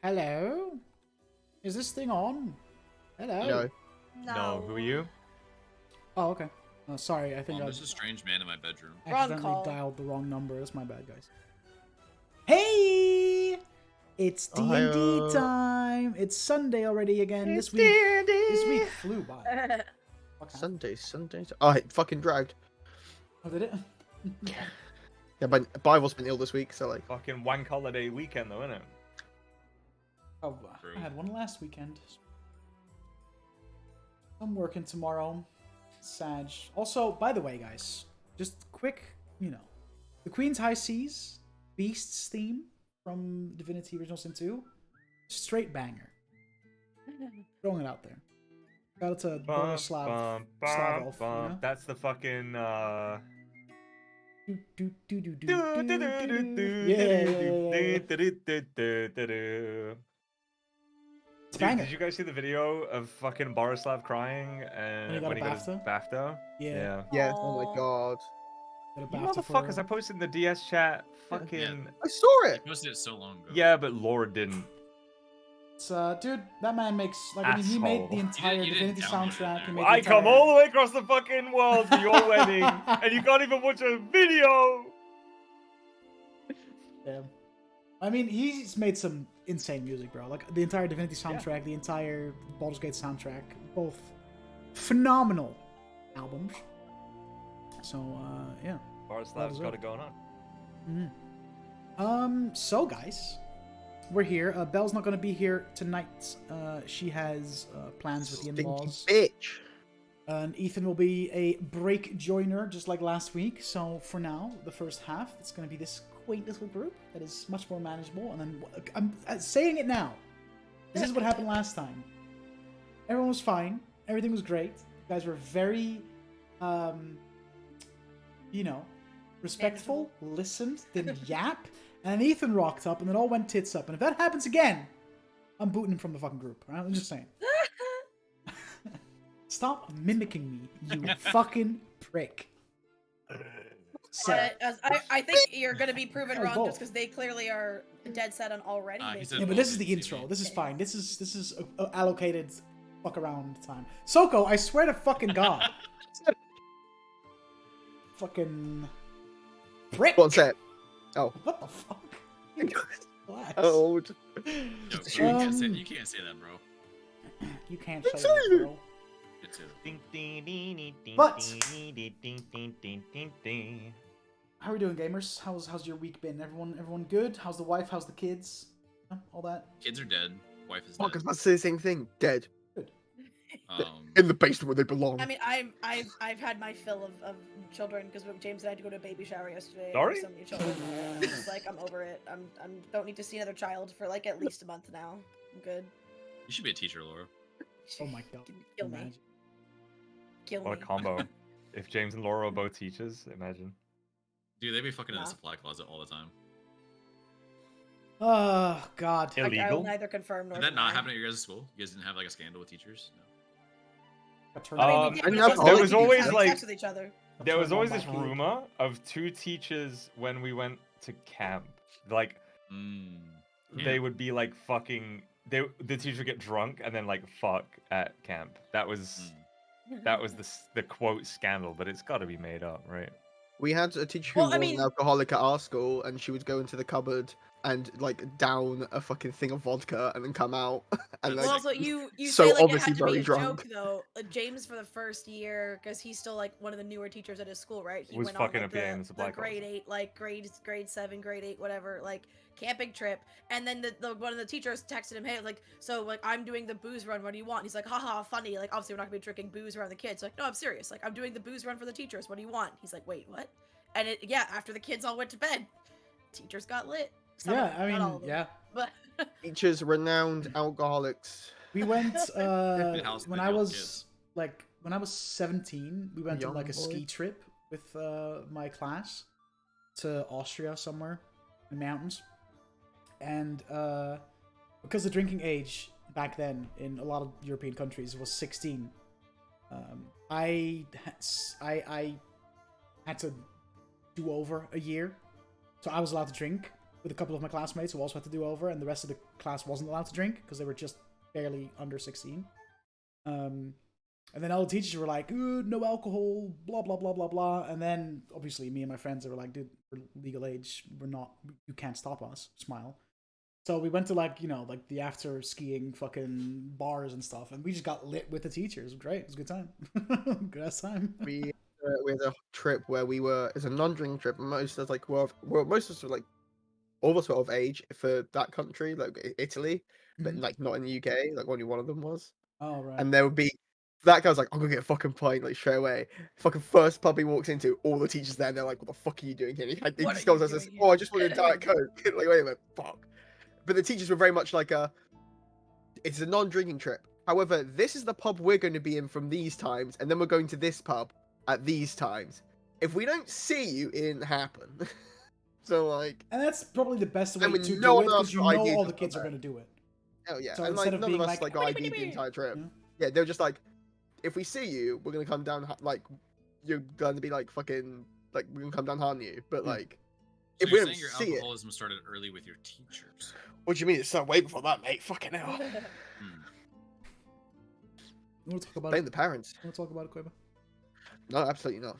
Hello? Is this thing on? Hello? No, who are you? Oh, okay. Sorry, I think I There's a strange man in my bedroom. accidentally dialed the wrong number. That's my bad, guys. Hey! It's D&D time! It's Sunday already again. This week flew by. Sunday. Oh, it fucking dragged. Oh, did it? Yeah, but Bible's been ill this week, so like. Fucking wank holiday weekend though, isn't it? Oh, I had one last weekend. I'm working tomorrow. Sag. Also, by the way, guys, just quick, the Queen's High Seas Beasts theme from Divinity Original Sin 2, straight banger. Throwing it out there. Shout out to Borislav Slavov. That's the fucking Dude, did you guys see the video of fucking Borislav crying and when he got his BAFTA? Yeah. Yeah. Oh my god. You motherfuckers! I posted in the DS chat. Fucking. Yeah. I saw it. I posted it so long ago. Yeah, but Laura didn't. It's, dude, that man makes he made the entire Divinity soundtrack. I come all the way across the fucking world for your wedding, and you can't even watch a video. Damn. I mean, he's made some insane music, bro. Like the entire Divinity soundtrack, the entire Baldur's Gate soundtrack, both phenomenal albums. So, yeah. Borislav's got it going on. So guys, we're here. Belle's not going to be here tonight. She has plans with the in-laws. Bitch. And Ethan will be a break joiner, just like last week. So for now, the first half, it's going to be this quaint little group that is much more manageable. And then I'm saying it now. This is what happened last time. Everyone was fine. Everything was great. You guys were very, respectful, listened, didn't yap. And then Ethan rocked up, and it all went tits up. And if that happens again, I'm booting him from the fucking group. Right? I'm just saying. Stop mimicking me, you fucking prick. I think you're going to be proven wrong just because they clearly are dead set on already. Yeah, but this is the intro. This is fine. This is allocated fuck around time. Soko, I swear to fucking God. Fucking prick. What's that? Oh. What the fuck? Old. Yo, you can't say that, bro. You can't say that, bro. But how are we doing, gamers? How's your week been? Everyone good? How's the wife? How's the kids? All that. Kids are dead. Wife is Fuck, I dead. was about to say the same thing. Dead. Good. In the basement where they belong. I mean, I've had my fill of children because James and I had to go to a baby shower yesterday. Sorry? So many children. It's like I'm over it. I'm don't need to see another child for like at least a month now. I'm good. You should be a teacher, Laura. Oh my God. Kill me. Kill me. What a combo. If James and Laura are both teachers, imagine. Dude, they be fucking in the supply closet all the time. Oh God. Illegal. I will neither confirm nor Did that not deny. happen at your guys' school? You guys didn't have like a scandal with teachers? No. I mean, there was always like sex with each other. there was always this rumor of two teachers when we went to camp. Like they would be like fucking. The teacher would get drunk and then like fuck at camp. That was the quote scandal, but it's got to be made up, right? We had a teacher who was an alcoholic at our school, and she would go into the cupboard and like down a fucking thing of vodka and then come out. And Well, also you so say like obviously it had to be very a drunk. joke though. James for the first year, because he's still like one of the newer teachers at his school, right? He Was went fucking on up like, in the supply grade 8, like grade 7, grade 8, whatever, like camping trip. And then the one of the teachers texted him, hey, like, so like I'm doing the booze run. What do you want? And he's like, haha, funny. Like obviously we're not gonna be drinking booze around the kids. Like no, I'm serious. Like I'm doing the booze run for the teachers. What do you want? He's like, wait, what? And after the kids all went to bed, teachers got lit. Yeah, I mean, yeah. But teachers, renowned alcoholics. We went when I was 17. We went on like a ski trip with my class to Austria somewhere in the mountains, and because the drinking age back then in a lot of European countries was 16, I had to do over a year, so I was allowed to drink with a couple of my classmates who also had to do over, and the rest of the class wasn't allowed to drink because they were just barely under 16. And then all the teachers were like, no alcohol, blah, blah, blah, blah, blah. And then, obviously, me and my friends, they were like, dude, we're legal age. You can't stop us. Smile. So we went to, like, you know, like the after skiing fucking bars and stuff. And we just got lit with the teachers. It was great. It was a good time. Good ass time. We had a trip where it's a non-drinking trip. Most of us, like, most of us were, like, all of us were of age for that country, like Italy, but, like, not in the UK. Like, only one of them was. Oh, right. And there would be that guy's like, I'm gonna get a fucking pint, like, straight away. Fucking first pub he walks into, all the teachers there, and they're like, what the fuck are you doing here? And he just goes and says, oh, I just wanted a Diet Coke. Like, wait a minute, fuck. But the teachers were very much like, it's a non-drinking trip. However, this is the pub we're going to be in from these times, and then we're going to this pub at these times. If we don't see you, it didn't happen. So, like... And that's probably the best way to do it, because you know all the kids are going to do it. Oh, yeah. So and, like, instead of none being of us, like, ID'd the entire trip. Yeah, they were just like, if we see you, we're gonna come down, like, you're gonna be like fucking, like, we're gonna come down hard on you. But like, So if we you're don't saying your see alcoholism started early with your teachers? what do you mean? It's not way before that, mate. Fucking hell. You want to talk about Blame it? the parents. You want to talk about it, Koiba? No, absolutely not.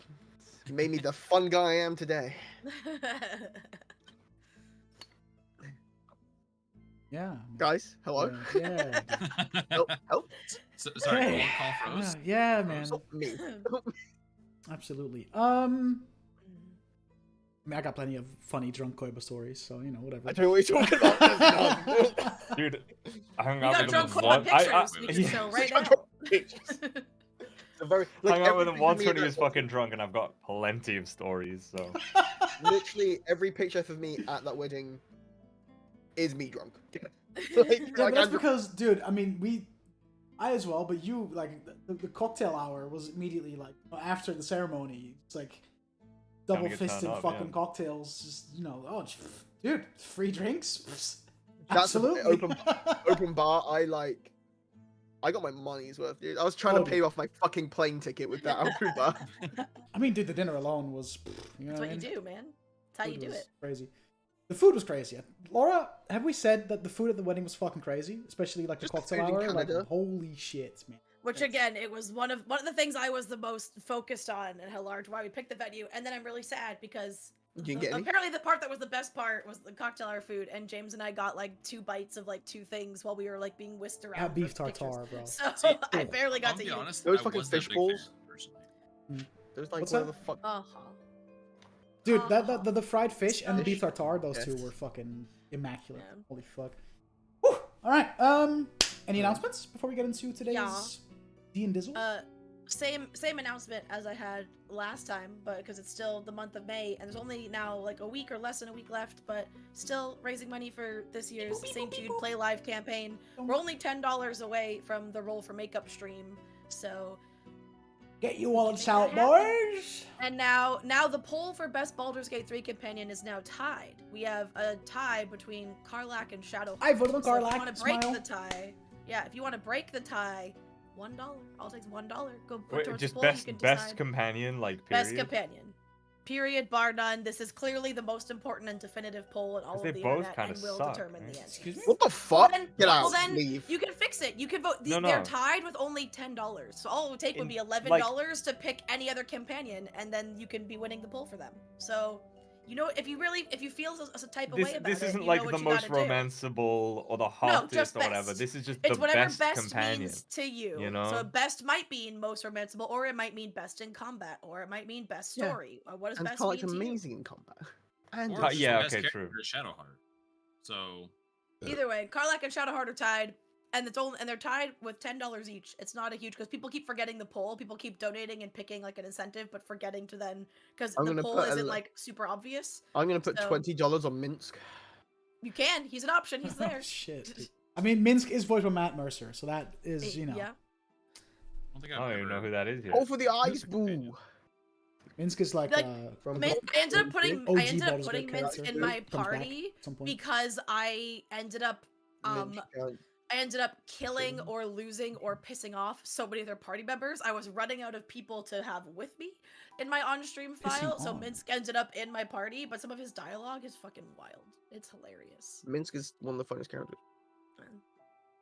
It made me the fun guy I am today. Yeah. Guys, hello. Yeah. Help. Sorry, Hey. one call for us. Yeah, man. Stop me. Absolutely. I mean, I got plenty of funny drunk Koiba stories, so you know, whatever. I don't know what you're talking about. There's none. Dude, I hung You out got with drunk him Koiba once. pictures. We can yeah. show right now. It's a very, like, Hung out with him every once picture when he of me was that- fucking drunk, and I've got plenty of stories. So Literally every picture of me at that wedding is me drunk. Yeah, but that's because, dude, I mean, I as well, but you, like, the cocktail hour was immediately, like, after the ceremony. It's like double-fisted fucking cocktails, just, you know, dude, free drinks? That's Absolutely. Open bar, I got my money's worth, dude. I was trying to pay off my fucking plane ticket with that open bar. I mean, dude, the dinner alone was, you know That's what I you mean? do, man. That's how you do was it. Crazy. The food was crazy. Laura, have we said that the food at the wedding was fucking crazy? Especially like Just the the cocktail food in hour. Like, Canada? holy shit, man. Which again, it was one of the things I was the most focused on and how large why we picked the venue. And then I'm really sad because You didn't get any? apparently the part that was the best part was the cocktail hour food, and James and I got like 2 bites of like 2 things while we were like being whisked around. Yeah, beef for pictures. tartare, bro. So See, I barely got I'll to be eat. honest, Those I fucking wasn't a fish big balls? fan, personally. There's like, What's what that? the fuck? Dude, the fried fish and the beef Fish? tartare, those two Yes. were fucking immaculate. Yeah. Holy fuck. Whew. Alright, any announcements before we get into today's D and Dizzle? Same announcement as I had last time, but because it's still the month of May and there's only now like a week or less than a week left, but still raising money for this year's St. Jude Play Live campaign. We're only $10 away from the Roll for Makeup stream, so Get your wallets out, make that boys! and now the poll for best Baldur's Gate 3 companion is now tied. We have a tie between Karlak and Shadow. I voted on So if Karlak, you want to break smile. the tie, if you want to break the tie, $1. All it takes $1. Go put wait, towards just the poll. You best can best decide. companion, like period. Best companion. Period, bar none. This is clearly the most important and definitive poll in all of They the both internet kinda and will suck, determine right? the end. Excuse me? What the fuck? Then, Get well, out. then Leave. you can fix it. You can vote. No, They're no. tied with only $10. So all it would take would be $11 to pick any other companion, and then you can be winning the poll for them. So, you know, if you feel a type of way about This it, isn't you like know what the you most gotta do. romanceable or the hottest just or whatever. best. This is just It's the whatever best best companion. means to you. You know? So best might mean most romanceable, or it might mean best in combat, or it might mean best Yeah. story. Or what does And best Karlak's mean to you? amazing in combat. And Or Uh, just yeah, the best okay, character true. is Shadowheart. So Either way, Karlak and Shadowheart are tied, and they're tied with $10 each. It's not a huge because people keep forgetting the poll. People keep donating and picking like an incentive, but forgetting to then because I'm the gonna poll put isn't like super obvious. I'm gonna put So- $20 on Minsk. You can. He's an option. He's there. Oh, shit. Dude. I mean, Minsk is voiced by Matt Mercer, so that is, you know. Yeah. I don't think I I've don't even know ever- who that is yet. Go for the ice, companion. boo. Minsk is like, Like, From I ended up putting OG I ended up Baldur's putting Gate Minsk character in my comes back party at some point. because I ended up Minsk, I ended up killing or losing or pissing off so many of their party members. I was running out of people to have with me in my on-stream file, so on. Minsk ended up in my party, but some of his dialogue is fucking wild. It's hilarious. Minsk is one of the funniest characters.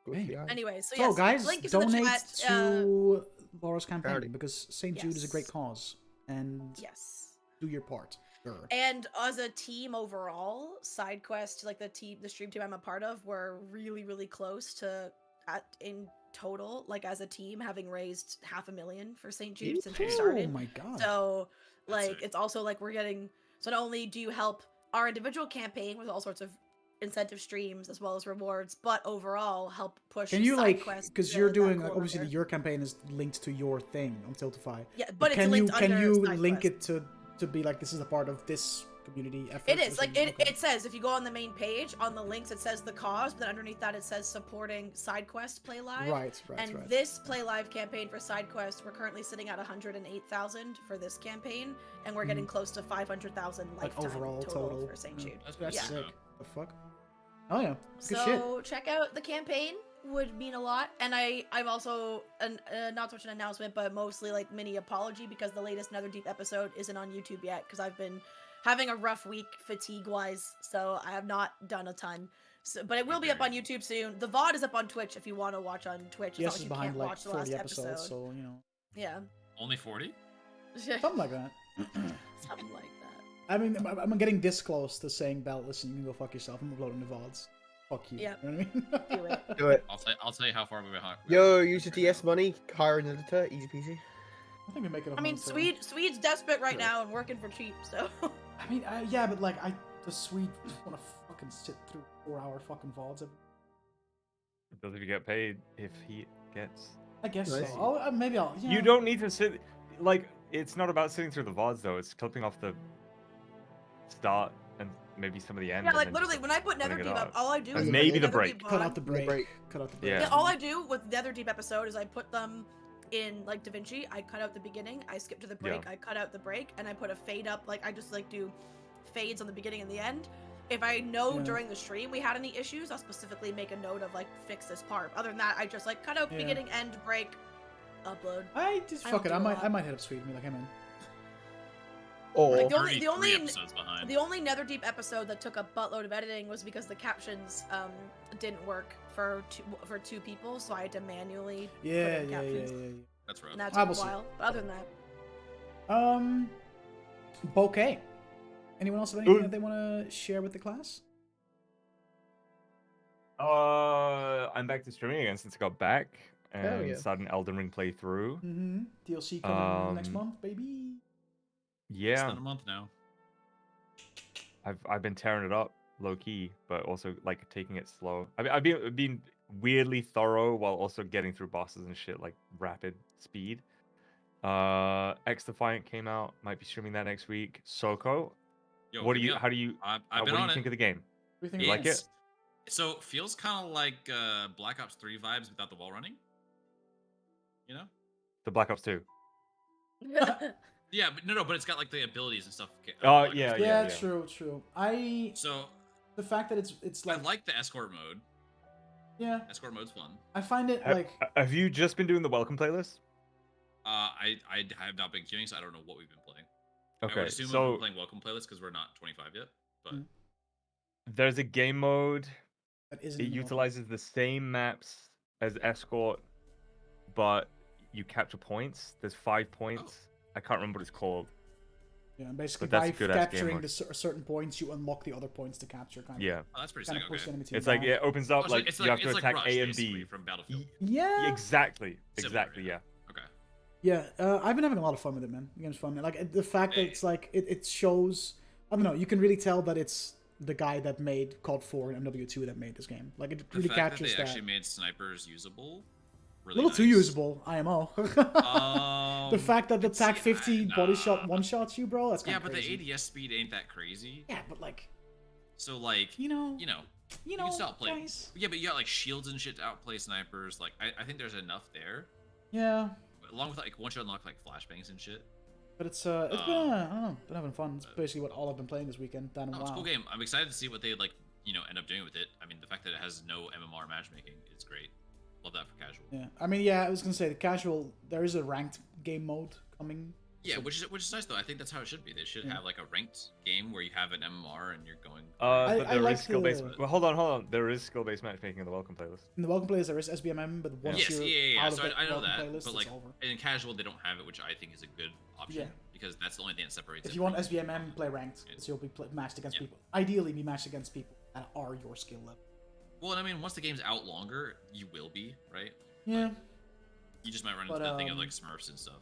With Hey. the eyes. Anyway, so So yes, guys, link is in the donate chat. to Laura's campaign Charity. because St. Jude is a great Yes. cause, and Yes. do your part. Sure. And as a team overall, side quest, like the stream team I'm a part of, we're really, really close to in total, like as a team, having raised $500,000 for St. Jude since we Oh started. my god. So, That's like, sick. it's also like we're getting. So not only do you help our individual campaign with all sorts of incentive streams as well as rewards, but overall help push. Can you side like, quests because to you're that doing corner obviously there. your campaign is linked to your thing on Tiltify. Yeah, but it's can linked you under side link quest. it to be like this is a part of this community effort? It or is like something? Okay. it says if you go on the main page on the links it says the cause, but then underneath that it says supporting side quest play live. Right. And this play live campaign for side quest, we're currently sitting at 108,000 for this campaign, and we're getting close to 500,000 like lifetime overall total for St. Yeah. Jude. That's Yeah. sick. The fuck? Oh yeah. Good So check out the campaign, would mean a lot. And I'm also not so much an announcement, but mostly like mini apology because the latest Netherdeep episode isn't on YouTube yet because I've been having a rough week fatigue wise, so I have not done a ton. So, but it will be up on YouTube soon. The VOD is up on Twitch if you want to watch on Twitch. It's Yes, not it's like you behind can't like watch the 40 last episodes, episode. so you know. Yeah. Only 40? Something like that. Something like that. I mean, I'm getting this close to saying, Bell, listen, you can go fuck yourself. I'm uploading the VODs. Fuck you. Yeah. You know what I mean? Do it. Do it. I'll tell you how far we're behind. Yo, use your TS money, hire an editor, easy peasy. I think we make it. I mean, Swede's desperate right now and working for cheap, so. I mean, yeah, but like, the Swede just want to fucking sit through 4-hour fucking VODs. Does if you get paid if he gets. I guess Nice. so. Maybe I'll. Yeah. You don't need to sit. Like, it's not about sitting through the VODs though. It's clipping off the start and maybe some of the end. Yeah, and like then literally just when I put putting it Netherdeep up, up. all I do And is maybe the Netherdeep break. VOD. Cut out the break. break. Cut out the break. Yeah. Yeah, all I do with Netherdeep episode is I put them in like DaVinci. I cut out the beginning, I skip to the break, Yeah. I cut out the break, and I put a fade up. Like I just like do fades on the beginning and the end. If I know Yeah. during the stream we had any issues, I'll specifically make a note of like fix this part. Other than that, I just like cut out Yeah. beginning, end, break, upload. I just I fuck don't it. I do a might lot. hit up Swede and be like, hey man. Or Like, the 33 only episodes behind. The only Netherdeep episode that took a buttload of editing was because the captions didn't work for two people, so I had to manually put Yeah, in yeah, yeah, captions. yeah. That's rough. And that I took will a see. while. But other than that, Bouquet. Anyone else have anything that they want to share with the class? I'm back to streaming again since I got back and yeah. started an Elden Ring playthrough. Mm-hmm. DLC coming next Um, month, baby. It's Yeah, been a month now. I've been tearing it up low key, but also like taking it slow. I've been weirdly thorough while also getting through bosses and shit like rapid speed. X Defiant came out. Might be streaming that next week. Soko. Yo, What do hit me you? up. How do you? I've what been do on you it. think of the game? What do you think You of like It's- it? So feels kind of like Black Ops 3 vibes without the wall running. You know? The Black Ops 2. Yeah, but no, but it's got like the abilities and stuff. Oh, Black yeah, Ops. Yeah, true. So The fact that it's I like like the escort mode. yeah, Escort mode's fun. I find it Have, like have you just been doing the welcome playlist? I have not been queuing, so I don't know what we've been playing. I Okay, would assume we've so been playing welcome playlist because we're not 25 yet. But Mm. there's a game mode. that isn't It in the utilizes the same maps as escort, but you capture points. There's 5 points. I can't remember what it's called. yeah, and basically But that's by a good-ass game capturing mode. the certain points, you unlock the other points to capture. Kind of, Yeah, oh, that's pretty kind sick. of push the Okay. enemy team it's like down. it opens up Oh, so like it's you have to it's attack Rush, A and basically, B. from Battlefield. Yeah, Exactly, Similar, exactly. yeah. Yeah. Okay. yeah. I've been having a lot of fun with it, man. The game's fun. Like the fact that Hey. it's like it shows. I don't know. You can really tell that it's the guy that made COD 4 and MW2 that made this game. Like it The really fact that captures they that. actually made snipers usable. A Really little too nice. usable, IMO. the fact that the see, TAC 50 nah. body shot one shots you, bro. That's kind Yeah, of but crazy. the ADS speed ain't that crazy. Yeah, but like So like, you know, you know, you can still outplay. guys. Yeah, but you got like shields and shit to outplay snipers. Like, I think there's enough there. Yeah, But along with like once you unlock like flashbangs and shit. but it's been I don't know, been having fun. It's basically what all I've been playing this weekend. Down in Oh, WoW. it's a cool game. I'm excited to see what they like end up doing with it. I mean, the fact that it has no MMR matchmaking is great. Love that for casual. Yeah, I mean, I was gonna say the casual. There is a ranked game mode coming. Yeah, which is nice though. I think that's how it should be. They should have like a ranked game where you have an MMR and you're going. But there like is skill-based. the- Well, hold on. There is skill-based matchmaking in the welcome playlist. In the welcome playlist, there is SBMM, but once Yes, you're out So of the I know welcome that, playlist, but like it's over. in casual they don't have it, which I think is a good option. Yeah. Because that's the only thing that separates. If it you want from- SBMM, play ranked, so you'll be matched against Yeah. people. Ideally, be matched against people that are your skill level. Well, and I mean, once the game's out longer, you will be right. Yeah. You just might run into But, the thing of like Smurfs and stuff.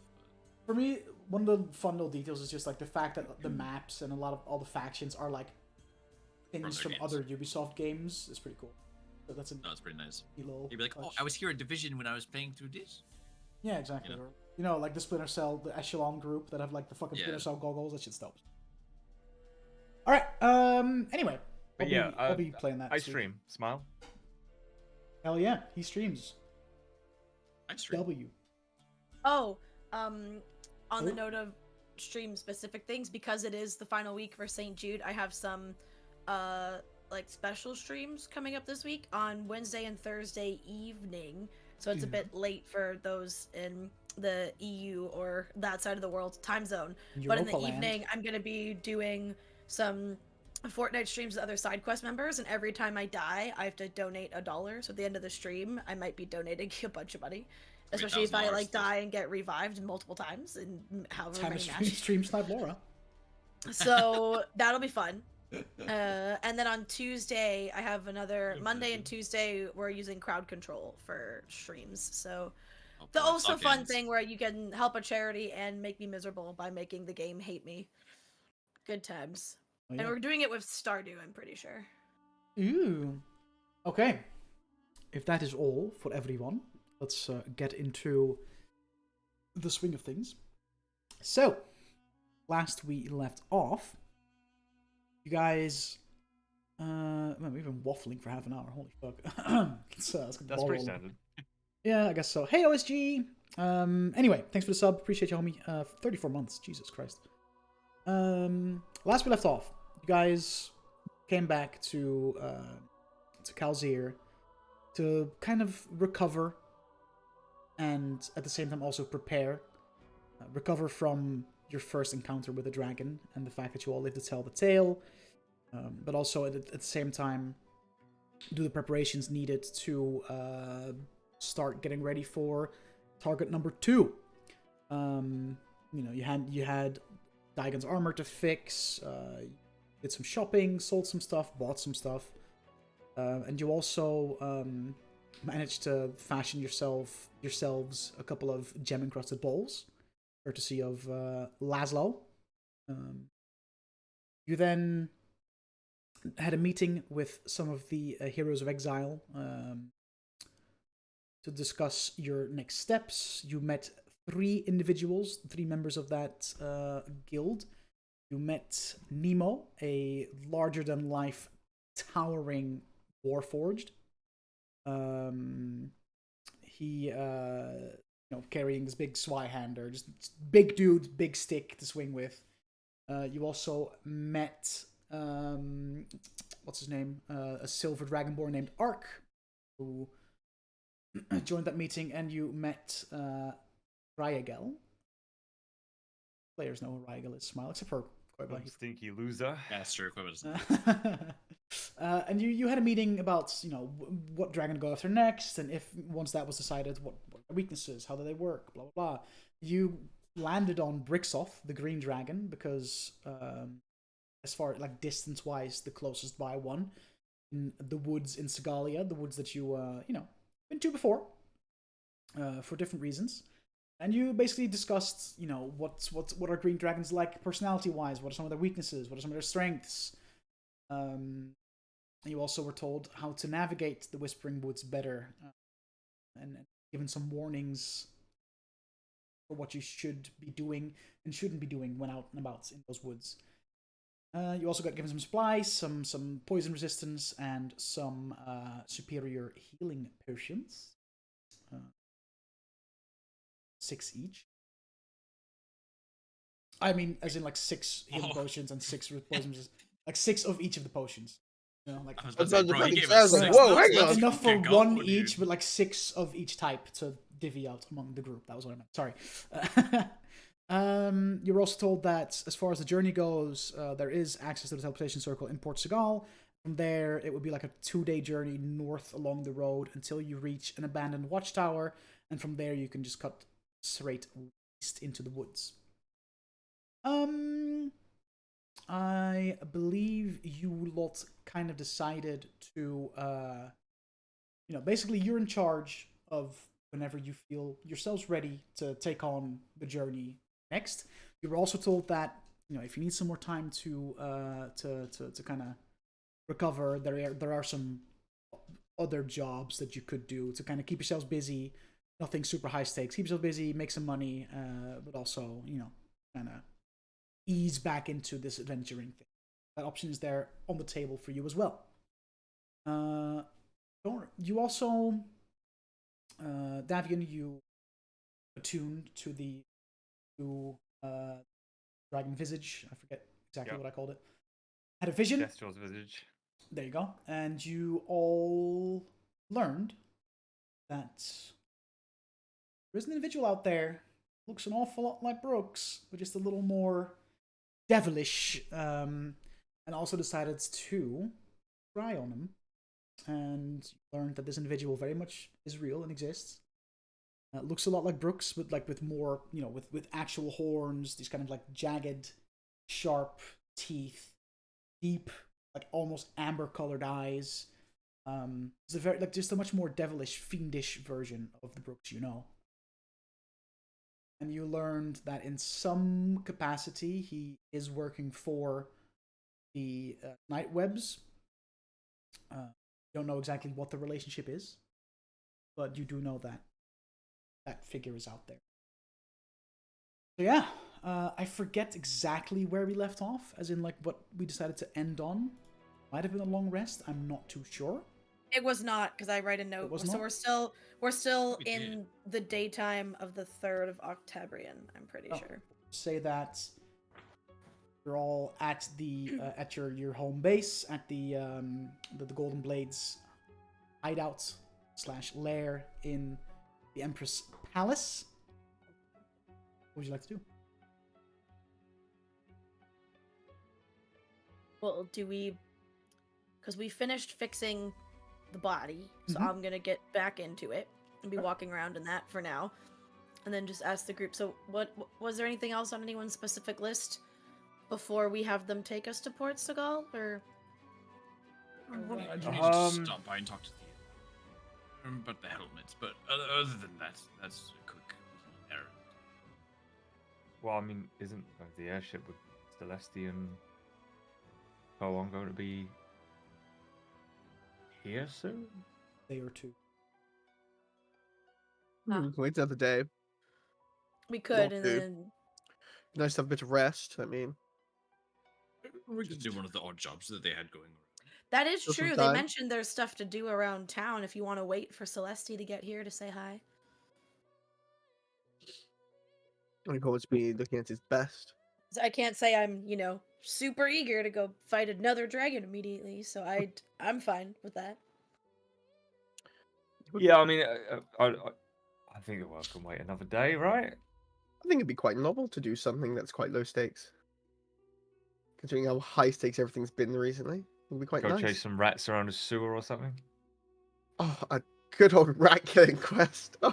For me, one of the fun little details is just like the fact that the maps and a lot of all the factions are like things From from their other Ubisoft games. Is pretty cool. So that's a No, it's pretty nice. neat little. You'd be like, oh, touch. I was here at Division when I was playing through this. Yeah, exactly. You know? Or, like the Splinter Cell, the Echelon group that have like the fucking Yeah. Splinter Cell goggles. That shit's dope. All right. Anyway. But yeah, I'll be playing that. I this week. stream. Smile. Hell yeah, he streams. I stream. W. Oh, on the Oh. note of stream specific things, because it is the final week for St. Jude, I have some like special streams coming up this week on Wednesday and Thursday evening. So it's a bit late for those in the EU or that side of the world time zone. But in the Europa-land. evening, I'm gonna be doing some Fortnite streams with other side quest members, and every time I die, I have to donate $1. So at the end of the stream, I might be donating a bunch of money. Especially if I like $3,000 die and get revived multiple times in however Time many to matches. stream Snipe Laura. So that'll be fun. And then on Tuesday, I have another Monday and Tuesday. We're using crowd control for streams. So Oh, the boy, also fun suck-ins. thing where you can help a charity and make me miserable by making the game hate me. Good times. Oh, And yeah. we're doing it with Stardew, I'm pretty sure. Ooh. Okay. If that is all for everyone, let's get into the swing of things. So, last we left off, you guys. Man, we've been waffling for half an hour. Holy fuck. let's get the That's ball pretty rolling. standard. Yeah, I guess so. Hey, OSG. Anyway, thanks for the sub. Appreciate you, homie. 34 months. Jesus Christ. Last we left off, you guys came back to Kalzir to kind of recover and at the same time also prepare. Recover from your first encounter with a dragon and the fact that you all lived to tell the tale. But also at the same time do the preparations needed to start getting ready for target number 2. You had Daigon's armor to fix, did some shopping, sold some stuff, bought some stuff, and you also managed to fashion yourselves a couple of gem-encrusted bowls, courtesy of Laszlo. You then had a meeting with some of the Heroes of Exile to discuss your next steps. You met 3 individuals, 3 members of that guild. You met Nemo, a larger-than-life, towering warforged. He, carrying this big Zweihander, just big dude, big stick to swing with. You also met, what's his name? A silver dragonborn named Ark, who joined that meeting, and you met Ryagel. Players know who Ryagel is, Smile, except for Koiba. Stinky loser. Master equipment. And you had a meeting about what dragon to go after next, and if once that was decided, what weaknesses, how do they work, blah blah blah. You landed on Brixoth, the green dragon, because as far like distance wise, the closest by one in the woods in Sagalia, the woods that you been to before, for different reasons. And you basically discussed, what are green dragons like personality wise, what are some of their weaknesses, what are some of their strengths. You also were told how to navigate the Whispering Woods better, and given some warnings for what you should be doing and shouldn't be doing when out and about in those woods. You also got given some supplies, some poison resistance, and some superior healing potions. 6 each. I mean, as in like 6 healing potions and 6 poison resistance. Like 6 of each of the potions. You know, like I was That's about to say, not bro, he the gave fucking us sounds like, 6. whoa, That's hang on. enough for kick one off, each, dude. but like 6 of each type to divvy out among the group. That was what I meant. Sorry. You're also told that as far as the journey goes, there is access to the teleportation circle in Portugal. From there, it would be like a 2-day journey north along the road until you reach an abandoned watchtower, and from there you can just cut straight east into the woods. I believe you lot kind of decided to, basically you're in charge of whenever you feel yourselves ready to take on the journey next. You were also told that, if you need some more time to kind of recover, there are some other jobs that you could do to kind of keep yourselves busy. Nothing super high stakes. Keep yourself busy, make some money, but also, kind of ease back into this adventuring thing. That option is there on the table for you as well. You also, Davian, you attuned to the dragon visage. I forget exactly what I called it. Had a vision. Bestial's visage. There you go. And you all learned that there's an individual out there, looks an awful lot like Brooks, but just a little more devilish, and also decided to try on him, and learned that this individual very much is real and exists. Looks a lot like Brooks, but like with more, with actual horns, these kind of like jagged, sharp teeth, deep, like almost amber-colored eyes. It's a very just a much more devilish, fiendish version of the Brooks you know. And you learned that in some capacity he is working for the Nightwebs. Don't know exactly what the relationship is, but you do know that that figure is out there. So yeah, I forget exactly where we left off, as in like what we decided to end on. Might have been a long rest. I'm not too sure. It was not, because I write a note. So not? we're still in the daytime of the 3rd of Octabrian, I'm pretty sure. Say that you're all at the at your home base at the Golden Blades hideout / lair in the Empress Palace. What would you like to do? Well, because we finished fixing the body, so I'm gonna get back into it and be walking around in that for now, and then just ask the group. So, what was there anything else on anyone's specific list before we have them take us to Port Segal, or I do need to stop by and talk to the about the helmets, but other than that, that's a quick errand. Well, I mean, isn't the airship with Celestian Colon going to be here soon? Day or two. Wait another day. we could, and then Nice to have a bit of rest. I mean, We could do one of the odd jobs that they had going around. that is Still some true. They time. mentioned there's stuff to do around town if you want to wait for Celeste to get here to say hi. I think always be looking at his best. So I can't say I'm, super eager to go fight another dragon immediately, so I'm fine with that. Yeah, I mean, I think the world can wait another day, right? I think it'd be quite novel to do something that's quite low stakes. Considering how high stakes everything's been recently. It would be quite Go nice. chase some rats around a sewer or something. Oh, a good old rat killing quest. Oh,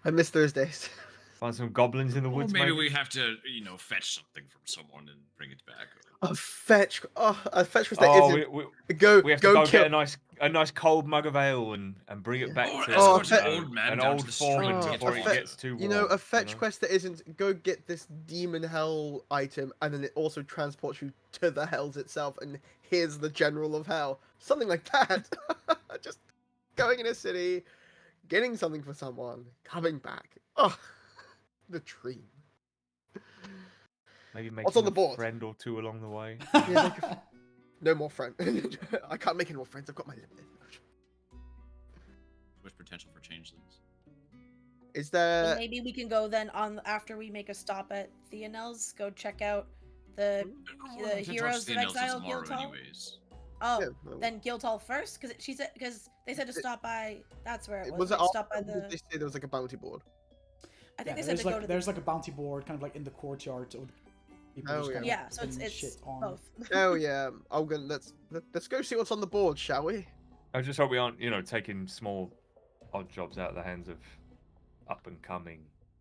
I miss Thursdays. Find some goblins in the Or woods, maybe we have to, fetch something from someone and bring it back. A fetch quest that isn't. We have to go kill. get a nice cold mug of ale and bring it back to an old man an down old to the street foreman to before get it water. gets too warm. A fetch quest that isn't go get this demon hell item and then it also transports you to the hells itself and here's the general of hell. Something like that. Just going in a city, getting something for someone, coming back. Oh, the dream. Maybe What's making on the board? a friend or two along the way. Yeah, no more friends. I can't make any more friends. I've got my limit. Much potential for changelings. Is And there? maybe we can go then on after we make a stop at Theonel's, go check out the We're gonna talk to Heroes the of Nels Exile tomorrow Guild Hall. anyways. Oh, Yeah, well, then Guildhall first, because they said to stop by. That's where it was. was it Like, stop by after, or did the. they say there was like a bounty board? I think Yeah, they said to go to the. there's like a bounty board kind of like in the courtyard of people Oh, just kind Yeah, of so it's putting shit on. both. Oh yeah, let's go see what's on the board, shall we? I just hope we aren't, taking small odd jobs out of the hands of up and coming,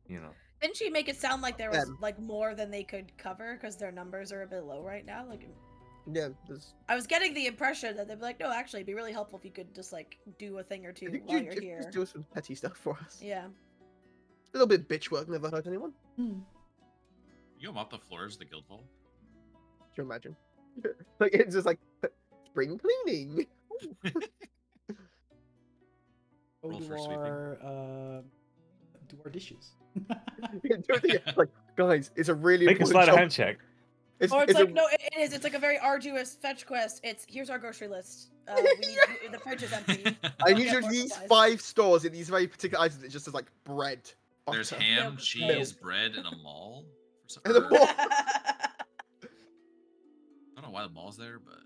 Didn't she make it sound like there was Them. like more than they could cover because their numbers are a bit low right now? Like, Yeah, there's. I was getting the impression that they'd be like, no, actually, it'd be really helpful if you could just like do a thing or two while you're here. Just do some petty stuff for us. Yeah. A little bit of bitch work never hurt anyone. Hmm. You mop the floors of the guild hall. Can you imagine? Like it's just like spring cleaning. Oh, Roll do for sweeping. do our dishes. Like guys, it's a really make a important sleight of job. hand check. Or it's like, a, no, it is. It's like a very arduous fetch quest. Here's our grocery list. We need the fridge is empty. I Go need get you more these supplies. 5 stores in these very particular items. It just says like bread. There's butter, ham, Milk. cheese, bread, and a mall. And the Or- mall. I don't know why the mall's there, but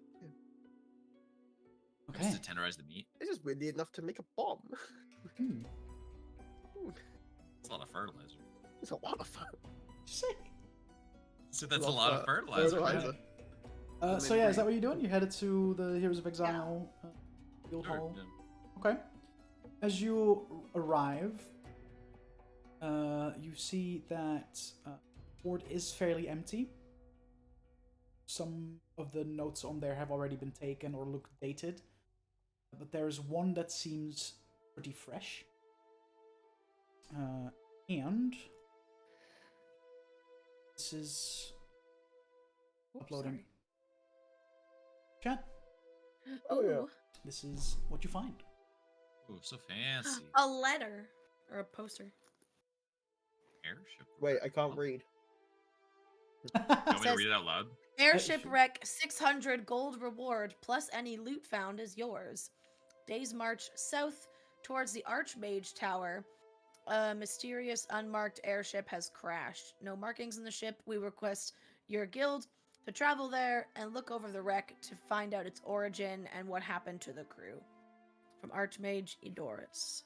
Okay. just to tenderize the meat. It's just weirdly enough to make a bomb. Hmm. It's a lot of fertilizer. It's a lot of fun. Just say. So that's a lot of fertilizer. fertilizer. So yeah, is that what you're doing? You headed to the Heroes of Exile guild Sure, hall. yeah. Okay. As you arrive, you see that the board is fairly empty. Some of the notes on there have already been taken or look dated, but there's one that seems pretty fresh. And this is Oops, uploading. Chat. Oh, yeah. Ooh, This is what you find. Ooh, so fancy. a letter or a poster. Airship. Wait, I can't Huh? read. You want me to Says- read it out loud? Airship sure. wreck 600 gold reward plus any loot found is yours. Days march south towards the Archmage Tower. A mysterious unmarked airship has crashed. No markings in the ship. We request your guild to travel there and look over the wreck to find out its origin and what happened to the crew. From Archmage Edoris.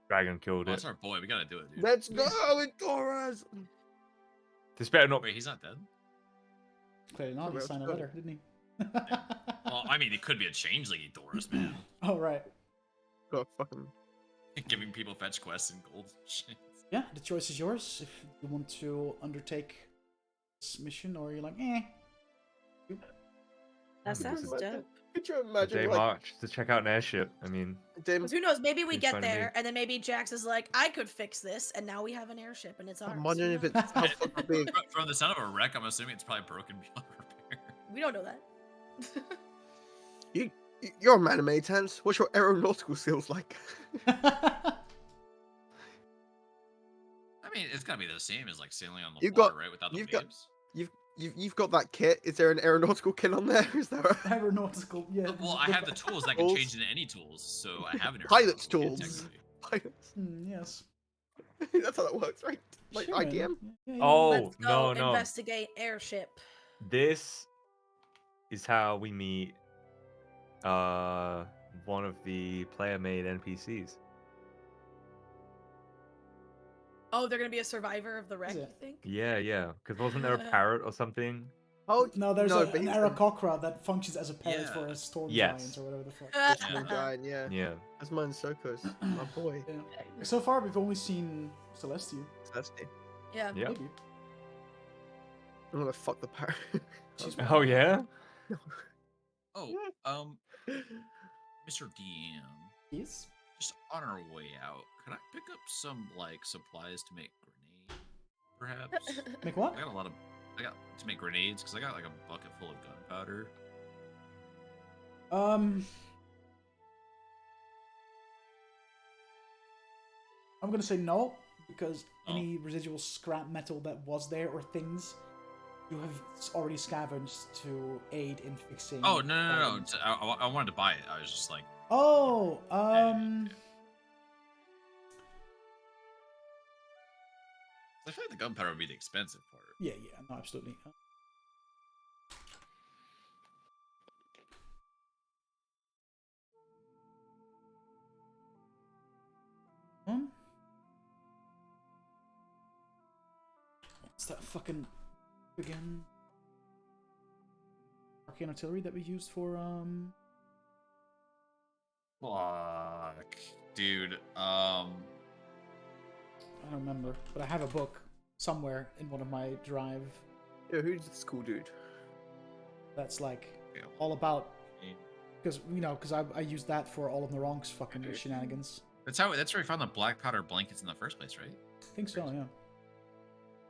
Dragon killed Oh, it. that's our boy. We gotta do it, dude. Let's go, Doras! This better not. Wait, he's not dead? Clearly not. He Somewhere signed a else. letter, didn't he? Well, I mean, it could be a changeling Doris, man. Oh right. God, fucking. Giving people fetch quests and gold. Shit. Yeah, the choice is yours. If you want to undertake this mission, or you're like, eh. That sounds Imagine- dope. Could you A imagine, day like, march to check out an airship. I mean, Dim, 'Cause who knows? Maybe we Seems get fine to me. there, and then maybe Jax is like, "I could fix this," and now we have an airship, and it's ours. I'm Who wondering if knows? it's how fucking big. From the sound of a wreck, I'm assuming it's probably broken beyond repair. We don't know that. You're a man of many talents. What's your aeronautical skills like? I mean, it's gotta be the same as like sailing on the You've water, got- right? Without the you've got- waves. You've got that kit. Is there an aeronautical kit on there? Is there a Aeronautical, yeah. Well, I have the tools that can change into any tools, so I have an Pilot's aeronautical kit, tools. technically. pilot? Yes. That's how that works, right? Like Sure, man. IDM. Yeah, yeah, Oh, Let's go no. investigate airship. this is how we meet one of the player-made NPCs. Oh, they're gonna be a survivor of the wreck. Is You it? think? Yeah. Because wasn't there a parrot or something? Oh No, there's no, an but he's Aarakocra that functions as a parrot for Yeah. a storm Yes. giant or whatever the fuck. a small giant. Yeah, Yeah. that's mine. Soko's my boy. Yeah. So far, we've only seen Celestia. Celeste. Yeah. Yeah. Maybe. I'm gonna fuck the parrot. She's Oh yeah. Oh, Mr. DM, Yes. just on our way out, could I pick up some like supplies to make grenade, perhaps? Make what? I got to make grenades because I got like a bucket full of gunpowder. I'm gonna say no, because Oh. any residual scrap metal that was there or things you have already scavenged to aid in fixing. Oh no! items. I wanted to buy it. I was just like, Oh, I feel like the gunpowder would be the expensive part. yeah, no, absolutely. What's that fucking again? Arcane artillery that we used for Fuck, dude. I don't remember, but I have a book somewhere in one of my drive Yo, who's this cool dude? that's like Yeah. all about, because I used that for all of Naronk's fucking shenanigans. That's where we found the black powder blankets in the first place, right? I think so, yeah.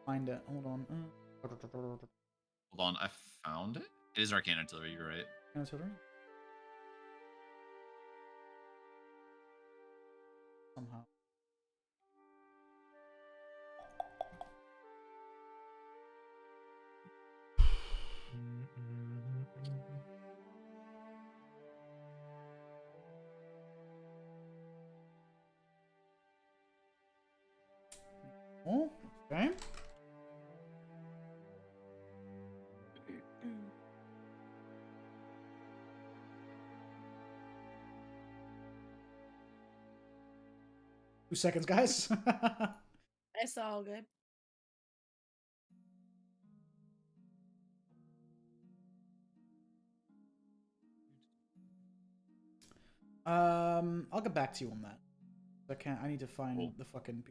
Find it. Hold on. Hold on, I found it. It is arcane artillery. You're right. Artillery. Somehow. Oh, okay. Two seconds, guys. It's all good. I'll get back to you on that. I need to find Cool. the fucking.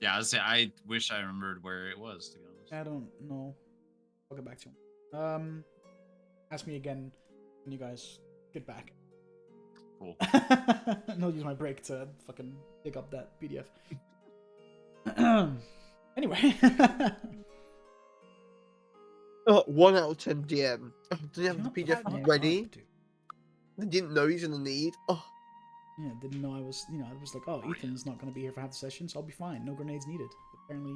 Yeah, I wish I remembered where it was, to be honest. I don't know. I'll get back to you. Ask me again when you guys get back. Cool. And I'll use my break to fucking dig up that PDF. Anyway. 1 out of 10 DM. Oh, did he have the Shut PDF the fuck ready? up, dude. They didn't know he's gonna need. Oh, Yeah, didn't know I was, I was like, oh, Ethan's not going to be here for half the session, so I'll be fine. No grenades needed. Apparently,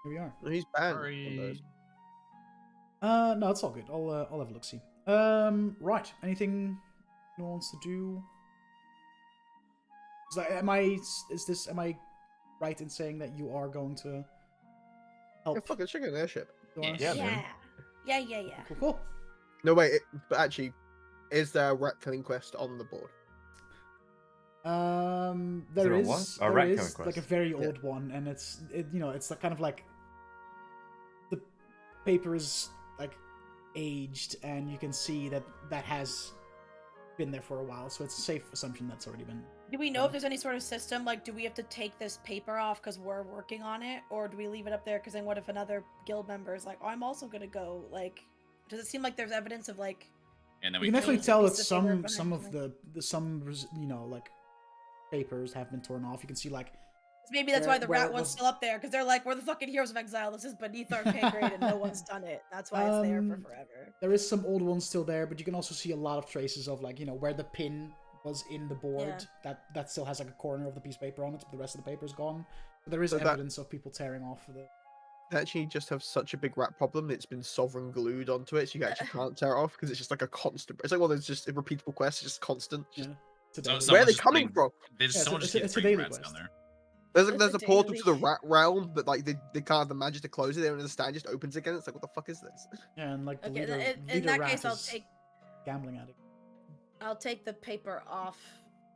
here we are. no, he's banned. on Sorry. those. No, it's all good. I'll have a look-see. Right. Anything anyone wants to do? Am I right in saying that you are going to Yeah, help? fuck it, check out an airship. Dora? Yeah, Yeah. man. Yeah. Cool. No, wait, but actually, is there a rat killing quest on the board? There there a is, what? A there rat is killing like a quest? very Yeah. old one, and it's like kind of like the paper is like aged, and you can see that has been there for a while, so it's a safe assumption that's already been. Do we know if there's any sort of system? Like, do we have to take this paper off because we're working on it? Or do we leave it up there because then what if another guild member is like, oh, I'm also going to go? Like, does it seem like there's evidence of, like... And then You we can definitely change tell that pieces of paper some behind of some like papers have been torn off. You can see like Maybe that's why the where rat it one's was- still up there, because they're like, we're the fucking heroes of exile. This is beneath our pay grade, and no one's done it. That's why it's there for forever. there is some old ones still there, but you can also see a lot of traces of like where the pin was in the board. That still has like a corner of the piece of paper on it, but the rest of the paper is gone. But there is So that- evidence of people tearing off the. They actually just have such a big rat problem that it's been sovereign glued onto it, so you actually can't tear it off because it's just like a constant. It's like one of those just repeatable quests, it's just constant. Yeah. It's a So- daily- so- Where are they just coming putting- from? They just, Yeah, someone it's just a- keeps it's a bringing daily rats quest. down there. There's a portal to the daily- rat realm, but like they can't have the magic to close it. They don't understand. It just opens again. It's like, what the fuck is this? Yeah, and like the Okay, leader, in leader that rat case, I'll is take gambling addict. the paper off,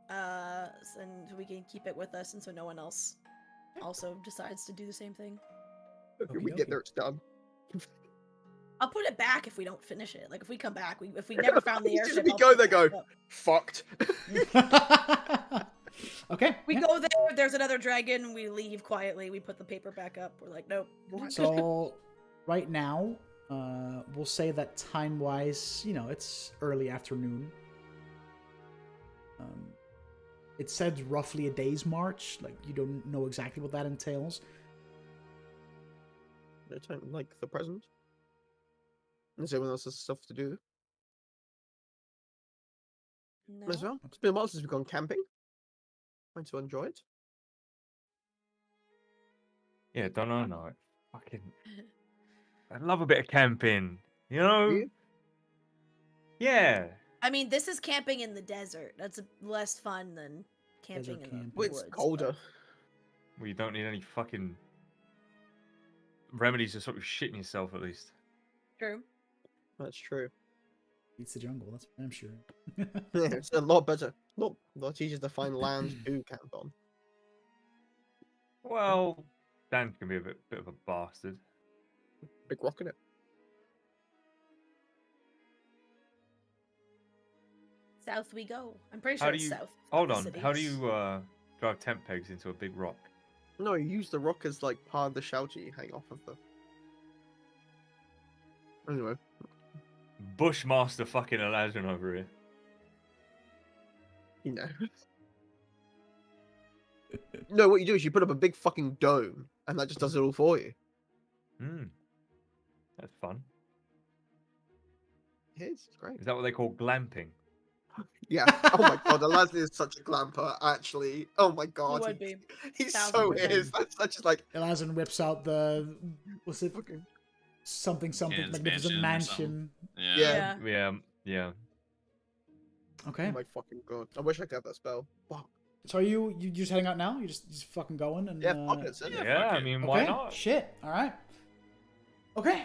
and we can keep it with us, and so no one else also decides to do the same thing. When we get there, it's done. I'll put it back if we don't finish it. Like if we come back, if we never found the Just airship, we I'll go put there, it go back up. fucked. Okay. We yeah. go there. There's another dragon. We leave quietly. We put the paper back up. We're like, nope. So right now, we'll say that time-wise, it's early afternoon. It said roughly a day's march. Like you don't know exactly what that entails. No time like the present. Does everyone else has stuff to do? No. As well. It's been a while since we've gone camping. Going to enjoy it. Yeah, don't know. Fucking. I love a bit of camping. You know? You? Yeah. I mean, this is camping in the desert. That's less fun than camping Desert in camping. the Well, woods. it's colder. Well, you don't need any fucking remedies to stop you shitting yourself, at least. True. That's true. Beats the jungle. That's for damn sure. Yeah, it's a lot better. A lot easier to find land to camp on. Well, Dan can be a bit of a bastard. Big rock in it. South we go. I'm pretty sure How do it's you south. hold the on? city. How do you drive tent pegs into a big rock? No, you use the rock as like part of the shelter you hang off of the. Anyway, Bushmaster fucking Elijah over here. you know. No, what you do is you put up a big fucking dome, and that just does it all for you. Hmm. That's fun. It is. It's great. Is that what they call glamping? Yeah. Oh my god, Elijah is such a glamper. Actually. Oh my god. would be. He 1000%. is. That's just like. Elazen whips out the what's it? Fucking... Something Kid's magnificent mansion mansion. Yeah. Yeah. Okay. Oh my fucking god. I wish I could have that spell. Fuck. So are you just heading out now? You just fucking going and Yeah, fuck it. Send it. Yeah, fuck I it. mean, okay. why not? Shit. All right. Okay.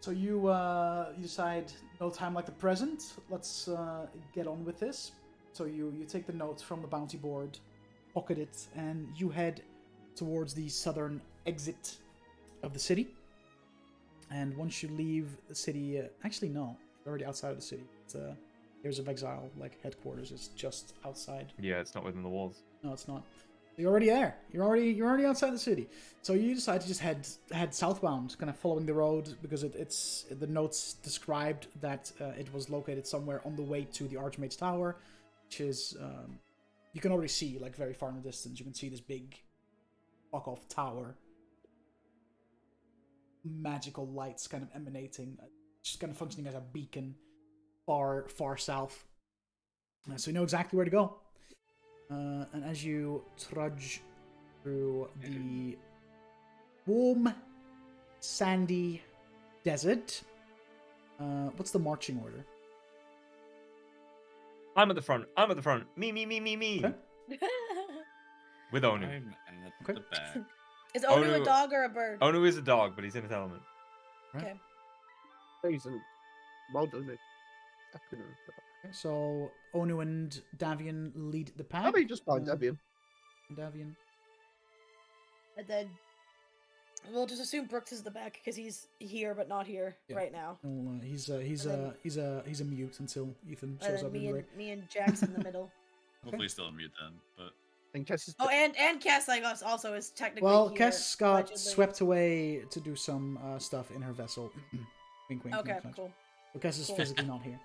So you decide no time like the present. Let's get on with this. So you take the notes from the bounty board, pocket it, and you head towards the southern exit of the city. And once you leave the city, actually no, you're already outside of the city. It's Years of Exile, like headquarters, is just outside. Yeah, it's not within the walls. No, it's not. You're already there. You're already outside the city. So you decide to just head southbound, kind of following the road, because it's the notes described that it was located somewhere on the way to the Archmage's Tower, which is you can already see like very far in the distance. You can see this big fuck off tower, magical lights kind of emanating, just kind of functioning as a beacon far south. So you know exactly where to go. And as you trudge through the warm, sandy desert, what's the marching order? I'm at the front. Me. Okay. With Onu. I'm at Okay. the back. Is Onu Onu- a dog or a bird? Onu is a dog, but he's in his element. Okay. He's a well done, mate. I couldn't. Okay, so Onu and Davian lead the pack. How about you just find Debian? Davian. And then we'll just assume Brooks is the back because he's here but not here Yeah. right now. Well, he's a mute until Ethan And shows then up in the break. me and Jack's in the middle. Hopefully still on mute then, but And Kess is. Oh, and Cass like us also is technically Well, here, Kess got allegedly. swept away to do some stuff in her vessel. Wink, wink. Okay, nudge, nudge. cool. So Kess is Cool. physically not here.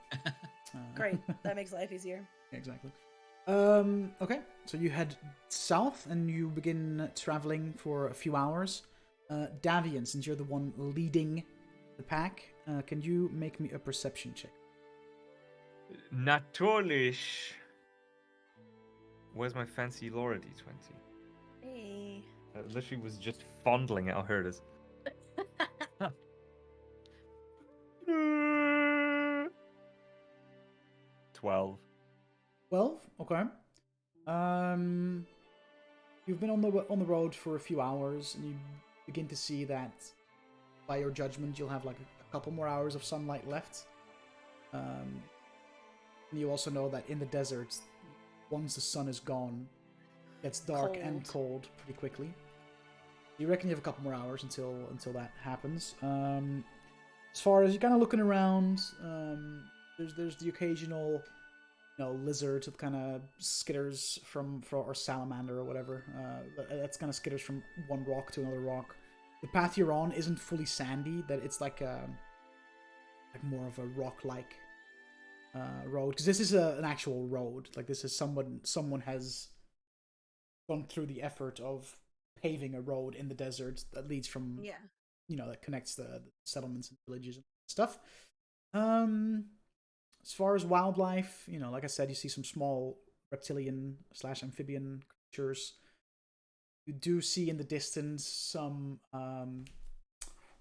Great. That makes life easier. Exactly. Okay, so you head south and you begin traveling for a few hours. Davian, since you're the one leading the pack, can you make me a perception check? Natürlich. Where's my fancy Laura D20? Hey. I literally was just fondling it. Oh, here it is. 12. 12. Okay. You've been on the road for a few hours, and you begin to see that, by your judgment, you'll have like a couple more hours of sunlight left. And you also know that in the desert, once the sun is gone, it gets dark and cold pretty quickly. You reckon you have a couple more hours until that happens. As far as you're kind of looking around, there's the occasional, lizard that kind of skitters or salamander or whatever. That's kind of skitters from one rock to another rock. The path you're on isn't fully sandy; that it's like more of a rock-like road, because this is an actual road. Like this is someone has gone through the effort of paving a road in the desert that leads from that connects the settlements and villages and stuff. As far as wildlife, like I said, you see some small reptilian/amphibian creatures. You do see in the distance some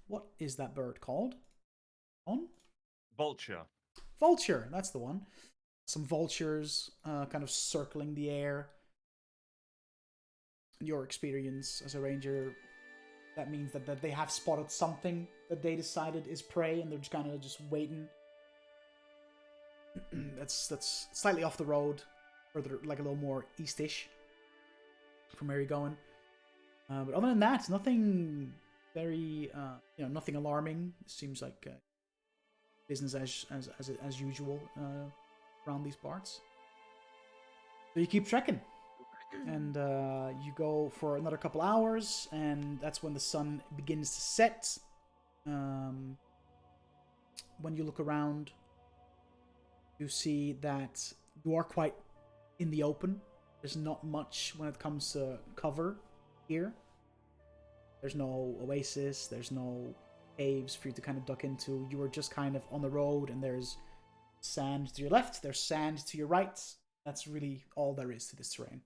what is that bird called? Vulture. Vulture, that's the one. Some vultures kind of circling the air. In your experience as a ranger, that means that they have spotted something that they decided is prey, and they're just kind of just waiting. That's slightly off the road, further, like a little more eastish from where you're going. But other than that, nothing very, nothing alarming. It seems like business as usual around these parts. So you keep trekking, and you go for another couple hours, and that's when the sun begins to set. When you look around, you see that you are quite in the open. There's not much when it comes to cover here. There's no oasis, there's no caves for you to kind of duck into. You are just kind of on the road, and there's sand to your left, there's sand to your right. That's really all there is to this terrain.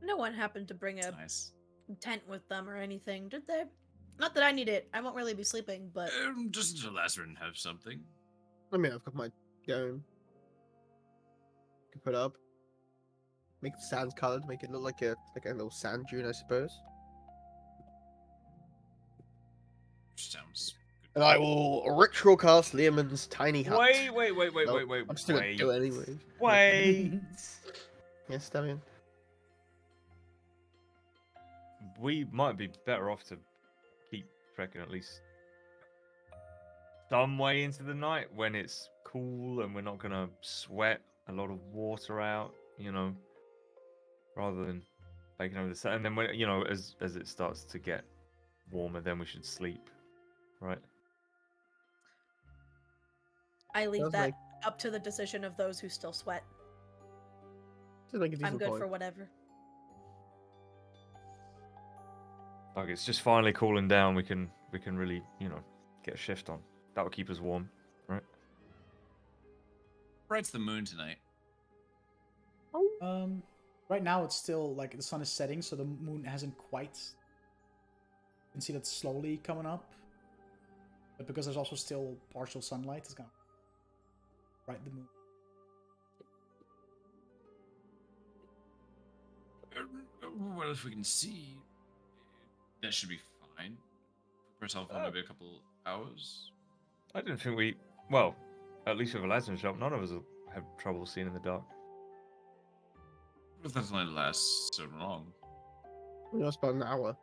No one happened to bring a Nice. tent with them or anything, did they? Not that I need it. I won't really be sleeping, but Just until Lazarin have something. I mean, I've got my dome. Can put up. Make the sand colored. Make it look like a little sand dune, I suppose. Sounds good. And I will ritual cast Leomund's tiny hut. Wait. Nope, I'm still gonna do it anyway. Wait. Yes, Davian. We might be better off to keep trekking at least some way into the night when it's cool and we're not gonna sweat a lot of water out, rather than taking over the sun. And then when as it starts to get warmer, then we should sleep, right? I leave Sounds that like- up to the decision of those who still sweat. Seems like a I'm decent good point. for whatever. Like it's just finally cooling down. We can really get a shift on. That will keep us warm, right? Bright's the moon tonight. Right now it's still like the sun is setting, so the moon hasn't quite. You can see that slowly coming up, but because there's also still partial sunlight, it's gonna bright the moon. Well, if we can see, that should be fine. Put ourselves on maybe a couple hours. I didn't think well, at least with a lantern shop, none of us have trouble seeing in the dark. But that's only lasts so long. I mean, that's about an hour.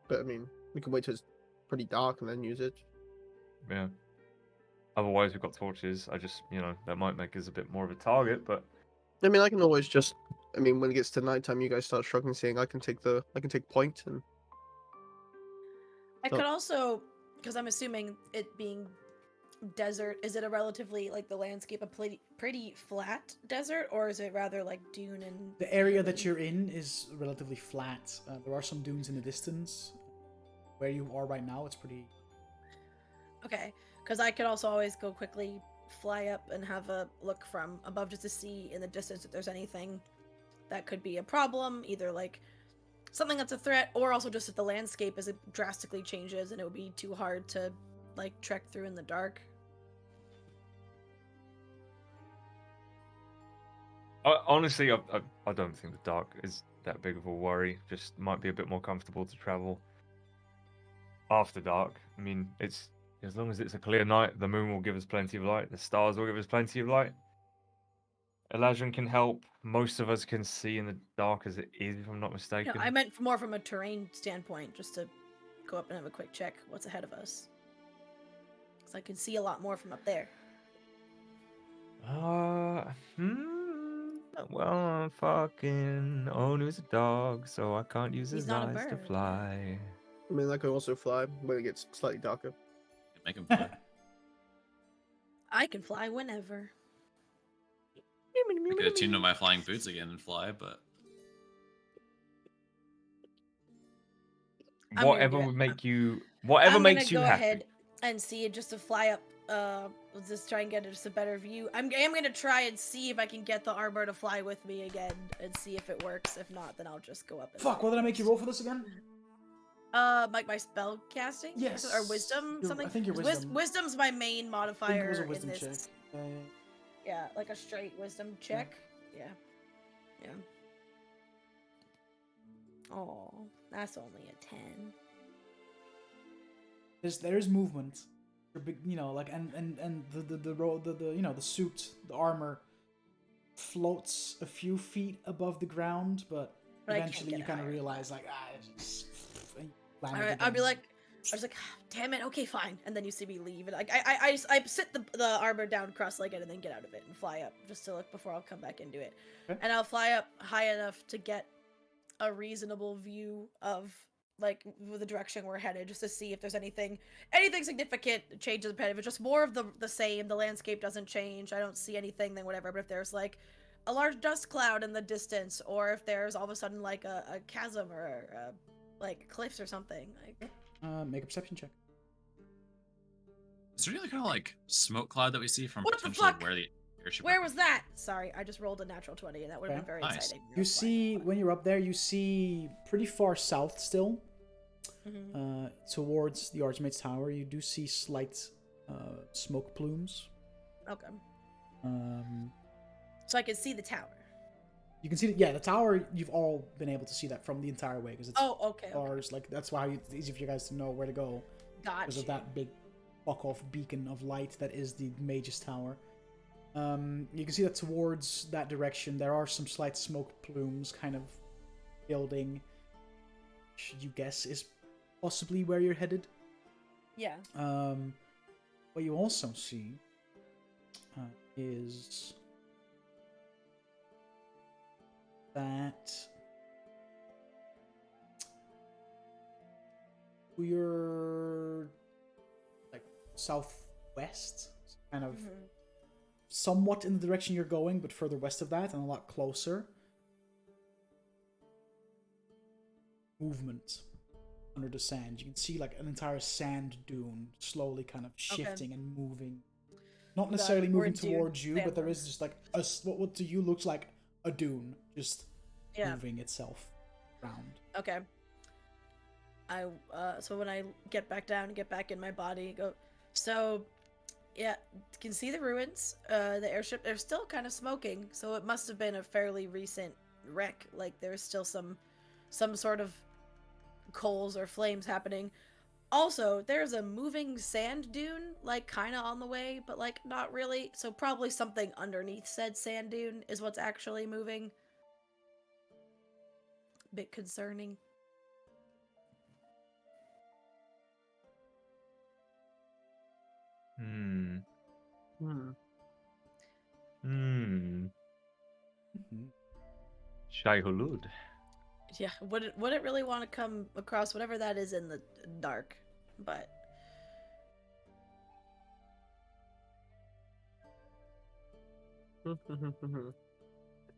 But I mean, we can wait till it's pretty dark and then use it. Yeah. Otherwise, we've got torches. I just, that might make us a bit more of a target, but I mean, I can always just. I mean, when it gets to nighttime, you guys start struggling, saying I can take point and. I could also, because I'm assuming it being desert, is it a relatively, like, the landscape a pretty flat desert, or is it rather like dune and... The area that you're in is relatively flat. There are some dunes in the distance. Where you are right now, it's pretty... Okay, because I could also always go quickly fly up and have a look from above just to see in the distance if there's anything that could be a problem, either like something that's a threat, or also just if the landscape as it drastically changes and it would be too hard to like trek through in the dark. Honestly, I don't think the dark is that big of a worry. Just might be a bit more comfortable to travel after dark. I mean, it's as long as it's a clear night, the moon will give us plenty of light. The stars will give us plenty of light. Elijah can help. Most of us can see in the dark as it is, if I'm not mistaken. I meant more from a terrain standpoint, just to go up and have a quick check what's ahead of us. Because I can see a lot more from up there. Well, fucking Onu's a dog, so I can't use He's his not a eyes to bird. fly. I mean, I can also fly when it gets slightly darker. Make him fly. I can fly whenever. I could attune to my flying boots again and fly, but I'm Whatever gonna would do make you, whatever I'm makes you gonna go happy. ahead and see just to fly up. Let's just try and get just a better view. I am gonna try and see if I can get the armor to fly with me again and see if it works. If not, then I'll just go up. And Fuck, what did I make you roll for this again? Like my spell casting? Yes. Or wisdom? Something? I think your wisdom. Wisdom's my main I think it modifier was a wisdom in check. this. Yeah, like a straight wisdom check. Yeah. Yeah. Oh, that's only a 10. There's movement. Like and the suit, the armor floats a few feet above the ground, but But I can't eventually get you kind of higher. realize like and you land Alright, it I'd be again. like, I was like, damn it, okay, fine. And then you see me leave, and I sit the armor down cross-legged and then get out of it and fly up just to look before I'll come back into it. Okay. And I'll fly up high enough to get a reasonable view of like the direction we're headed, just to see if there's anything significant changes in the If it's just more of the same, the landscape doesn't change, I don't see anything, then whatever. But if there's like a large dust cloud in the distance, or if there's all of a sudden like a chasm or like cliffs or something, like Make a perception check. Is there any kind of like smoke cloud that we see from What the potentially fuck? where the airship? Where was that? Sorry, I just rolled a natural 20, and that would have Okay. been very Nice. exciting. You see, when you're up there, you see pretty far south still, towards the Archmage's Tower. You do see slight smoke plumes. Okay. Um, So I can see the tower. you can see the tower. You've all been able to see that from the entire way because it's Oh, okay. stars. Like that's why it's easy for you guys to know where to go because of Gotcha. that big fuck off beacon of light that is the Mage's Tower. You can see that towards that direction there are some slight smoke plumes kind of building. Should you guess is possibly where you're headed. Yeah. What you also see is that we're like southwest, kind of somewhat in the direction you're going, but further west of that and a lot closer. Movement under the sand. You can see like an entire sand dune slowly kind of shifting and moving. Not necessarily moving towards you, but there is just like a what to you looks like a dune just moving itself around. Okay. So when I get back down and get back in my body, go. So, yeah, you can see the ruins. The airship, they're still kind of smoking, so it must have been a fairly recent wreck. Like there's still some sort of coals or flames happening. Also, there's a moving sand dune, like kind of on the way, but like not really. So probably something underneath said sand dune is what's actually moving. Bit concerning. Shai Hulud. Yeah, wouldn't really want to come across whatever that is in the dark, but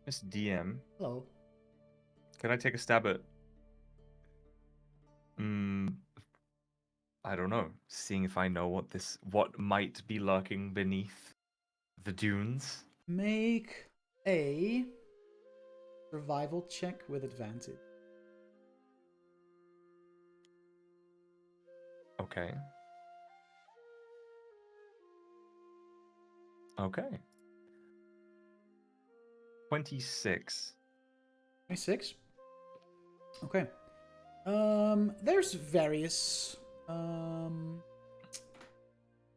Miss DM, Hello. can I take a stab at I don't know, seeing if I know what might be lurking beneath the dunes? Make a survival check with advantage. Okay. Okay. 26. 26. Okay. There's various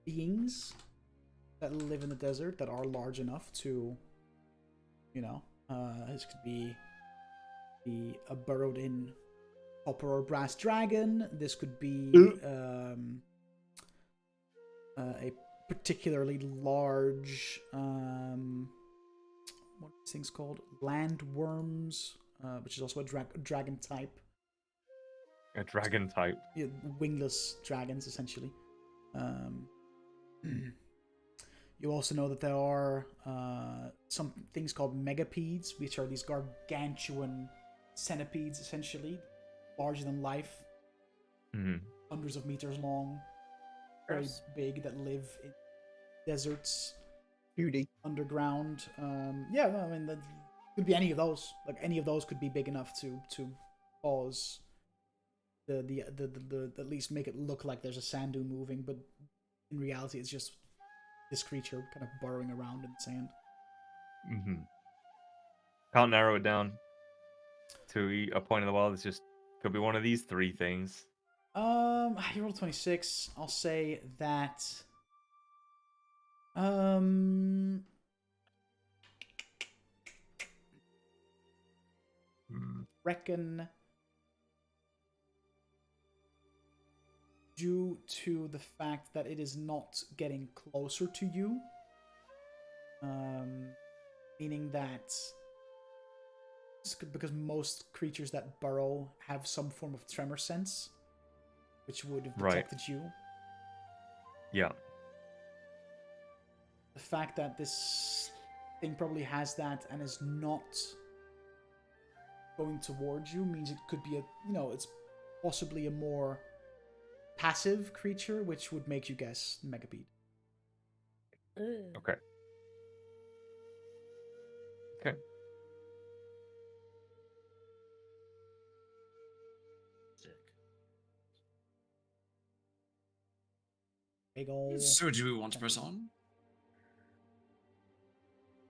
beings that live in the desert that are large enough to, this could be a burrowed in copper or brass dragon. This could be a particularly large what are these things called? Land worms, which is also a dragon type. A dragon type. Yeah, wingless dragons, essentially. You also know that there are some things called megapedes, which are these gargantuan centipedes, essentially, larger than life, hundreds of meters long, very big, that live in deserts, Beauty. underground. Yeah, I mean, that could be any of those. Like any of those could be big enough to cause the at least make it look like there's a sand dune moving, but in reality, it's just this creature kind of burrowing around in the sand. Can't narrow it down to a point in the world. It's just could be one of these three things. You rolled 26. I'll say that reckon due to the fact that it is not getting closer to you, meaning that because most creatures that burrow have some form of tremor sense, which would have detected you. Yeah. The fact that this thing probably has that and is not going towards you means it could be it's possibly a more passive creature, which would make you guess Megapede. Okay. Okay. Big ol'... So do we want to press on?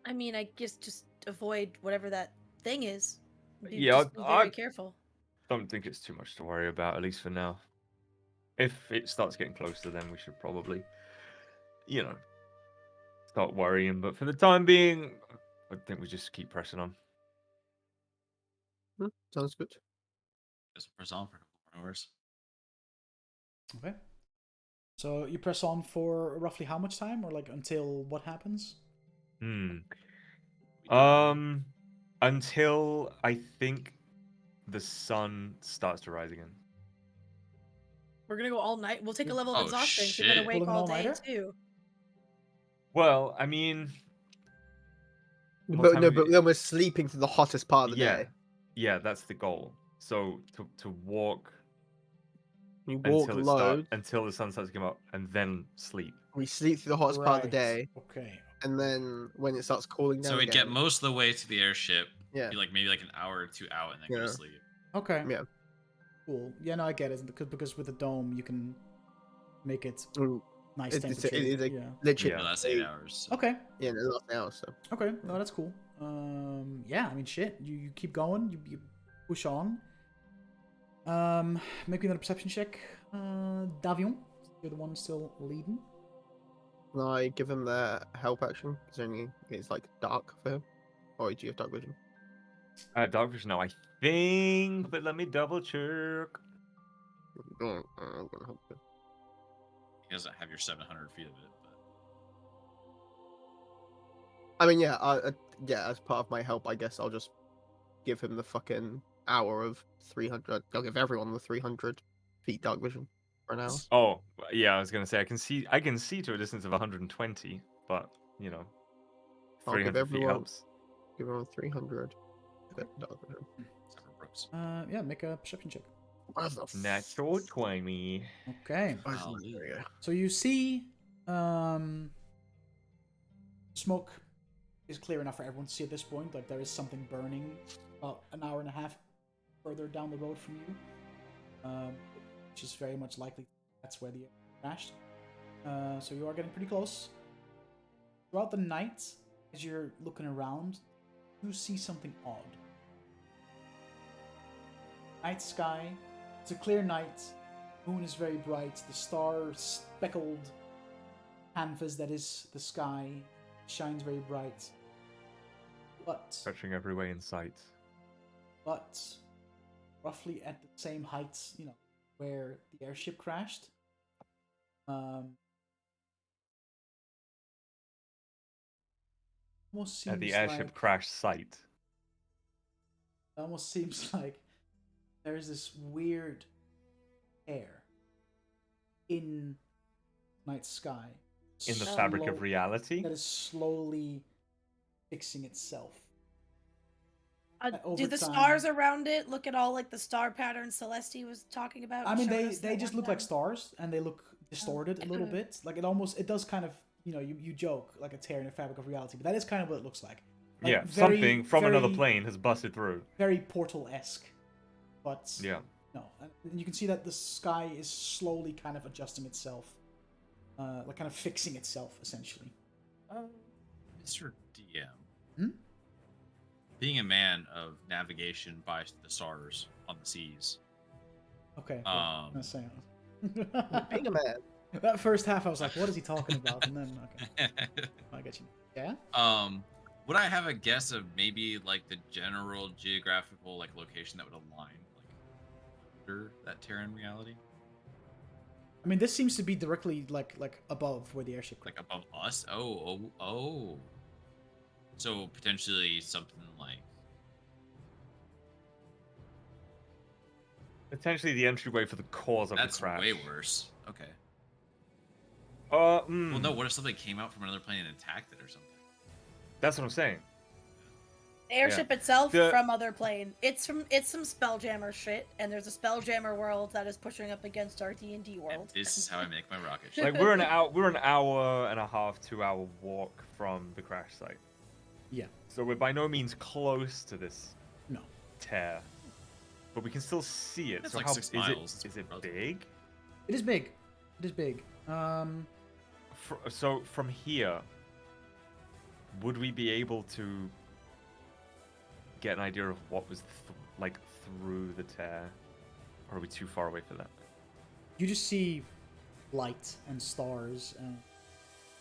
I mean, I guess just avoid whatever that thing is. Yeah, just be very careful. Don't think it's too much to worry about, at least for now. If it starts getting closer, then we should probably, start worrying. But for the time being, I think we just keep pressing on. Sounds good. Just press on for a couple more hours. Okay. So you press on for roughly how much time, or like until what happens? Until I think the sun starts to rise again. We're gonna go all night. We'll take a level of exhaustion. So we've been shit. awake Pulling an all day all-nighter? too. Well, I mean, But then we're sleeping through the hottest part of the day. Yeah, that's the goal. So to walk. You walk load until the sun starts to come up, and then sleep. We sleep through the hottest part of the day. Okay. And then when it starts cooling down, So we again, get most of the way to the airship. Yeah. Be like maybe like an hour or two out, and then go to sleep. Okay. Yeah. Cool. Yeah, no, I get it. Because with the dome, you can make it nice It's temperature. literally. No, that's 8 hours. So. Okay. Yeah, the last hour. So. Okay. No, that's cool. Yeah, I mean, shit. You keep going. You push on. Maybe another perception check. Davion, you're the one still leading. Can I give him the help action? Because it's like dark for him. Or do you have dark vision? Dark vision now, I think, but let me double check. I'm gonna help you. He doesn't have your 700 feet of it, but. I mean, yeah. As part of my help, I guess I'll just give him the fucking hour of 300. I'll give everyone the 300 feet dark vision for an hour. Oh, yeah, I was gonna say I can see to a distance of 120, but 300 feet helps. Give everyone 300. Dark vision. Yeah, make a perception check. Natural 20. Okay. So you see, smoke is clear enough for everyone to see at this point. Like there is something burning about an hour and a half further down the road from you, which is very much likely that's where the air crashed. So you are getting pretty close. Throughout the night, as you're looking around, you see something odd. Night sky. It's a clear night. Moon is very bright. The star-speckled canvas that is the sky shines very bright. But Touching every way in sight. But roughly at the same height, where the airship crashed. Almost seems At the airship like, crash site. It almost seems like there's this weird air in night sky. In the fabric of reality? That is slowly fixing itself. Do the stars around it look at all like the star pattern Celeste was talking about? I mean, they just look like stars, and they look distorted a little bit. Like it does kind of, you joke like a tear in the fabric of reality, but that is kind of what it looks like. Yeah, something from another plane has busted through. Very Portal-esque, but yeah, no. And you can see that the sky is slowly kind of adjusting itself, like kind of fixing itself essentially. Mr. DM, being a man of navigation by the stars on the seas. Okay. Being a man. That first half, I was like, "What is he talking about?" And then, okay, I get you. Yeah. Would I have a guess of maybe like the general geographical like location that would align like under that Terran reality? I mean, this seems to be directly like above where the airship. Like above us? Oh. So potentially something like Potentially the entryway for the cause of that's the crash. way worse. Okay. Well, no. What if something came out from another plane and attacked it or something? That's what I'm saying. The airship itself The- from other plane. It's some Spelljammer shit, and there's a Spelljammer world that is pushing up against our D&D world. And this is how I make my rocket ship. Like we're an hour and a half, 2-hour walk from the crash site. Yeah. So we're by no means close to this No. tear, but we can still see it. It's so like how 6 is miles. it? Is it Relative. big? It is big. It is big. So from here, would we be able to get an idea of what was like through the tear, or are we too far away for that? You just see light and stars, and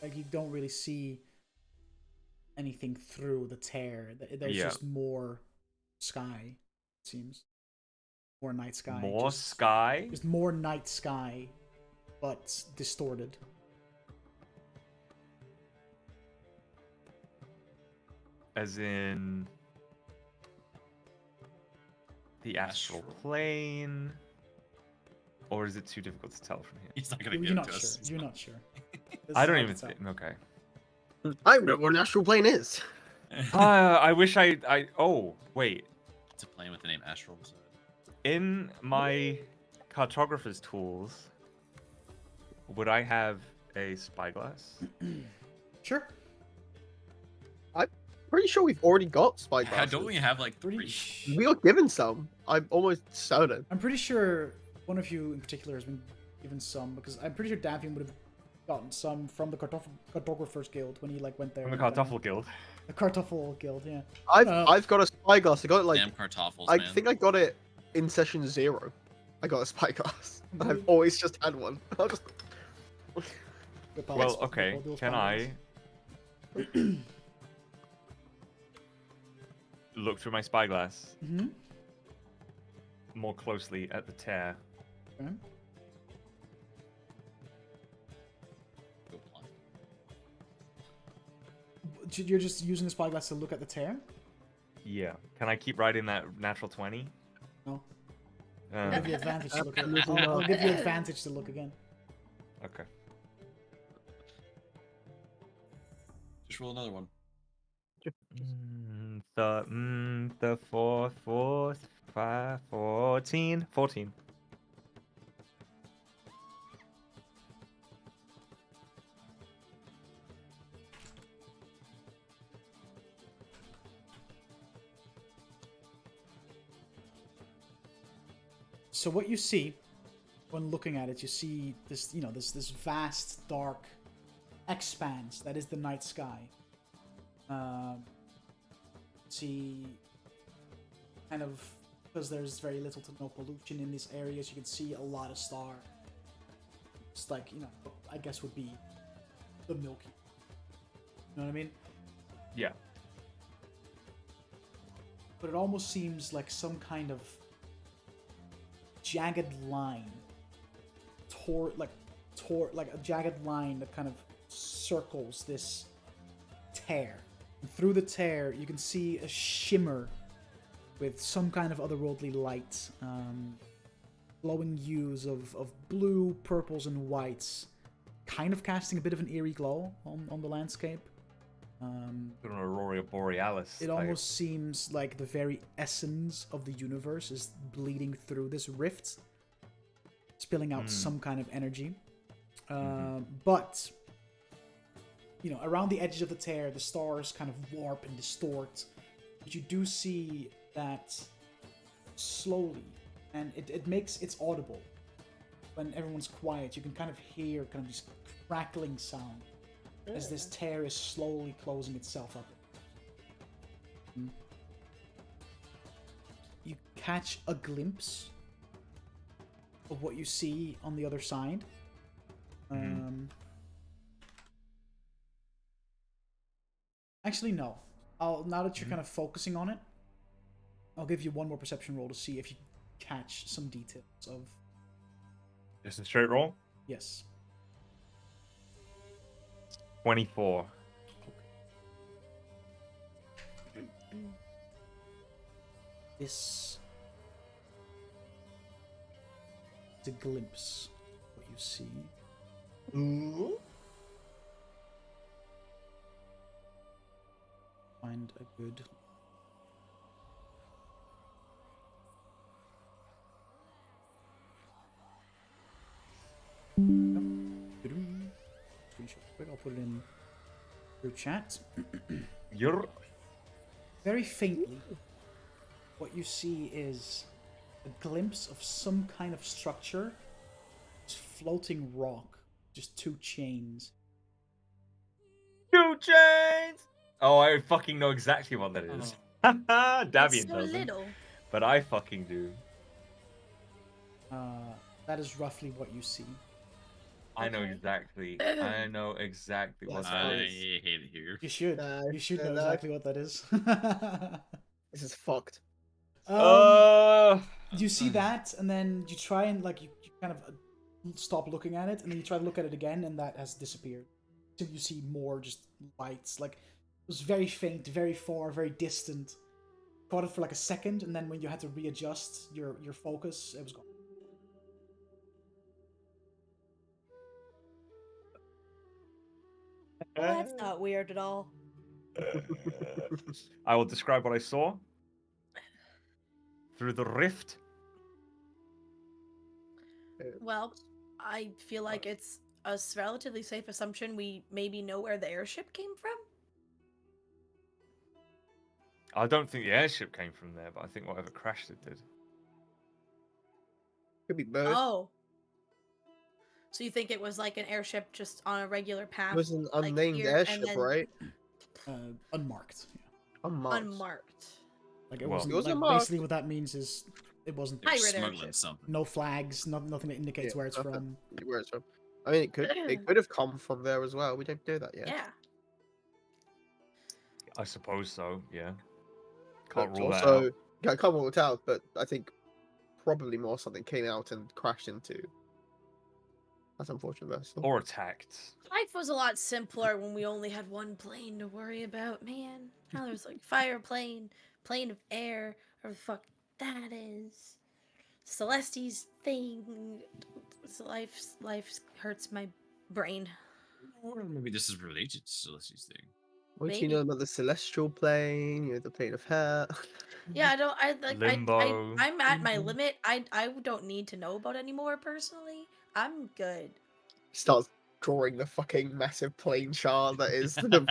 like you don't really see anything through the tear. There's just more sky, it seems. More night sky. More sky? Just more night sky, but distorted. As in the astral plane? Or is it too difficult to tell from here? He's not gonna You're give it not to sure. us. You're not sure. I don't even think. Okay. I don't know what an astral plane is. I wish I. Oh, wait. It's a plane with the name Astral. So. In my cartographer's tools, would I have a spyglass? Sure. Pretty sure we've already got spy Yeah, glasses. don't we have like Pretty 3? We got given some. I'm almost certain. I'm pretty sure one of you in particular has been given some, because I'm pretty sure Davian would have gotten some from the Cartographer's Guild when he like went there. From the and, Kartoffel Guild. The Kartoffel Guild, yeah. I've got a spyglass. I got it like Damn Kartoffels, I man. think I got it in session 0. I got a spyglass. I've always just had one. I'll just... Well, okay. Can I look through my spyglass Mm-hmm. more closely at the tear? Okay. Go blind. You're just using the spyglass to look at the tear? Yeah. Can I keep riding that natural 20? No. I'll give you advantage to look again. Absolutely I'll not. give you advantage to look again. Okay. Just roll another one. The fourth, 5, 14. 14. So what you see when looking at it, you see this, this vast, dark expanse that is the night sky. See, kind of, because there's very little to no pollution in these areas, you can see a lot of stars. It's like, I guess would be the Milky. You know what I mean? Yeah. But it almost seems like some kind of jagged line, like a jagged line that kind of circles this tear. And through the tear, you can see a shimmer with some kind of otherworldly light, glowing hues of blue, purples, and whites, kind of casting a bit of an eerie glow on the landscape. An Aurora Borealis. It type. almost seems like the very essence of the universe is bleeding through this rift, spilling out some kind of energy. But, around the edges of the tear, the stars kind of warp and distort. But you do see that slowly, and it's audible. When everyone's quiet, you can kind of hear kind of this crackling sound as this tear is slowly closing itself up. You catch a glimpse of what you see on the other side. Actually, no. now that you're kind of focusing on it, I'll give you one more perception roll to see if you catch some details of. Just a straight roll. Yes. 24. This is a glimpse of what you see. Ooh. Find a good. Screenshot quick. I'll put it in group chat. You're Very faintly, what you see is a glimpse of some kind of structure. It's floating rock, just 2 chains. 2 chains. Oh, I fucking know exactly what that is. Davian It's so doesn't, little. but I fucking do. That is roughly what you see. I know Okay. exactly. I know exactly what That's that I fine. is. hate it here. You should. You should know exactly what that is. This is fucked. You see that, and then you try and you kind of stop looking at it, and then you try to look at it again, and that has disappeared. So you see more just lights. Like, it was very faint, very far, very distant. Caught it for like a second, and then when you had to readjust your focus, it was gone. Well, that's not weird at all. I will describe what I saw through the rift. Well, I feel like it's a relatively safe assumption we maybe know where the airship came from. I don't think the airship came from there, but I think whatever crashed it did. Could be both. Oh. So you think it was like an airship just on a regular path? It was an like unnamed here, and airship, then right? Unmarked. Yeah. Unmarked. Unmarked. Like, it Well, wasn't. it was like, unmarked. basically, what that means is it wasn't. They're Pirate smuggling airship. something. No flags. Nothing that indicates Yeah, where it's nothing. from. Where it's from. I mean, it could have come from there as well. We don't know that yet. Yeah. I suppose so, yeah. Can't But rule that also, out. yeah, I can't rule it out, but I think probably more something came out and crashed into. That's unfortunate, though. So. Or attacked. Life was a lot simpler when we only had one plane to worry about, man. Now there's like fire plane, plane of air, or the fuck that is. Celeste's thing. Life hurts my brain. Or maybe this is related to Celesti's thing. What do you Maybe. know about the celestial plane? The plane of hair. Yeah, I don't. I like. Limbo. I'm at my limit. I don't need to know about anymore personally. I'm good. Starts drawing the fucking massive plane shard that is the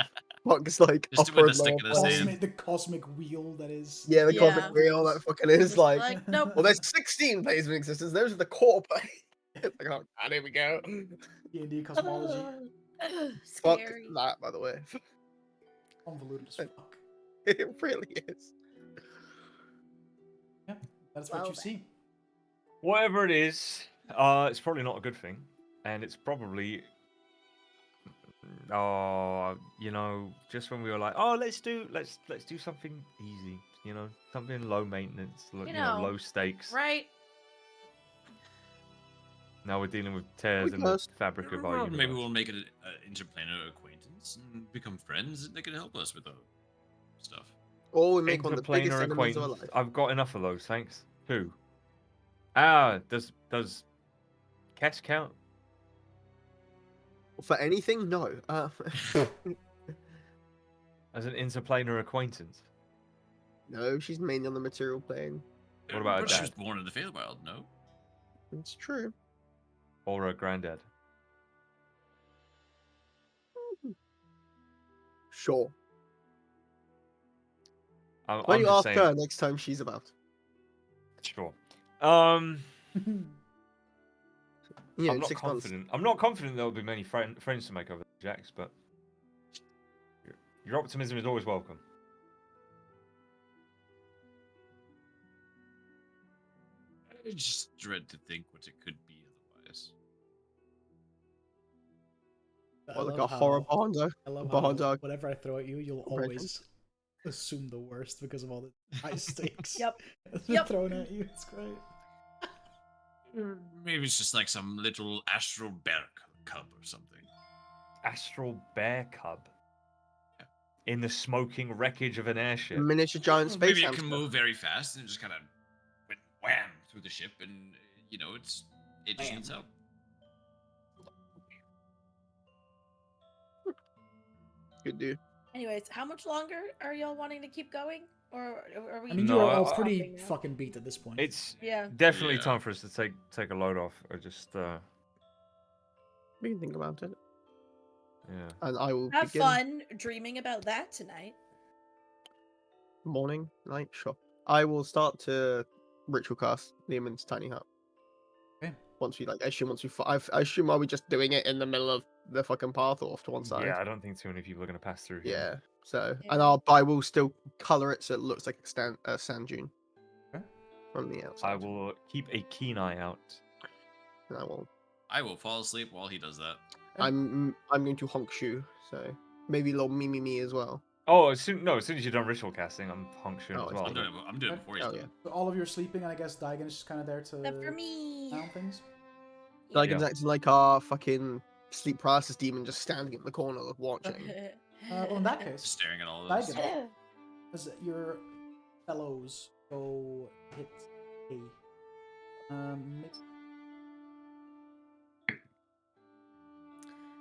fuck's like Just upper with and the stick lower in his plane. hand. The cosmic wheel that is. Yeah, the Yeah. cosmic wheel that fucking is Just like. nope. Well, there's 16 planes in existence. Those are the core planes. It's like, oh, and here we go. D&D cosmology. Fuck Scary. that, by the way. Convoluted as fuck. It really is. Yeah, that's what Well you then. see. Whatever it is, it's probably not a good thing. And it's probably just when we were like, oh, let's do something easy, something low maintenance, low stakes. Right? Now we're dealing with tears in the Because- fabric of our Well, universe. maybe we'll make it an interplanar acquaintance and become friends, and they can help us with stuff. Or we make one of the biggest Interplanar enemies of our acquaintance. life. I've got enough of those, thanks. 2. Does Kess count? For anything, no. As an interplanar acquaintance? No, she's mainly on the material plane. What about But a she was dad? born in the Feywild, no? It's true. Or a granddad? Sure. I'm Why don't you just ask saying, her next time she's about? Sure. You know, I'm in not 6 months. confident. I'm not confident there will be many friends to make over the Jacks, but your optimism is always welcome. I just dread to think what it could be otherwise. I Or like a love horror how- Bondo. I love Behind how our whatever I throw at you, you'll comprehension. always assume the worst because of all the high stakes Yep. that's been thrown at you. It's great. Maybe it's just like some little astral bear cub or something. Astral bear cub. In the smoking wreckage of an airship. Miniature giant Well, space maybe it hamster. can move very fast and it just kind of went wham through the ship, and it just needs help. Good dude. Anyways, how much longer are y'all wanting to keep going? Or are we... I mean, No, you're all I- pretty now? fucking beat at this point. It's Yeah. definitely Yeah. time for us to take a load off. I just We can think about it. yeah. And I will Have begin. fun dreaming about that tonight. Morning, night, sure. I will start to ritual cast Neiman's tiny hut. Okay. Once we I assume are we just doing it in the middle of the fucking path or off to one side? Yeah, I don't think too many people are gonna pass through here. Yeah. So Yeah. and I will still color it so it looks like a sand dune. Okay. From the outside. I will keep a keen eye out. And I will fall asleep while he does that. I'm going to honk shoe, so maybe a little me as well. Oh, as soon as you're done ritual casting, I'm honk shooting Oh, as I well. see. I'm doing it before he's Oh done. yeah. So all of you are sleeping, and I guess Daigen is just kind of there to Except for me. down things. Daigen's Yeah. acting like our fucking sleep paralysis demon, just standing in the corner watching. Well, in that case, Staring at all of this. Daigen, as your fellows go hit a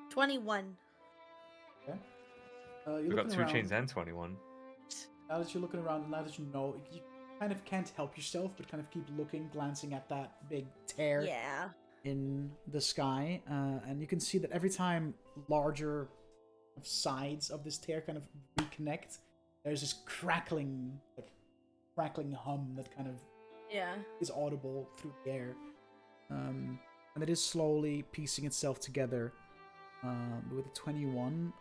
21. you're We've got looking 2 around. chains and 21. Now that you're looking around, now that you know, you kind of can't help yourself, but kind of keep looking, glancing at that big tear Yeah. in the sky, and you can see that every time larger sides of this tear kind of reconnect, there's this crackling hum that kind of Yeah. is audible through the air, and it is slowly piecing itself together. With a 21.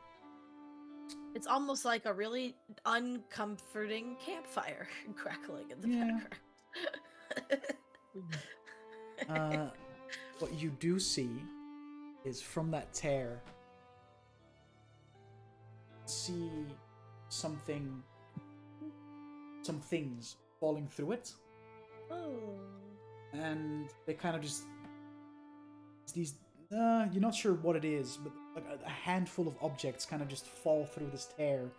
It's almost like a really uncomforting campfire crackling in the Yeah. background. What you do see is from that tear, see some things falling through it, Oh. and they kind of just these. You're not sure what it is, but like a handful of objects kind of just fall through this tear,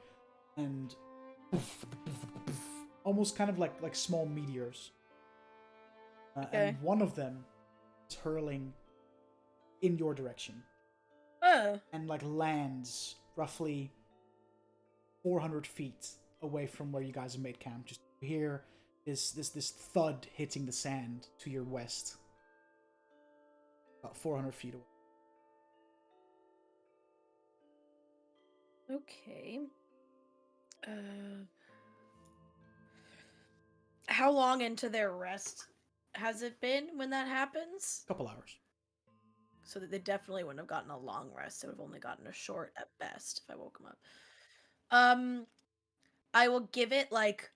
and almost kind of like small meteors. Okay. And one of them is hurling in your direction, Oh. and like lands roughly 400 feet away from where you guys have made camp. Just hear this thud hitting the sand to your west. About 400 feet away. Okay. How long into their rest has it been when that happens? Couple hours. So that they definitely wouldn't have gotten a long rest. They would have only gotten a short at best if I woke them up. I will give it like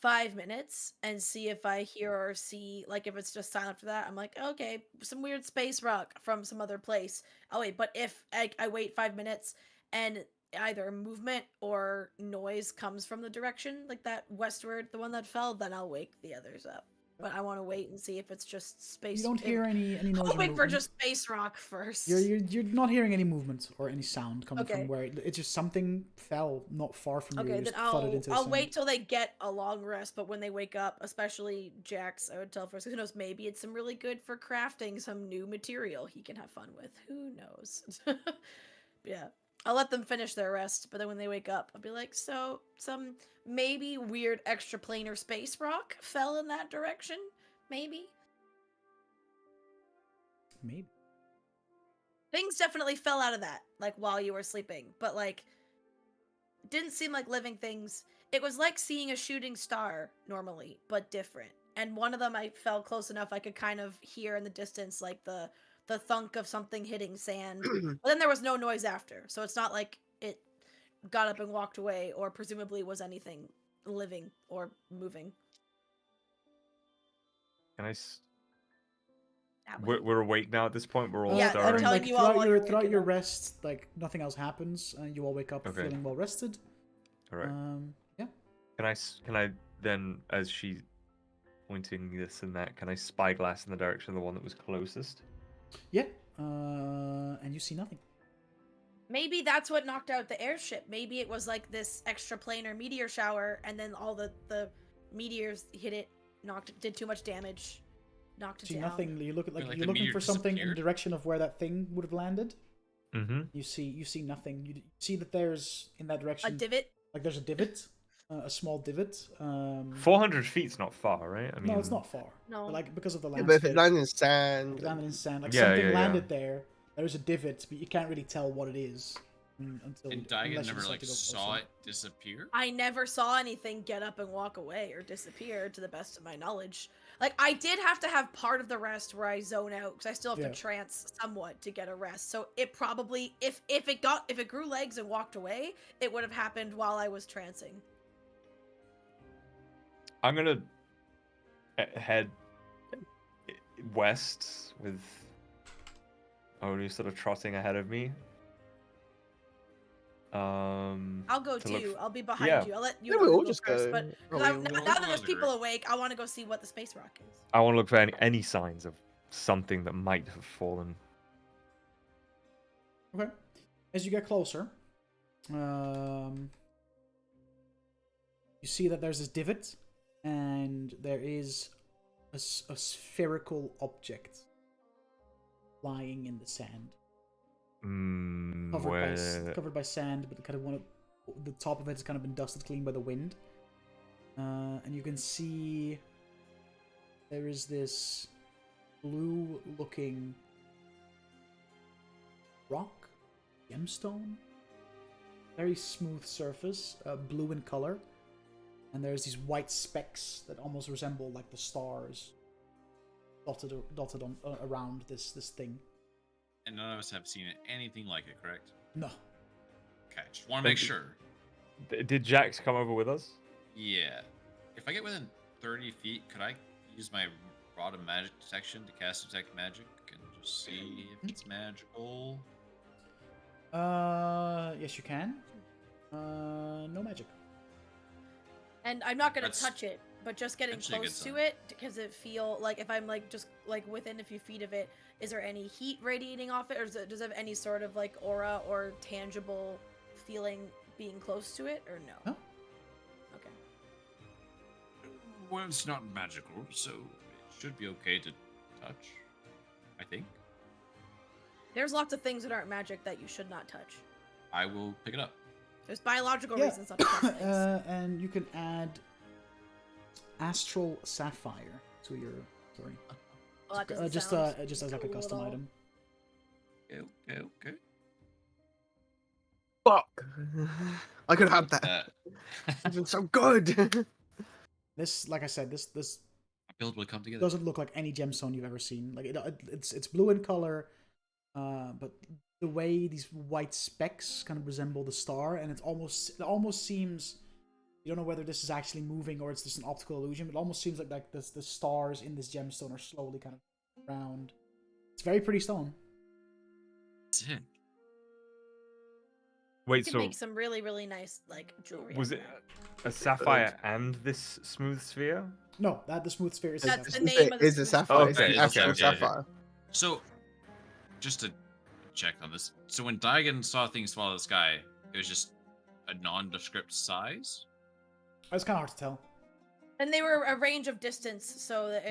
5 minutes and see if I hear or see, like if it's just silent for that. I'm like, okay, some weird space rock from some other place. Oh wait, but if I wait 5 minutes and either movement or noise comes from the direction, like that westward, the one that fell, then I'll wake the others up. But I want to wait and see if it's just space. You don't hear any noise. or Hoping for movement. just space rock first. You're not hearing any movement or any sound coming Okay. from where it's just something fell not far from you. Okay, and then just thudded into the I'll sand. wait till they get a long rest. But when they wake up, especially Jax, I would tell first. Who knows? Maybe it's some really good for crafting some new material he can have fun with. Who knows? Yeah, I'll let them finish their rest. But then when they wake up, I'll be like, so some maybe weird extraplanar space rock fell in that direction. Maybe things definitely fell out of that, like while you were sleeping. But like, didn't seem like living things. It was like seeing a shooting star normally, but different. And one of them I felt close enough I could kind of hear in the distance, like the thunk of something hitting sand. But then there was no noise after, so it's not like it got up and walked away, or presumably was anything living or moving. Can I? That way. We're awake now at this point. We're all Yeah, I I'm don't starting. telling like you all throughout while your you're waking throughout your up. rest, like nothing else happens, and you all wake up Okay. feeling well rested. Correct. Yeah. Can I then, as she's pointing this and that, can I spyglass in the direction of the one that was closest? Yeah. And you see nothing. Maybe that's what knocked out the airship. Maybe it was like this extraplanar meteor shower, and then all the meteors hit it, did too much damage, knocked it See down. nothing. You look at Like you're the looking meteor for something in the disappeared? direction of where that thing would have landed. Mm-hmm. You see nothing. You see that there's in that A direction divot. like there's a divot, a small divot. 400 feet's not far, right? I mean, No, it's not far. No. But, like because of the Yeah, but if landscape, it landed in sand, it landed in sand. Like Yeah, something yeah, yeah. landed there. There's a divot, but you can't really tell what it is until And Daigen unless you never decide like to go saw closer. it disappear. I never saw anything get up and walk away or disappear, to the best of my knowledge. Like, I did have to have part of the rest where I zone out, because I still have Yeah. to trance somewhat to get a rest. So it probably, if it grew legs and walked away, it would have happened while I was trancing. I'm gonna head west with Onu sort of trotting ahead of me. I'll go to look too. f- I'll be behind Yeah. you. I'll let you yeah, and we'll Olu all go just first. go. But Probably now we'll- that we'll there's go people together. awake, I want to go see what the space rock is. I want to look for any signs of something that might have fallen. Okay. As you get closer, you see that there's this divot, and there is a spherical object lying in the sand, covered by sand, but kind of the top of it has kind of been dusted clean by the wind. And you can see there is this blue-looking rock, gemstone, very smooth surface, blue in color, and there's these white specks that almost resemble like the stars dotted on around this thing. And none of us have seen anything like it, correct? No. Okay, just want to make sure. Did Jax come over with us? Yeah. If I get within 30 feet, could I use my Rod of Magic detection to cast Detect Magic and just see if it's magical? Yes, you can. No magic. And I'm not gonna That's touch it, but just getting actually a good close to sign. it, because it feel like if I'm like just like within a few feet of it, is there any heat radiating off it, or does it have any sort of like aura or tangible feeling being close to it, or no? No. Okay. Well, it's not magical, so it should be okay to touch. I think. There's lots of things that aren't magic that you should not touch. I will pick it up. There's biological Yeah. reasons not to touch things. And you can add Astral Sapphire to your. Sorry. Well, that doesn't Just sound just as like a cool at custom all. item. Okay. fuck. I could have What's that. that? It's been so good. This, like I said, this A build will come together. doesn't look like any gemstone you've ever seen. Like it's blue in color, but the way these white specks kind of resemble the star, and it almost seems, you don't know whether this is actually moving or it's just an optical illusion, but it almost seems like the stars in this gemstone are slowly kind of round. It's very pretty stone. Sick. Wait, You can so make some really, really nice like jewelry. was out it of a sapphire and this smooth sphere? No, the smooth sphere is That's exactly- the name of the Is a smooth sapphire. It's Okay, the okay, Astral okay. sapphire. So, just to check on this. So when Daigen saw things fall out of the sky, it was just a nondescript size? It's kind of hard to tell. And they were a range of distance, so that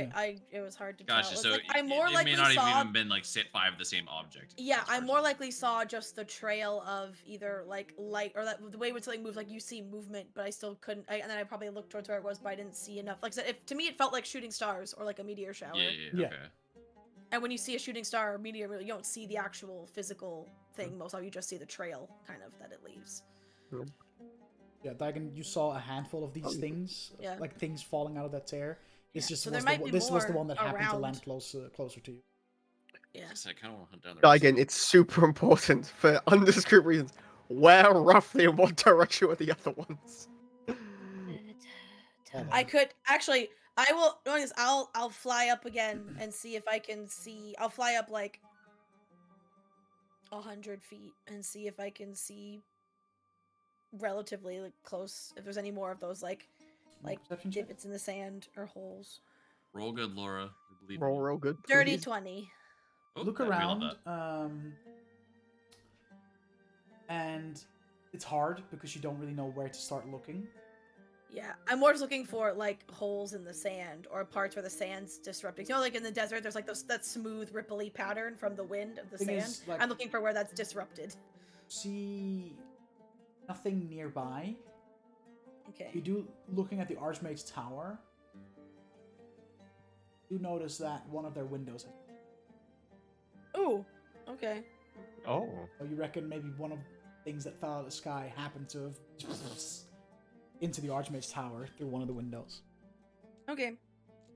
it was hard to Gotcha. tell. So Like, I more it may likely not saw. have even been like set 5 of the same object. Yeah, That's I first. more likely saw just the trail of either like light or that the way when something moves, like you see movement, but I still couldn't. And then I probably looked towards where it was, but I didn't see enough. Like I said, to me, it felt like shooting stars or like a meteor shower. Yeah. Okay. And when you see a shooting star or meteor, you don't see the actual physical thing. Most of all, you just see the trail kind of that it leaves. Yeah, Daigen, you saw a handful of these things, Yeah. like things falling out of that tear. This Yeah, just so was there might be this was the more one that happened to around. land closer to you. Yeah. Yes, I kind of want to hunt down the rest. Again, it's super important for undiscreet reasons. Where roughly in what direction were the other ones? I could actually. I will. Knowing this, I'll fly up again and see if I can see. I'll fly up like 100 feet and see if I can see relatively like close. If there's any more of those like Perception check? divots in the sand or holes. Roll good, Laura. We believe in Roll, you. roll good. Dirty Please. 20. Oh, Look we love around, that. and it's hard because you don't really know where to start looking. Yeah, I'm more just looking for like holes in the sand or parts where the sand's disrupting. You know, like in the desert, there's like that smooth, ripply pattern from the wind of the Thing sand. is, like- I'm looking for where that's disrupted. See nothing nearby. Okay. You do, looking at the Archmage's tower, you notice that one of their windows has... Ooh. Okay. Oh. So you reckon maybe one of the things that fell out of the sky happened to have into the Archmage's tower through one of the windows. Okay.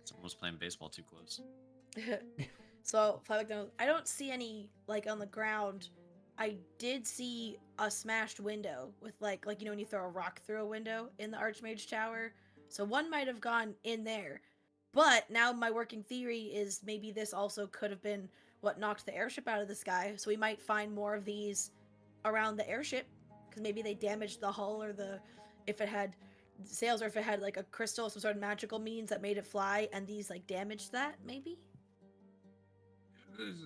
Someone was playing baseball too close. So, if I look down, I don't see any like on the ground. I did see a smashed window with like you know when you throw a rock through a window in the Archmage Tower. So one might have gone in there. But now my working theory is maybe this also could have been what knocked the airship out of the sky. So we might find more of these around the airship because maybe they damaged the hull or if it had sails or if it had like a crystal, some sort of magical means that made it fly, and these like damaged that maybe.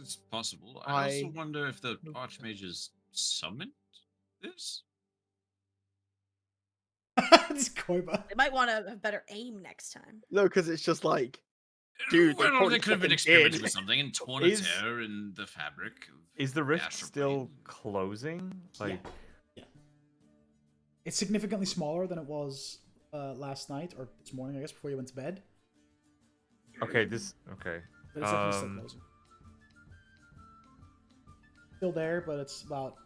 It's possible. I also I- wonder if the Archmages summoned this? This Koiba. They might want to have better aim next time. No, because it's just like, dude, they Well, probably they could have been fucking experimenting did. with something and torn Is- a tear in the fabric. Is the rift Astral still plane. closing? Like, Yeah. It's significantly smaller than it was last night, or this morning, I guess, before you went to bed. okay, this. Okay. But it's definitely still Um, closing. Still there, but it's about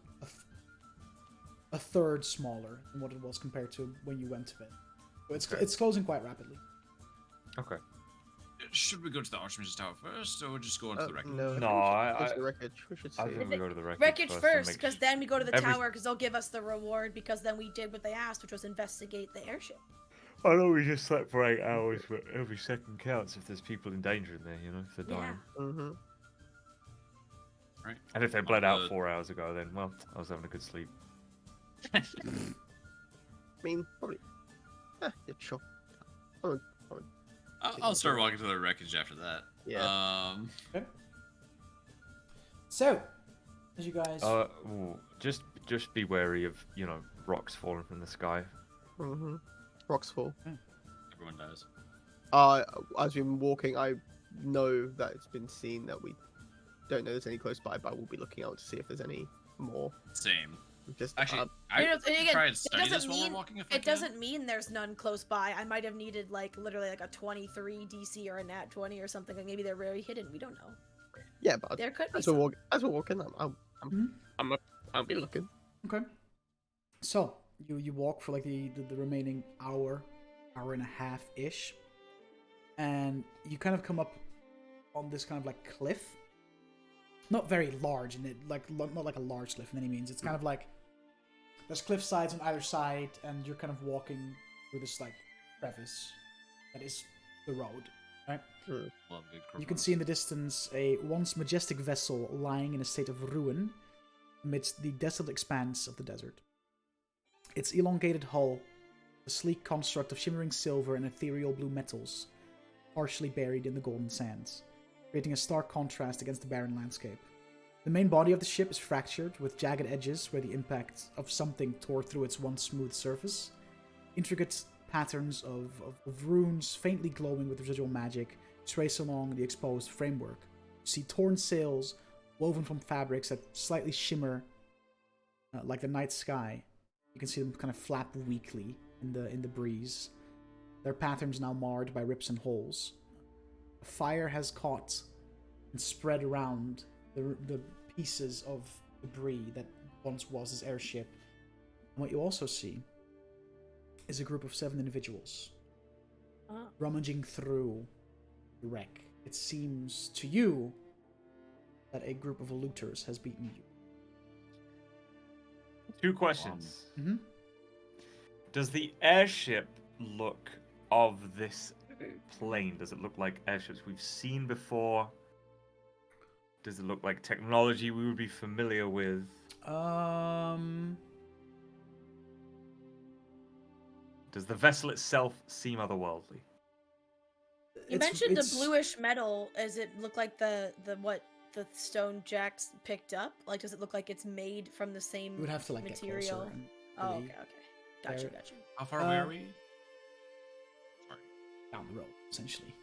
a third smaller than what it was compared to when you went to bed. So it's Okay. it's closing quite rapidly. Okay. Should we go to the Archmage's Tower first, or just go onto the wreckage? No, No, go to I- the wreckage. We should see. I think we go to the wreckage, Wreckage and first, make because then we go to the every- tower, because they'll give us the reward, because then we did what they asked, which was investigate the airship. I know we just slept for 8 hours, but every second counts if there's people in danger in there, you know, if they're dying. Yeah. Mm-hmm. Right. And if they bled out the- 4 hours ago, then, well, I was having a good sleep. I mean, probably. Yeah, sure. I'll start walking to the wreckage after that. Yeah. Okay. So, as you guys, Ooh, just be wary of, you know, rocks falling from the sky. Mm-hmm. Rocks fall. Everyone dies. As we've been walking, I know that it's been seen that we don't know there's any close by, but I will be looking out to see if there's any more. Same. Just Actually, You I know, can again, try and it study this doesn't while mean- we're walking if I It can. doesn't mean there's none close by. I might have needed, like, literally, like, a 23 DC or a nat 20 or something. Like, maybe they're very hidden. We don't know. yeah, but There could be as we're, some. as we're walking, I'll be looking. okay. So you walk for like the remaining hour and a half ish, and you kind of come up on this kind of like cliff. Not very large, and it not like a large cliff in any means. It's kind of like there's cliff sides on either side, and you're kind of walking through this like crevice that is the road. Right? Love good You can see in the distance a once majestic vessel lying in a state of ruin amidst the desolate expanse of the desert. Its elongated hull, a sleek construct of shimmering silver and ethereal blue metals, partially buried in the golden sands, creating a stark contrast against the barren landscape. The main body of the ship is fractured, with jagged edges where the impact of something tore through its once smooth surface. Intricate patterns of runes, faintly glowing with residual magic, trace along the exposed framework. You see torn sails woven from fabrics that slightly shimmer like the night sky. You can see them kind of flap weakly in the breeze. Their patterns now marred by rips and holes. A fire has caught and spread around the pieces of debris that once was this airship. And what you also see is a group of 7 individuals rummaging through the wreck. It seems to you that a group of looters has beaten you. 2 questions. Mm-hmm. Does the airship look of this plane? Does it look like airships we've seen before? Does it look like technology we would be familiar with? Does the vessel itself seem otherworldly? You mentioned the bluish metal. Does it look like the stone Jax picked up? Like, does it look like it's made from the same You would have to like material? get closer. And Oh, really okay. Gotcha. there- Gotcha. How far away are we? Sorry. down the road, essentially.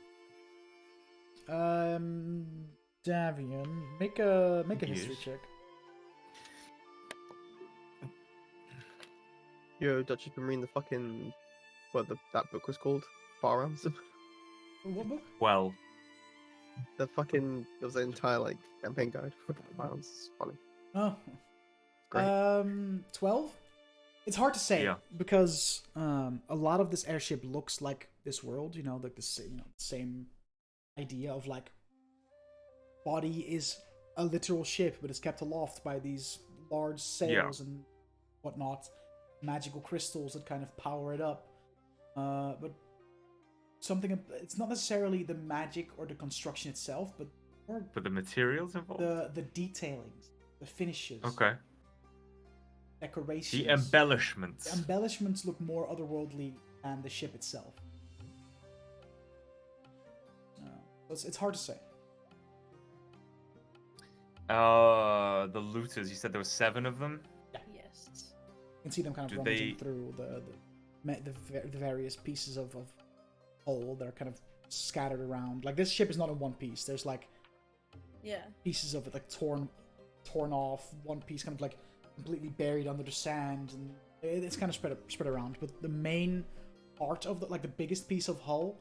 Davian, make a history Yes. check. Yo, Dutch, you been reading the fucking that book was called? Bar Ransom. What book? Well, The fucking it was an entire like campaign guide for Bar Ransom. It's funny. Oh, Great. 12. It's hard to say Yeah. because a lot of this airship looks like this world. You know, like the same idea of like body is a literal ship, but it's kept aloft by these large sails and whatnot, magical crystals that kind of power it up. But something, it's not necessarily the magic or the construction itself, but more but the materials involved. the detailings, the finishes, Okay. decorations. The embellishments. The embellishments look more otherworldly than the ship itself. It's hard to say. The looters. You said there were 7 of them. Yes. You can see them kind of Do rummaging they- through the various pieces of hull that are kind of scattered around. Like, this ship is not in one piece. There's like Yeah. pieces of it like torn off. One piece kind of like completely buried under the sand, and it's kind of spread around. But the main part of the biggest piece of hull,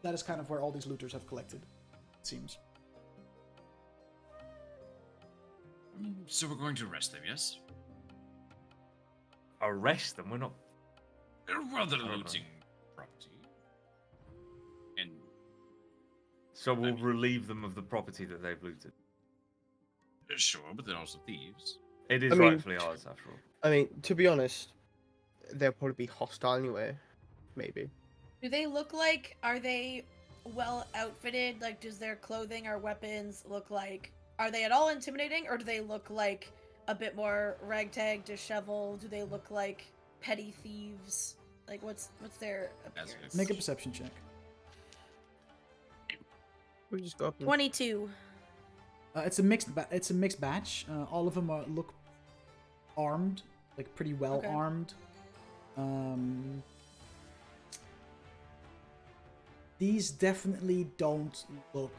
that is kind of where all these looters have collected, it seems. So we're going to arrest them, yes? Arrest them. We're not. Well, they're I don't know. looting property. And So we'll relieve them of the property that they've looted. sure, but they're also thieves. It is I mean- rightfully ours, after all. I mean, to be honest, they'll probably be hostile anyway. Maybe. Do they look like? Are they well outfitted? Like, does their clothing or weapons look like? Are they at all intimidating, or do they look like a bit more ragtag, disheveled? Do they look like petty thieves? Like, what's their That's appearance? Make a perception check. We just go up and 22. It's a mixed batch. All of them look armed, like pretty well Okay. armed. These definitely don't look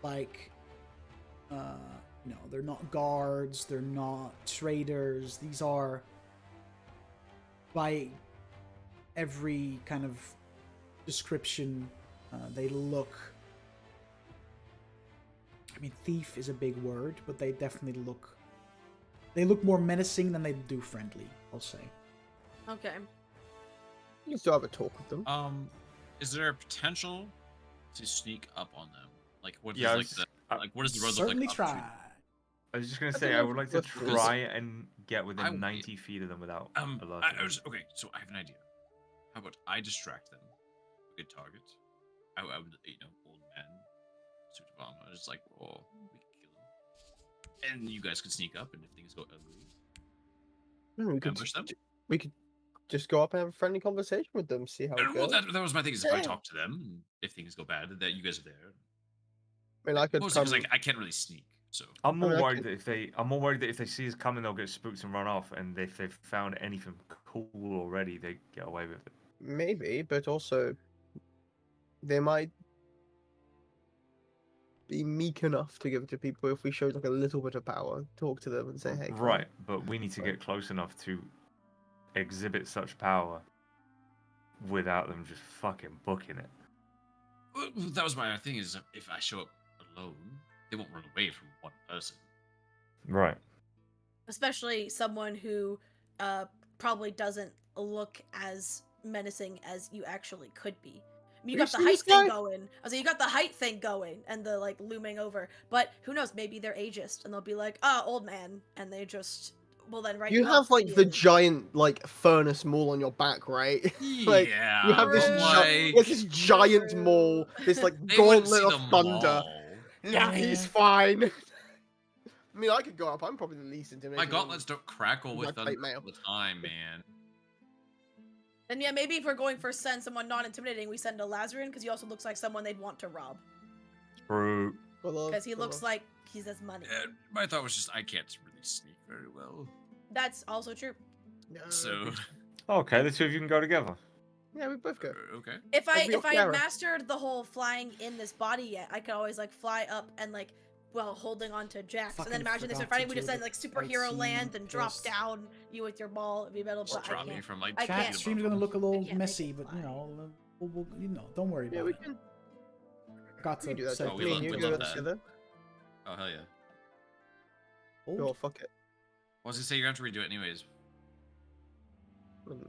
like, they're not guards, they're not traders. These are, by every kind of description, they look, I mean, thief is a big word, but they definitely look more menacing than they do friendly, I'll say. Okay. you can still have a talk with them. Is there a potential to sneak up on them? Like, what does Yeah, I like was- the like what does the road Certainly look like? try. I was just gonna I say think I would like to let's do this. try and get within I- 90 feet of them without I alerting them. okay, so I have an idea. How about I distract them? Good target. I would, old man, suit of armor, just like, oh, we can kill him. And you guys could sneak up, and if things go ugly, We could ambush them. we could just go up and have a friendly conversation with them, see how it Well, goes. that was my thing. Is if I talk to them, and if things go bad, that you guys are there. I mean, I could Mostly come. because I can't really sneak. So I'm more I mean, I worried could- that if they see us coming, they'll get spooked and run off. And if they've found anything cool already, they get away with it. Maybe, but also they might be meek enough to give it to people if we showed like a little bit of power. Talk to them and say, "Hey, come on." Right, but we need to get close enough to exhibit such power without them just fucking booking it. well, that was my thing. Is if I show up alone, they won't run away from one person. Right. Especially someone who probably doesn't look as menacing as you actually could be. I mean, you You got the see height this thing guy? going. I was like, you got the height thing going and the like looming over. But who knows? Maybe they're ageist and they'll be like, old man, and they just will then write You you off have like the immediately. giant like furnace maul on your back, right? Like, Yeah, you have this, but, this giant True. maul, this like they wouldn't see gauntlet the of thunder. mall. Nah, he's Yeah. fine. I mean, I could go up. I'm probably the least intimidating. My gauntlets don't crackle My with plate thunder mail. all the time, man. Then yeah, maybe if we're going for send someone non-intimidating, we send a Lazarin because he also looks like someone they'd want to rob. True. Because he looks like he has money. My thought was just I can't really sneak very well. That's also true. No. So Okay, the two of you can go together. Yeah, we both go. okay. If I real if I Kiara. mastered the whole flying in this body yet, I could always like fly up and like holding on to Jax. And then Fucking imagine this in forgot fighting, to we just do send the like superhero fight land scene and drop first. down you with your ball. It'd be better, Just but I drop me can't. from like I Chat can't. stream's gonna look a little can't make messy, it but fly. you know, don't worry Yeah, about we it. can. Got We can do to that. set Oh, Jack. we Me love- and you we go love that. together. Oh hell yeah. Hold. Oh, fuck it. I was gonna say you're gonna have to redo it anyways.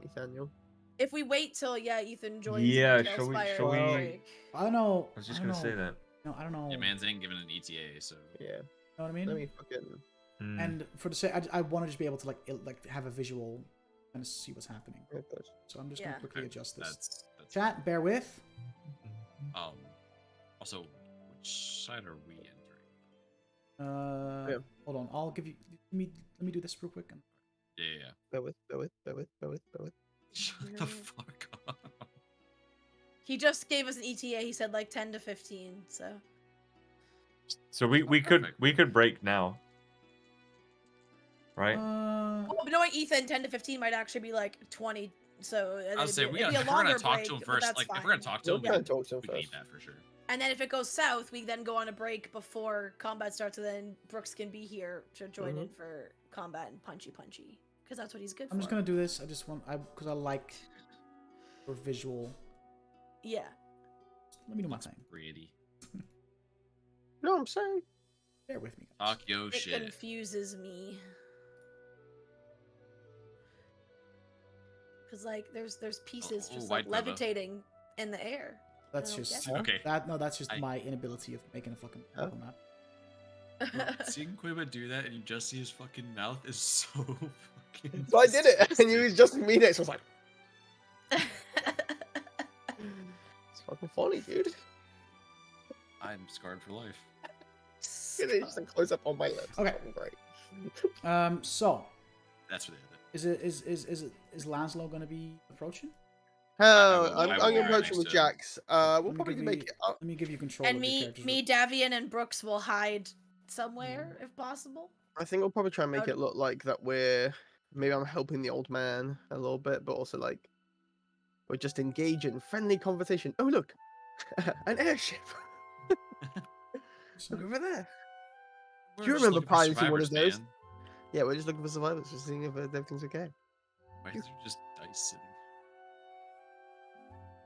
Nathaniel. If we wait till Ethan joins Yeah, in shall we- Tailspire shall we- break. I don't know. I was just I don't gonna say know. that. No, I don't know. Yeah, You man's ain't given an ETA, so Yeah. know what I mean? Let me fucking. Hmm. And for the sake, I want to just be able to like have a visual, kind of see what's happening. Oh, gosh. So I'm just Yeah. gonna quickly Okay, adjust this. that's Chat, bear with. Also, which side are we entering? Yeah. Hold on. I'll give you. Let me do this real quick. Yeah. Bear with. Shut the fuck up. He just gave us an ETA. He said like 10 to 15. So we Perfect. could break now, right? Well, knowing Ethan, 10 to 15 might actually be like 20. So I was saying it'd be a if we're longer gonna talk break, to him but first. that's Like fine. if we're gonna talk to We'll him, try and talk to him we need first. that for sure. And then if it goes south, we then go on a break before combat starts, and then Brooks can be here to join in for combat and punchy, because that's what he's good for. I'm just gonna do this. I just want because I like for visual. Yeah. Let me do my Looks thing. pretty. No, I'm saying. Bear with me, guys. Talk yo It shit. confuses me. Because like there's pieces Oh, just white like Bubba. levitating in the air. That's I don't just get it. Okay. that's just I- my inability of making a fucking Huh? map. Seeing Quiba do that and you just see his fucking mouth is so fucking. So I did it, and you was just me next. I was like, it's fucking funny, dude. I'm scarred for life. It's just a close up on my lips. Okay. Oh, great. So That's for the is Laszlo gonna be approaching? Hell, I I'm will gonna be approach next him with to- Jax. We'll me probably give make you- it up. Let me give you control. And of your me, characters me, Davian, and Brooks will hide somewhere if possible. I think we'll probably try and make How'd- it look like that maybe I'm helping the old man a little bit, but also like we're just engaged in friendly conversation. Oh look, an airship. Look over there. We're you just remember looking for piloting one of survivors, those? man. Yeah, we're just looking for survivors, just seeing if everything's okay. Why is there just dice sitting?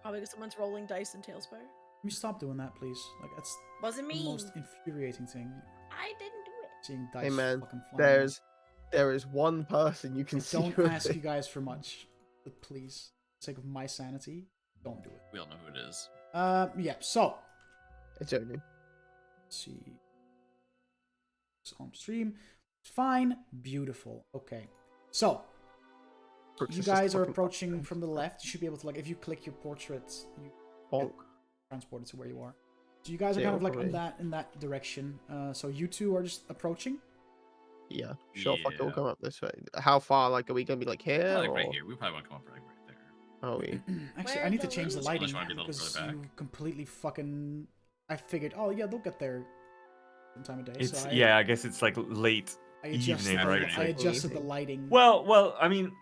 Probably because someone's rolling dice in Tailspire. Can you stop doing that, please? Like that's Wasn't the me. most infuriating thing. I didn't do it. Seeing dice Hey man, fucking flying. there is one person you can I see. don't with ask it. you guys for much, but please, for the sake of my sanity, don't do it. We all know who it is. Yeah. So It's only. let's see. It's on stream. Fine. Beautiful. Okay. So Brooks you is just guys are fucking approaching from the left. You should be able to if you click your portrait, you bonk. transport it to where you are. So you guys are Yeah, kind of like probably. in that direction. So you two are just approaching. Yeah, sure. Fuck it, we'll Yeah. come up this way. How far? Like, are we gonna be like here? Probably or right here. We probably want to come up like right there. Are we? Actually, Where I need to the change the wind- lighting Unless you wanna be a little because further you back. completely fucking. I figured, oh yeah, they'll get there some time of day. It's so I guess it's like late. I adjusted, evening, right? I It's adjusted the evening. lighting. Well, I mean,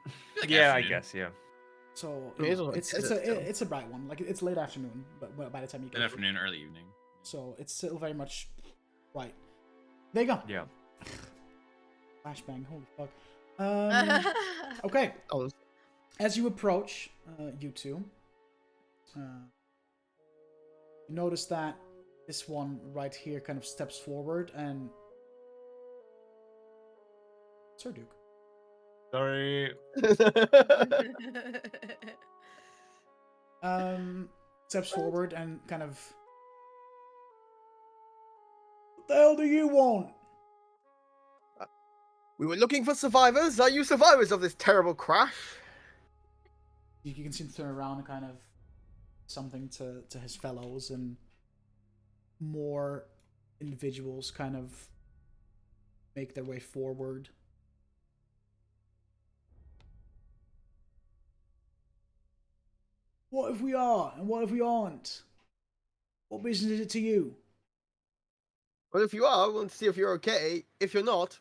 Like yeah, I afternoon. guess, yeah. So May as well it's get it still. it's a bright one. Like it's late afternoon, but by the time you get Good afternoon, early evening. so it's still very much right. There you go. Yeah. Flashbang. Holy fuck. Okay. Oh, As you approach, you two, you notice that this one right here kind of steps forward and. Sir Duke. Sorry. Steps forward and kind of. What the hell do you want? we were looking for survivors. Are you survivors of this terrible crash? You can see him turn around and kind of something to his fellows, and more individuals kind of make their way forward. What if we are, and what if we aren't? What business is it to you? Well, if you are, I want to see if you're okay. If you're not,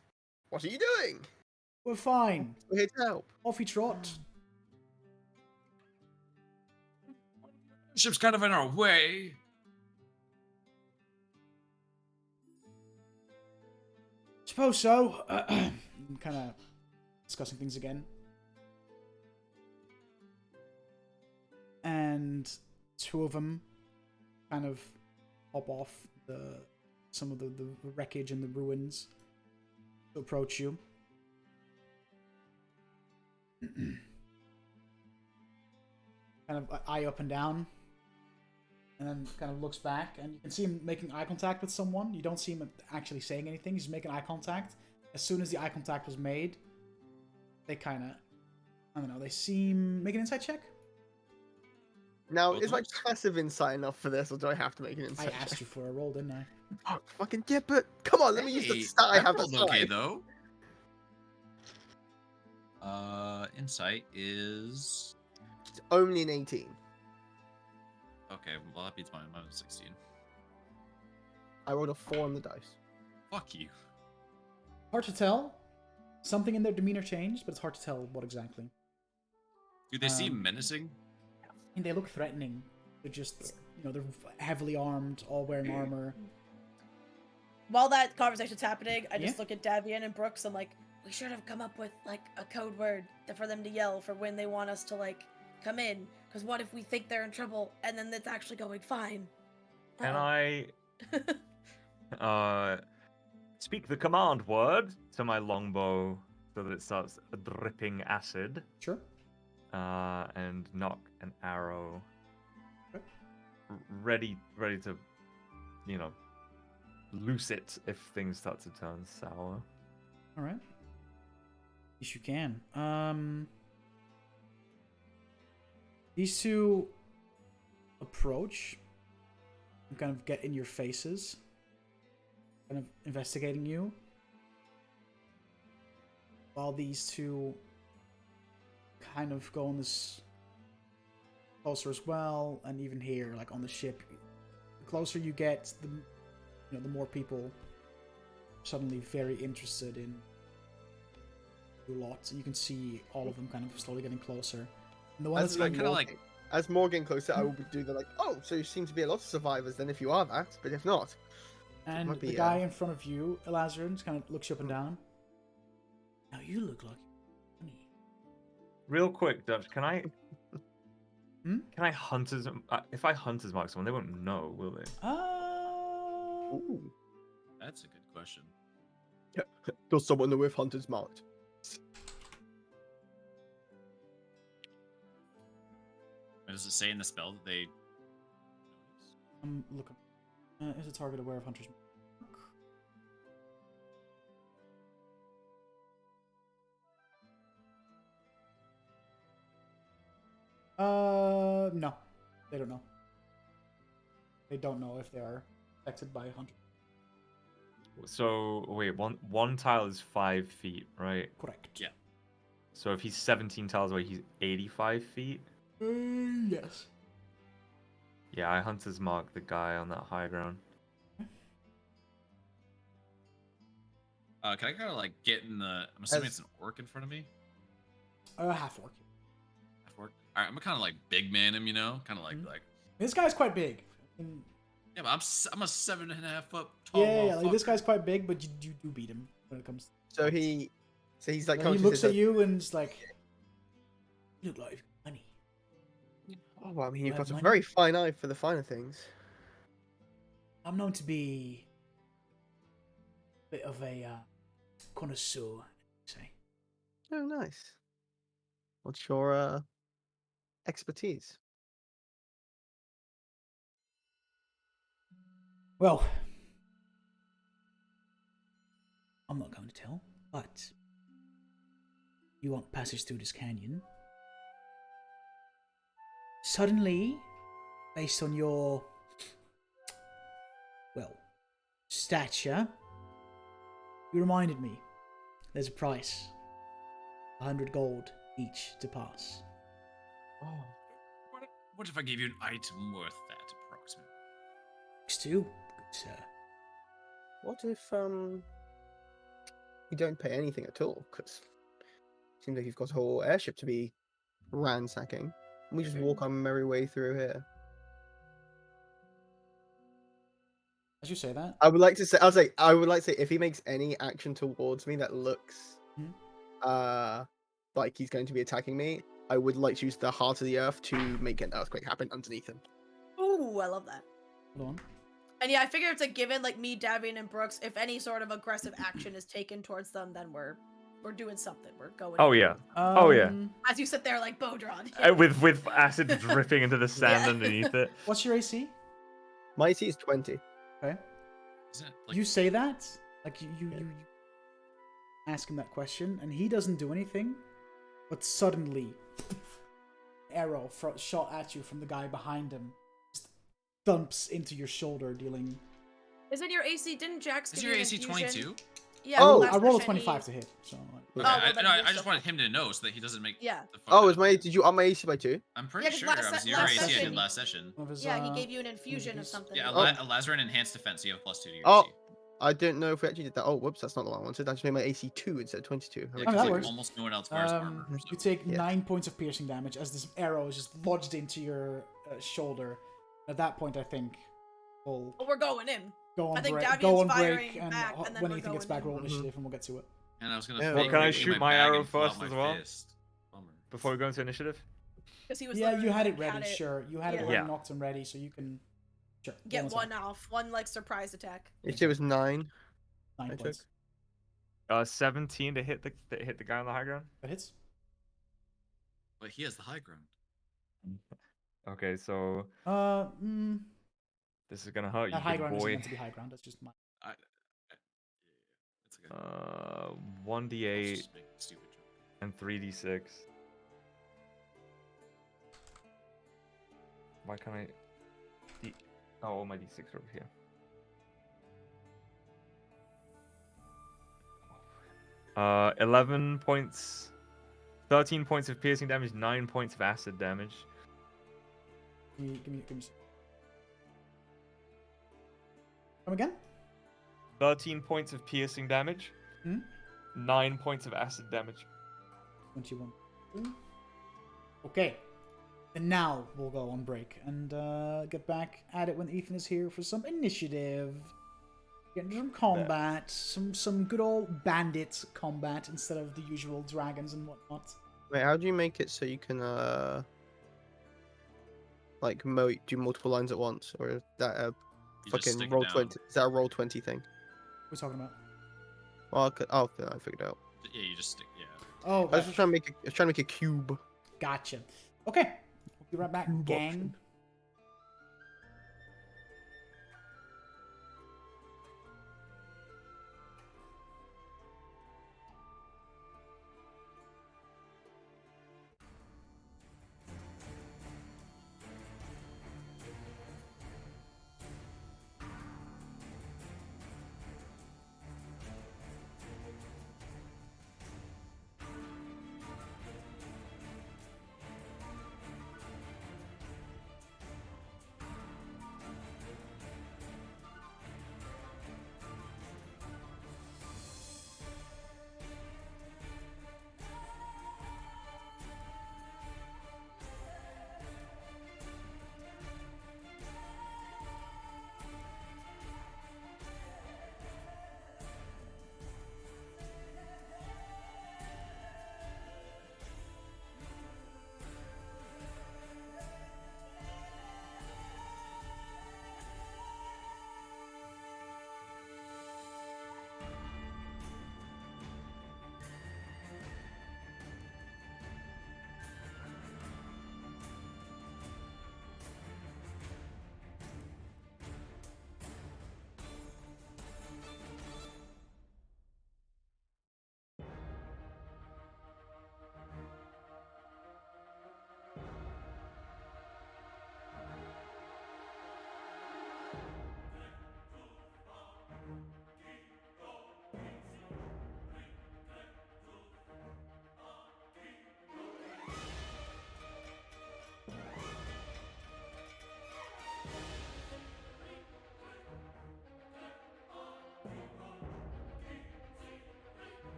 what are you doing? We're fine. We're here to help. Off you trot. Ship's kind of in our way. Suppose so. Kind of discussing things again. And two of them kind of hop off some of the wreckage and the ruins to approach you. Kind of eye up and down. And then kind of looks back, and you can see him making eye contact with someone. You don't see him actually saying anything. He's making eye contact. As soon as the eye contact was made, they kind of, I don't know, they seem... Make an insight check? Now, Well, is my those- passive insight enough for this, or do I have to make an I insight asked check? you for a roll, didn't I? Oh, fucking dip it! Come on, let me use the Hey, stat I have rolled to okay side. though. Insight is It's only an 18. okay. Well, that beats mine. Mine was 16. I rolled a 4 on the dice. Fuck you. Hard to tell. Something in their demeanor changed, but it's hard to tell what exactly. Do they seem Um, menacing? And they look threatening. They're just, you know, they're heavily armed, all wearing armor. While that conversation's happening, I just Yeah. look at Davian and Brooks. I'm like, we should have come up with like a code word for them to yell for when they want us to like come in. Because what if we think they're in trouble and then it's actually going fine? Can Uh-oh. I speak the command word to my longbow so that it starts dripping acid, Sure. and knock an arrow Okay. ready to, you know, loose it if things start to turn sour. All right. Yes, you can. These two approach and kind of get in your faces, kind of investigating you, while these two kind of go on this closer as well, and even here, like on the ship, the closer you get, the more people suddenly very interested in a lot. You can see all of them kind of slowly getting closer. And the one As that's like like, kinda like- as more getting closer, I will do the like. Oh, so you seem to be a lot of survivors. Then, if you are that, but if not, and might the be, guy in front of you, Elazarin, just kind of looks you up and down. Now you look like funny. Real quick, Dutch, can I Hmm? can I hunters if I hunters mark someone, they won't know, will they? ooh, That's a good question. does someone know if hunters marked? Does it say in the spell that they? Look. Is a target aware of hunter's mark? No, they don't know. They don't know if they are affected by hunter. So wait, one tile is 5 feet, right? Correct. Yeah. So if he's 17 tiles away, he's 85 feet. Yes. Yeah, I hunters mark the guy on that high ground. Can I kind of like get in the? I'm assuming As- it's an orc in front of me. Half orc. Half orc. All right, I'm gonna kind of like big man him, you know, kind of like Mhm. like. This guy's quite big. And Yeah, but I'm a 7.5 foot tall. yeah, like this motherfucker. guy's quite big, but you do beat him when it comes. So he's like. Like, he conscious looks of- at you and is like, "You look like money." Oh, well, I mean, you've have got a money. very fine eye for the finer things. I'm known to be a bit of a connoisseur, say. Oh, nice. What's your expertise? Well, I'm not going to tell, but you want passage through this canyon. Suddenly, based on your, well, stature, you reminded me. There's a price. 100 gold each to pass. Oh. What if I gave you an item worth that, approximately? X2, good sir. What if you don't pay anything at all? Because it seems like you've got a whole airship to be ransacking. We just walk our merry way through here. As you say that, I would like to say, I would like to say, if he makes any action towards me that looks, like he's going to be attacking me, I would like to use the heart of the earth to make an earthquake happen underneath him. Ooh, I love that. hold on. And yeah, I figure it's a given, like me, Davian, and Brooks, if any sort of aggressive action is taken towards them, then we're doing something. We're going. Oh yeah. Oh yeah. As you sit there like bow drawn. With acid dripping into the sand Yeah. underneath it. What's your AC? My AC is 20. Okay. Isn't it like You say that, like you ask him that question, and he doesn't do anything, but suddenly, arrow shot at you from the guy behind him, just thumps into your shoulder, dealing. Isn't your AC? Didn't Jax? is give your you an AC infusion? 22? Yeah. Oh, last I rolled a session 25 to hit, so. Okay, well, then no, you're I just still wanted him to know so that he doesn't make. Yeah. The fuck out Oh, of it. did you up my AC by 2? I'm pretty Yeah, 'cause sure last it was se- your last AC I session- did last session. One of his, Yeah, he gave you an infusion of infusions. something. Yeah, Oh. a Lazarin enhanced defense. So you have +2 to your Oh. AC. I didn't know if we actually did that. Oh, whoops, that's not the one I wanted. I just made my AC 2 instead of 22. Yeah, Oh, 'cause, that like, works. almost no one else wears armor. So. You take Yeah. 9 points of piercing damage as this arrow is just lodged into your shoulder. At that point, I think we'll But we're going in. go on I think break. Davian's Go on firing break, and back, and then when we're Ethan gets going back, in. roll initiative, and we'll get to it. And I was gonna. Yeah, fake well, can I making shoot my my bag arrow and pull out first my as well? fist. Bummer. Before we go into initiative? Because he was. Yeah, you literally, had it like, ready. Sure, you had it Yeah. already Yeah. knocked and ready, so you can. Sure. Get roll one attack. off. One like surprise attack. AC was 9. 9 I points. 17 to hit the guy on the high ground. That hits. But he has the high ground. Okay, so this is gonna hurt you, That high big ground isn't boy. meant to be high ground. That's just my. It's okay. 1d8 Just make a stupid joke. and 3d6. Why can't I? Oh, my d6 are over here. 11 points, 13 points of piercing damage, 9 points of acid damage. Give me. Come again? 13 points of piercing damage, 9 points of acid damage. 21. Okay. And now we'll go on break and get back at it when Ethan is here for some initiative. Get into some combat, some good old bandit combat instead of the usual dragons and whatnot. Wait, how do you make it so you can like do multiple lines at once, or is that a You just fucking stick it roll down. 20? Is that a roll 20 thing? What are we talking about? Well, I figured it out. Yeah, you just stick. Yeah. Oh, I was just trying to make a cube. gotcha. Okay, we'll be right back, Cube gang. option.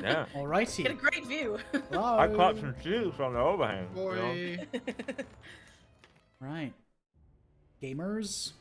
Yeah. Alrighty. Get a great view. I caught some juice on the overhand. You know? Boy. Right. Gamers.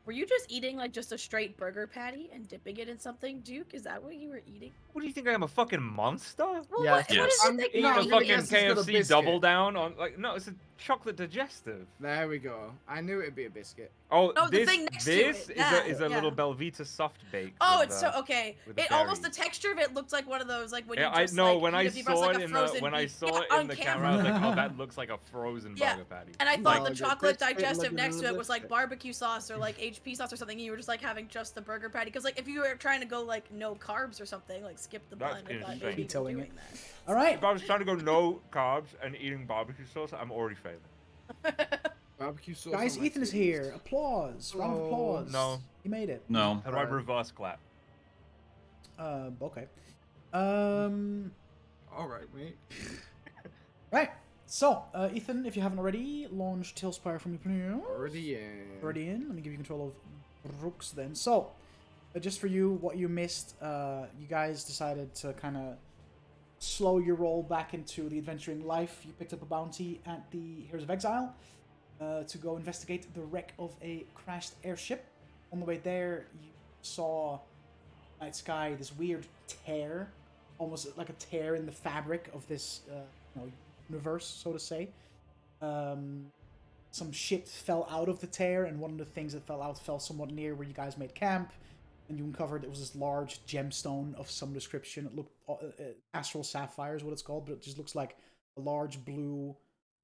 Were you just eating like just a straight burger patty and dipping it in something, Duke? Is that what you were eating? What do you think I am, a fucking monster? Well, Yes. what is Yes. it that Eating you're a eating? fucking guess it's got a KFC double biscuit. down on no, it's a chocolate digestive. There we go. I knew it'd be a biscuit. Oh, Oh, the this thing next to this it. is a Yeah. little Belvita soft bake. Oh, with, it's so okay. with the It almost the berries. texture of it looked like one of those like when Yeah, you just I know like, when I eat a beef burger, saw like it a in the frozen when I beef. saw Yeah, it in on the camera. camera, I was like, oh, that looks like a frozen Yeah. burger patty. And I thought No, the the chocolate biscuit digestive like next to another it was like biscuit. barbecue sauce or like HP sauce or something. And you were just like having just the burger patty. Because like if you were trying to go like no carbs or something, like skip the That's bun. I thought insane. maybe you were Vetoing doing it. that. Alright. If I was trying to go no carbs and eating barbecue sauce, I'm already failing. Barbecue sauce. Guys, on my Ethan is titties. here. Applause. Round of Oh, applause. no. You made it. No. How do I reverse clap? Okay. Alright, mate. Right. So, Ethan, if you haven't already, launch Tailspire from your player. Already in. Already in. Let me give you control of Brooks then. So, just for you, what you missed, you guys decided to kind of slow your roll back into the adventuring life. You picked up a bounty at the Heroes of Exile to go investigate the wreck of a crashed airship. On the way there, you saw night sky, this weird tear, almost like a tear in the fabric of this universe, so to say. Some shit fell out of the tear, and one of the things that fell out fell somewhat near where you guys made camp. And you uncovered it was this large gemstone of some description. It looked Astral Sapphire is what it's called, but it just looks like a large blue,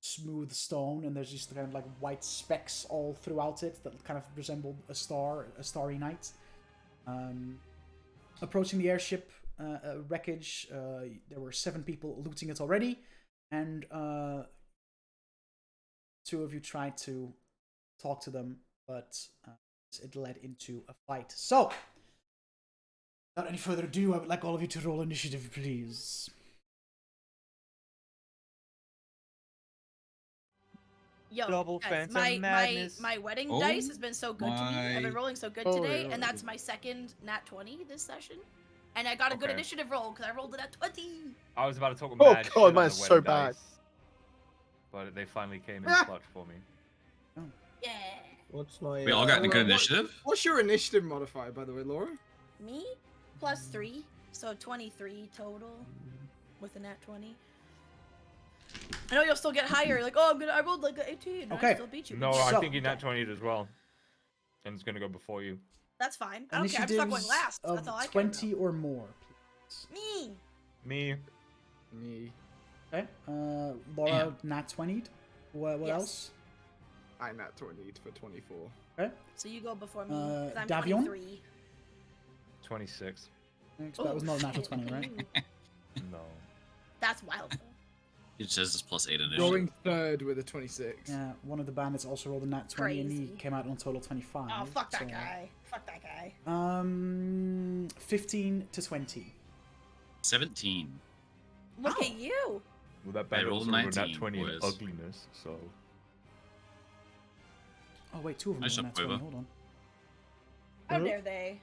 smooth stone, and there's just kind of like white specks all throughout it that kind of resembled a star, a starry night. Approaching the airship wreckage, there were 7 people looting it already, and 2 of you tried to talk to them, but it led into a fight. So, without any further ado, I would like all of you to roll initiative, please. Yo, Double guys, phantom my madness. wedding Oh dice has been so good to me. I've my- been rolling so good Oh, today, yeah. and that's my second nat 20 this session. And I got a good Okay. initiative roll because I rolled it at 20. I was about to talk Oh, mad God, shit on mine's the so wedding bad. dice, but they finally came in Ah. clutch for me. Yeah. What's my? We all got a good What- initiative? What's your initiative modifier, by the way, Laura? Me plus 3, so 23 total with a nat 20. I know you'll still get higher. Like, oh, I rolled like an 18. And Okay. I still beat you. No, So- I think you nat 20'd as well, and it's gonna go before you. That's fine. I don't care. I'm just not going last. That's all I of care 20 or more, please. about. Me. Me, Me. Okay. Laura, Damn. nat 20'd. What Yes. else? I nat 20 for 24. Okay. So you go before me. 'Cause I'm Davion? 23. 26. Next, that was not a natural 20, right? No. That's wild. Though. It says it's +8 initiative. Going third with a 26. Yeah, one of the bandits also rolled a nat 20, and he Crazy. came out on total 25. Oh, fuck that so, guy. Fuck that guy. 15 to 20. 17. Look Ow. at you. Well, that I bad rolled also rolled a 19, nat 20 in boys. ugliness, so. Oh, wait, 2 of them Nice rolled a nat job, 20. Quiver. Hold on. How Nope. dare they?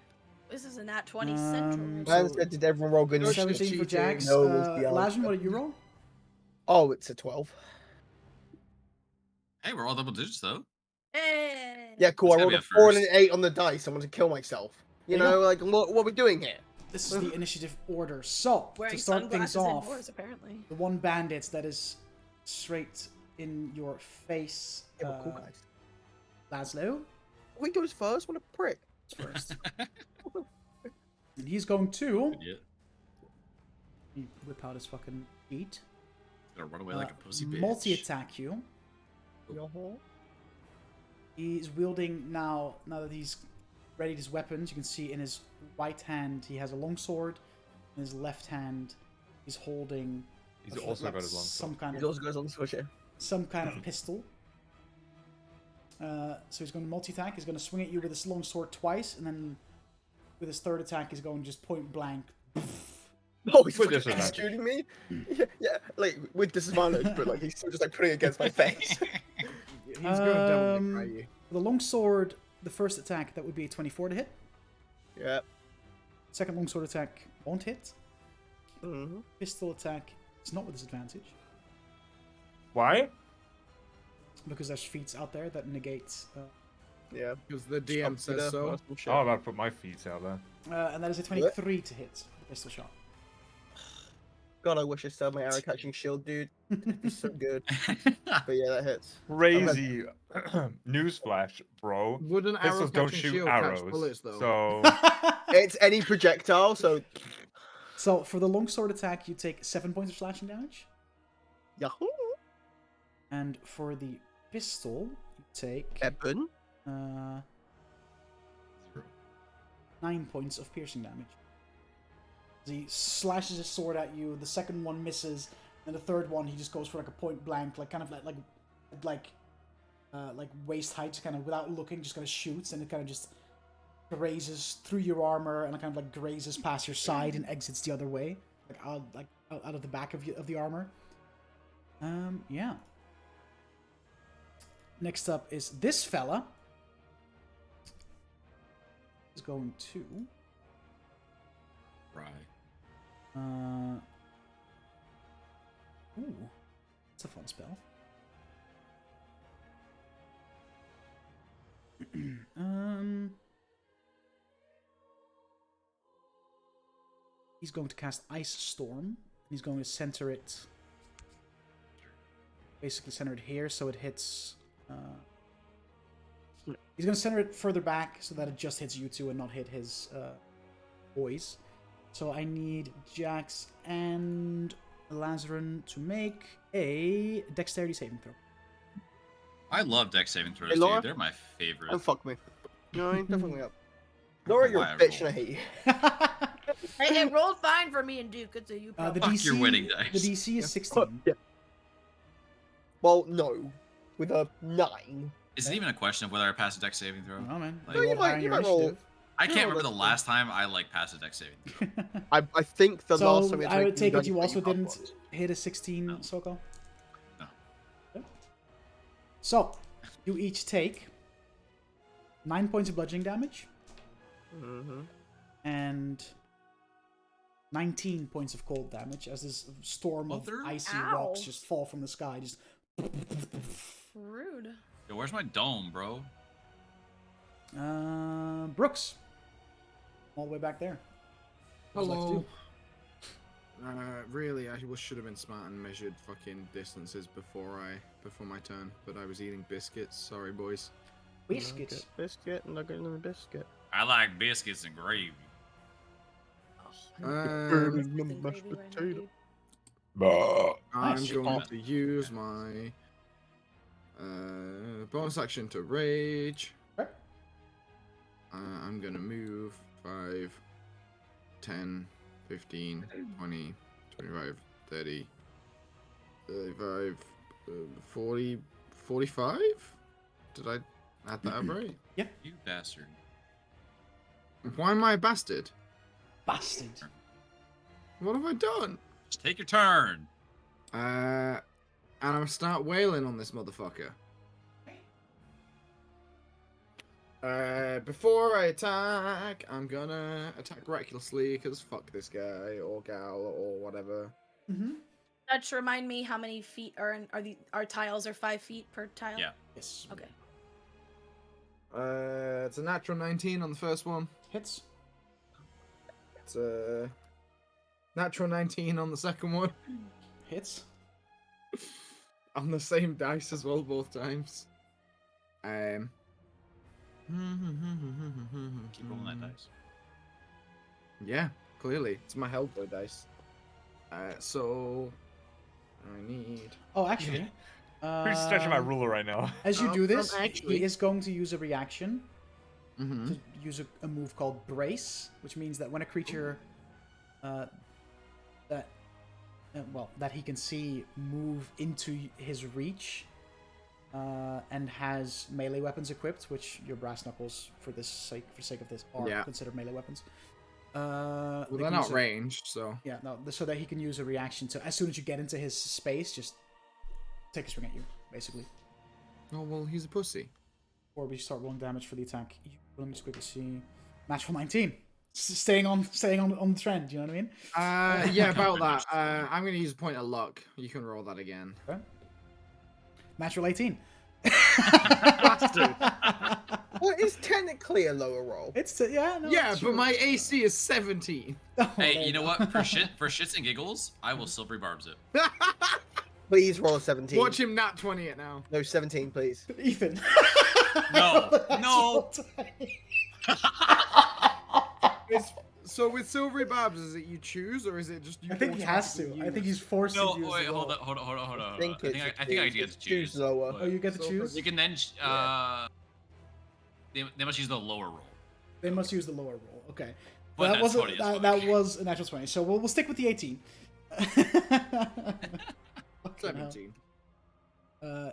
This is a nat 20 central. Um, Man So- said, did everyone roll good No, initiative? 17 for cheating. Jax. No, it's the Lajan, answer. what did you roll? Oh, it's a 12. Hey, we're all double digits though. Hey. Yeah, cool. It's I gotta rolled be a a 4 and an first. 8 on the dice. I want to kill myself. You There you know, go. like, what are we doing here? This is the initiative order. So, Wearing to start things sunglasses off, indoors, apparently. the one bandit that is straight in your face, Yeah, we're cool guys. Laszlo, We goes first. What a prick. is first. And he's going to Yeah. whip out his fucking feet. Gonna run away like a pussy bitch. Multi-attack you. Yo-ho. He's wielding now that he's readied his weapons. You can see in his right hand he has a longsword. In his left hand he's holding He's a- also like got his long some sword. kind He of also goes on the switch here. pistol. So he's going to multi-attack. He's going to swing at you with his longsword twice, and then with his third attack he's going just point blank. Oh, he's With fucking disadvantage. shooting me? Yeah, like, with disadvantage, but, like, he's still just, like, putting it against my face. He's going double Um, nick, are you? With a longsword, the first attack that would be a 24 to hit. Yeah. Second longsword attack won't hit. Pistol attack is not with disadvantage Why? because there's feats out there that negate, Yeah. Because the DM says so. Oh, I'm about to put my feet out there. and that is a 23 to hit the pistol shot. God, I wish I still had my arrow catching shield, dude. It'd be so good. But yeah, that hits. Crazy. Newsflash, bro. Would an arrow Pistols don't catching shoot shield arrows. catch bullets though? So It's any projectile, so So for the longsword attack, you take 7 points of slashing damage, yahoo! and for the pistol, you take Eben. 9 points of piercing damage. He slashes his sword at you. The second one misses, and the third one he just goes for like a point blank, like kind of like waist height, kind of without looking, just kind of shoots, and it kind of just grazes through your armor and kind of like grazes past your side and exits the other way, like out of the back of the armor. Yeah. Next up is this fella. Is going to. Right. Ooh, it's a fun spell. He's going to cast Ice Storm. He's going to center it. Basically center it here so it hits. He's going to center it further back so that it just hits you two and not hit his boys. So I need Jax and Lazarin to make a dexterity saving throw. I love dex saving throws, Hey, Laura? dude. They're my favorite. Don't fuck me. You know what I mean? Don't fuck me up. Laura, you're a Why I bitch and I roll. hate you. Hey, it rolled fine for me and Duke. Good to you. The Probably. DC, your winning dice. The DC is 16. Yeah. Well, no. With a 9. Is it even a question of whether I pass a dex saving throw? Oh man, Like, They you rolled might- higher in you your might roll- initiative. I can't No, remember the that's last time I passed a dex saving throw. I think the So last time we had to I make would take it guys you think also about didn't what. hit a 16, No. Sokol? No. Okay. So, you each take 9 points of bludgeoning damage Mhm. and 19 points of cold damage as this storm of Mother- icy Ow. rocks just fall from the sky. Just Rude. Yo, where's my dome, bro? Brooks, all the way back there. What would you like to Hello. Really, I should have been smart and measured fucking distances before my turn, but I was eating biscuits. Sorry, boys. do? Biscuits. Biscuit, nugget, and biscuit. I like biscuits and gravy. Um, Biscuits and mashed gravy right now, potato. dude. I'm Nice. going to use my bonus action to rage. Okay. I'm gonna move 5, 10, 15, 20, 25, 30, 35, 40, 45? Did I add that up right? You bastard. Why am I a bastard? Bastard. What have I done? Just take your turn. And I'm gonna start wailing on this motherfucker. Before I attack, I'm gonna attack recklessly, because fuck this guy, or gal, or whatever. Mm-hmm. Dutch, remind me how many feet our tiles are 5 feet per tile? Yeah. Yes. Okay. It's a natural 19 on the first one. Hits. It's a natural 19 on the second one. Hits. On the same dice as well, both times. Keep rolling that dice. Yeah, clearly. It's my Hellboy dice. So I need... Oh, actually. I'm stretching my ruler right now. As you do this, actually- he is going to use a reaction Mm-hmm. to use a move called Brace, which means that when a creature that he can see move into his reach and has melee weapons equipped, which your brass knuckles, for sake of this, are Yeah. considered melee weapons. Well, they they're can not use a- ranged, so... Yeah, no, so that he can use a reaction to, as soon as you get into his space, just take a swing at you, basically. Oh, well, he's a pussy. Or we start rolling damage for the attack. Let me just quickly see. Natural 19. Staying on the trend. You know what I mean? Yeah, about that. I'm gonna use a point of luck. You can roll that again. Okay. Natural 18. Bastard. Well, it's technically a lower roll. It's yeah, no, Yeah, it's but true. my AC is 17. Oh, Hey, there you know go. what? For shits and giggles, I will silvery barbs it. Please roll a 17. Watch him nat 20 it now. No, 17, please. Ethan. No, no. So with silvery barbs, is it you choose or is it just you? I think he has to. automatically I think use? he's forced No, to use wait, the hold roll. on, hold on, hold on, hold on. I think I think I get to choose. lower. Oh, you get to but choose? You can then. They must use the lower roll. They must use the lower roll. Okay. But That that's was funny as fuck. that was a natural 20. So we'll stick with the 18. Fucking hell. 17.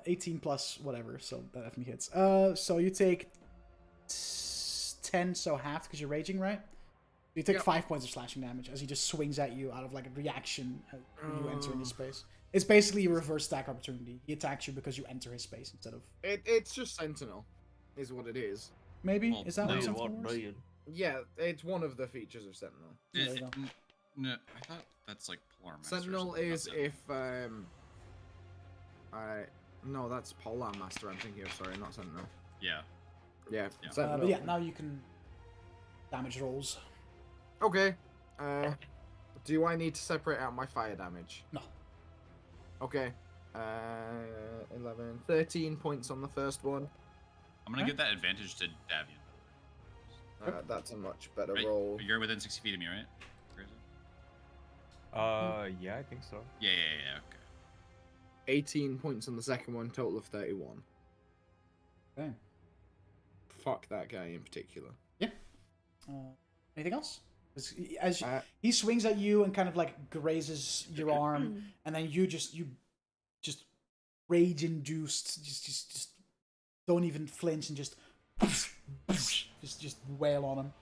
18 plus whatever, so that definitely hits. So you take 10, so half because you're raging, right? You take Yep. 5 points of slashing damage as he just swings at you out of like a reaction when you enter in his space. It's basically a reverse stack opportunity. He attacks you because you enter his space instead of It's just Sentinel, is what it is. maybe. Well, Is that no. what something was? Yeah, it's one of the features of Sentinel. There you go. No, I thought that's like Polar Master. or Sentinel something, is not that. if no, that's Polar Master. I'm thinking of. Sorry, not Sentinel. Yeah. Yeah, Yeah. Sentinel. But yeah, now you can damage rolls. Okay. Do I need to separate out my fire damage? No. Okay. 11, 13 points on the first one. I'm gonna give that advantage to Davian. That's a much better Right? roll. You're within 60 feet of me, right? Crazy. Yeah, I think so. Yeah. Okay. 18 points on the second one, total of 31. Okay. Fuck that guy in particular. Anything else? As Uh, he swings at you and kind of like grazes your arm, and then you just rage induced, just don't even flinch and just wail on him.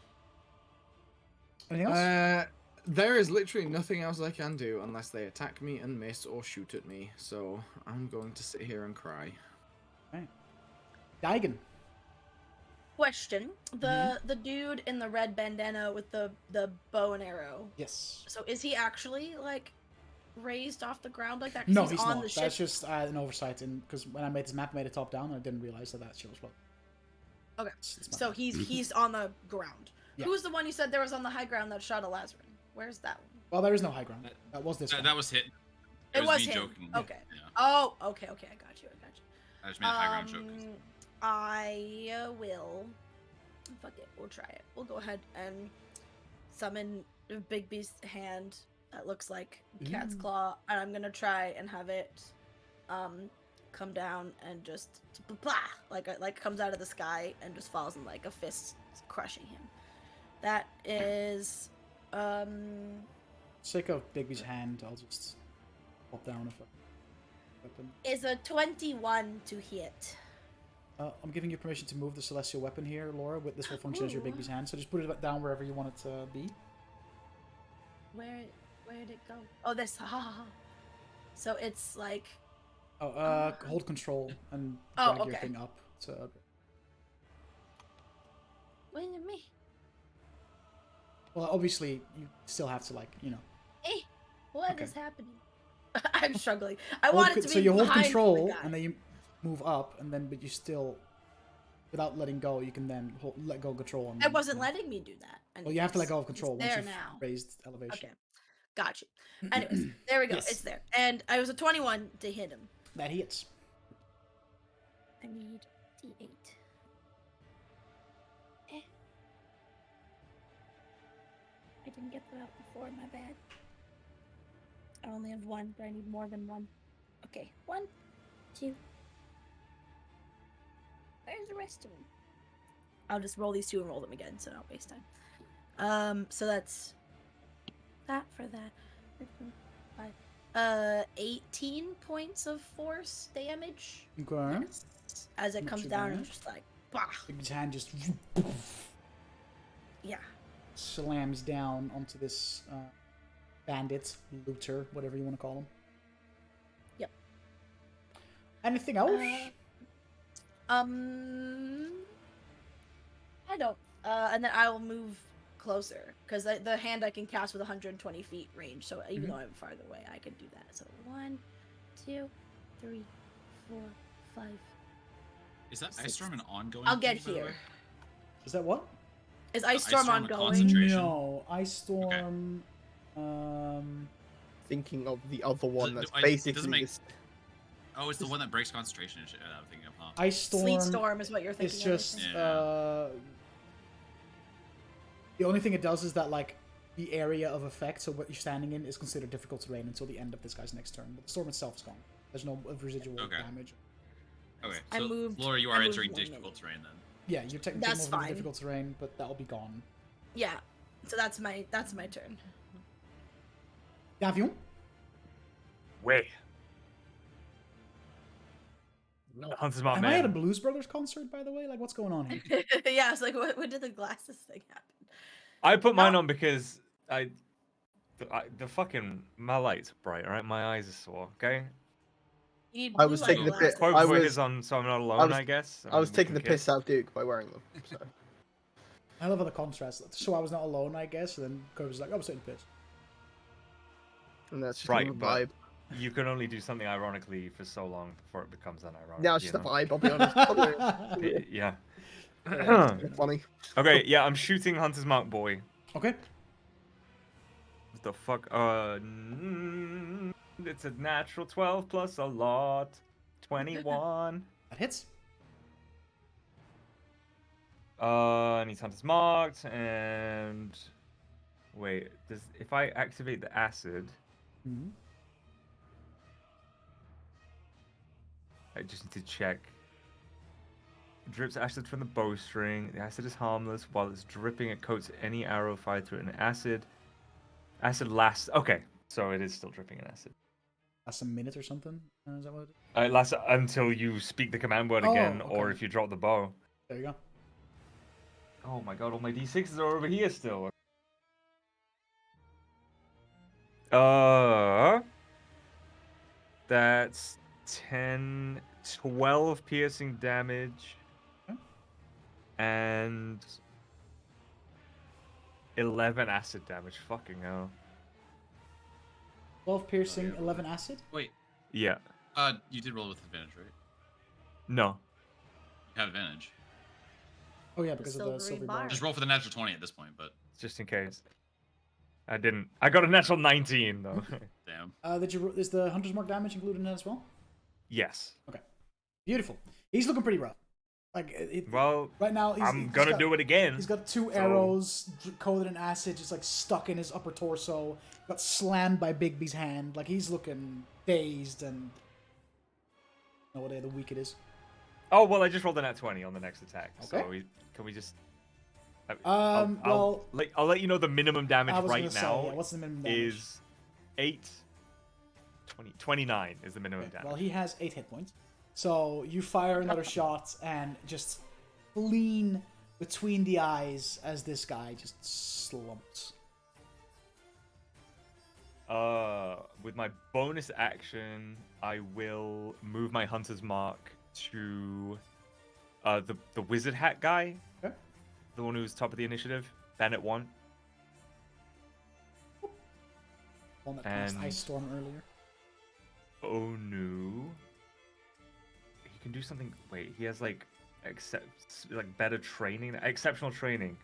Anything else? There is literally nothing else I can do unless they attack me and miss or shoot at me. So I'm going to sit here and cry. Daigen. Question: the dude in the red bandana with the bow and arrow. Yes. So is he actually like raised off the ground like that? 'Cause No, he's on not. the ship. That's just an oversight, because when I made this map, I made it top down, and I didn't realize that shit was floating. Okay. It's my So bad. he's on the ground. Yeah. Who's the one you said there was on the high ground that shot a Lazarin? Where's that one? Well, there is no high ground. That was this one. That was hit. It was me him. joking. Okay. Yeah. Oh, okay. I got you. I just made a high ground joke. I will. Fuck it. We'll try it. We'll go ahead and summon Big Beast's hand that looks like cat's Ooh. claw, and I'm gonna try and have it, come down and just blah, like comes out of the sky and just falls in like a fist, crushing him. That is, Sake of Bigby's hand, I'll just pop down a weapon. is a 21 to hit. I'm giving you permission to move the celestial weapon here, Laura. This will function as your Ooh. Bigby's hand, so just put it down wherever you want it to be. Where'd it go? Oh, this. Ha ha ha. So it's like. Oh, hold control and Oh, drag your okay. thing up. So, Wait a minute. well, obviously you still have to What is Okay. happening? I'm struggling. I hold want it con- to be so you hold behind control the guy. and then you move up, and then but you still, without letting go, you can then let go of control. And It wasn't letting me do that. Well, you have to let anyways. go of control It's once there you've now. raised elevation. Okay. Got you. Anyways, there we go. Yes. It's there. And I was a 21 to hit him. That hits. I need D8. I didn't get that out before, my bad. I only have one, but I need more than one. Okay, 1, 2. Where's the rest of them? I'll just roll these two and roll them again, so I don't waste time. So that's that for that. 18 points of force damage. Okay. Yes. As it Not comes too down bad. and just like, bah. Bigby's hand just Yeah. slams down onto this bandit, looter, whatever you want to call him. Yep. Anything else? I don't. And then I will move closer because the hand I can cast with 120 feet range. So even though I'm farther away, I can do that. So 1, 2, 3, 4, 5. Is that 6. Ice Storm an ongoing? I'll get thing, by the way? here. Is that what? Is The Ice Ice Storm Storm a ongoing? concentration? No, Ice Storm. Thinking of the other one that's it basically doesn't make- this. Oh, it's the one that breaks concentration and shit. I'm thinking of, huh? Ice Storm. Sleet Storm is what you're thinking. It's just Yeah. the only thing it does is that like the area of effect, so what you're standing in, is considered difficult terrain until the end of this guy's next turn. But the storm itself is gone. There's no residual Okay. damage. Okay, I so moved- Laura, you I are moved entering 1 difficult terrain then. Yeah, you're technically That's moving into fine. difficult terrain, but that'll be gone. Yeah. So that's my turn. Davion? Wait. Hunter's Mark, Am man. I at a Blues Brothers concert, by the way? Like, what's going on here? Yeah, it's like when did the glasses thing happen? I put mine on because the fucking my light's bright, alright? My eyes are sore, okay? You need I blue was light taking the glasses. piss. Quote I before was- his on, so I'm not alone, I guess. I was we taking can the kiss. piss out of Duke by wearing them. So. I love how the contrast. So I was not alone, I guess, and then Kirby was like, I was taking the piss. And that's just Right, a but- vibe. You can only do something ironically for so long before it becomes unironic. Now it's you just a know? vibe, I'll be honest. I'll be honest. Yeah. Yeah, it's funny. Okay, yeah, I'm shooting Hunter's Mark boy. Okay. What the fuck? It's a natural 12 plus a lot. 21. That hits. And he's Hunter's marked, and wait, if I activate the acid, Mhm. I just need to check. Drips acid from the bowstring. The acid is harmless. While it's dripping, it coats any arrow fired through it in acid. Acid lasts. Okay, so it is still dripping in acid. That's a minute or something. Is that what it is? It lasts until you speak the command word Oh, again, or okay. if you drop the bow. There you go. Oh my god, all my d6s are over here still. That's 10, 12 piercing damage. Okay. And 11 acid damage. Fucking hell. 12 piercing, yeah. 11 acid. Wait, Yeah. you did roll with advantage, right? No. You have advantage. Oh yeah, because of the silvery silver bar. bar. Just roll for the natural 20 at this point, but Just in case. I didn't. I got a natural 19 though. damn. Is the Hunter's Mark damage included in that as well? Yes. Beautiful. He's looking pretty rough. Like Well, right now, I'm gonna do it again. He's got 2 So- arrows coated in acid, just like stuck in his upper torso. Got slammed by Bigby's hand. Like he's looking dazed and. Know what day of the week it is? Oh well, I just rolled a nat 20 on the next attack. Okay. So can we just? Well, I'll let you know the minimum damage I was right gonna say, now yeah, what's the minimum damage? is 8. 29 is the minimum Okay, damage. well, he has 8 hit points. So you fire another shot and just lean between the eyes as this guy just slumps. With my bonus action, I will move my Hunter's Mark to the wizard hat guy. Okay. The one who's top of the initiative. Bandit 1. One that cast And- Ice Storm earlier. Oh no. He can do something. Wait, he has like better training, exceptional training.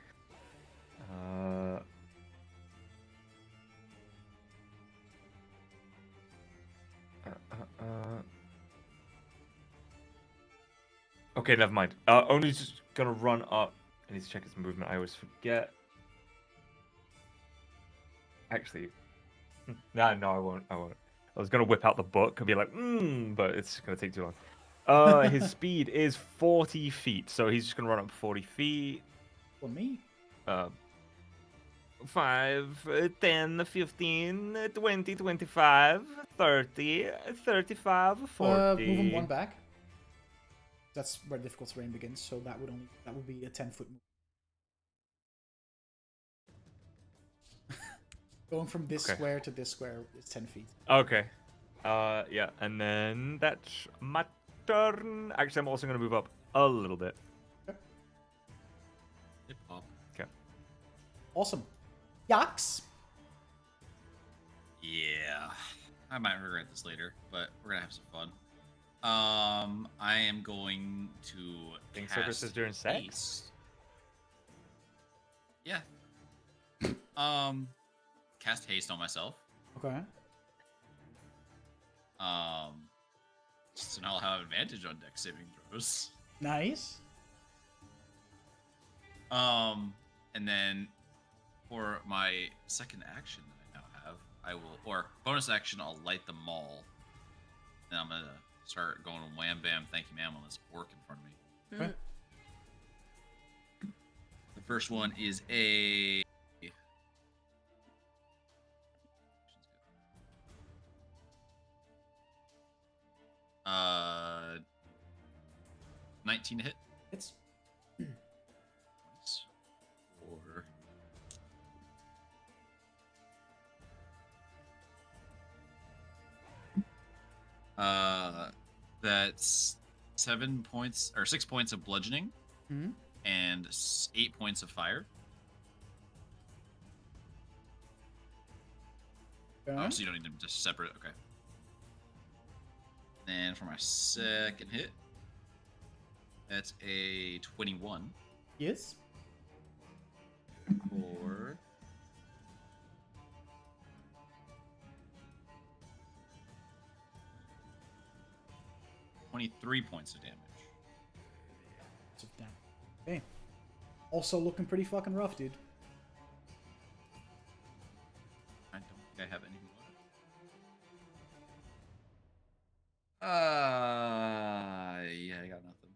Okay, never mind. Onu's just gonna run up. I need to check his movement. I always forget. Actually, no, I won't. I was gonna whip out the book and be like, but it's gonna take too long. His speed is 40 feet, so he's just gonna run up 40 feet. For me? 5, 10, 15, 20, 25, 30, 35, 40. Move him 1 back. That's where difficult terrain begins, so that would be a 10-foot move. Going from this Okay. square to this square is 10 feet. Okay. Yeah, and then that's my turn. Actually, I'm also gonna move up a little bit. Hip hop. Awesome. Yax. Yeah. I might regret this later, but we're gonna have some fun. I am going to Think cast Circus is during sex? haste. Yeah. Cast haste on myself. Okay. So now I'll have advantage on dex saving throws. Nice. And then for my second action that I now have, I will, or bonus action, I'll light the maul. And I'm gonna start going wham bam, thank you ma'am on this orc in front of me. Okay. The first one is a 19 to hit. It's Or that's 7 points or 6 points of bludgeoning and 8 points of fire. okay. Oh, so you don't need them just separate. Okay. And for my second hit, that's a 21 Yes. for 23 points of damage. So, damn. Okay. Also looking pretty fucking rough, dude. I don't think I have anything left. Yeah, I got nothing.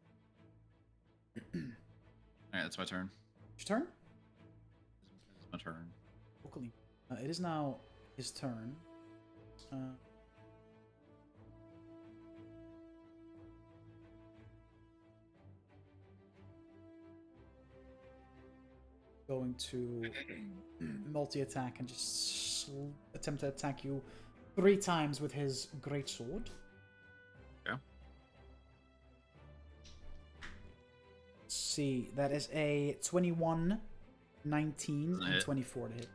Alright, that's my turn. Your turn? It's my turn. Locally. It is now his turn. Going to multi-attack and just attempt to attack you 3 times with his greatsword. Yeah. Let's see, that is a 21, 19, Doesn't and hit. 24 to hit.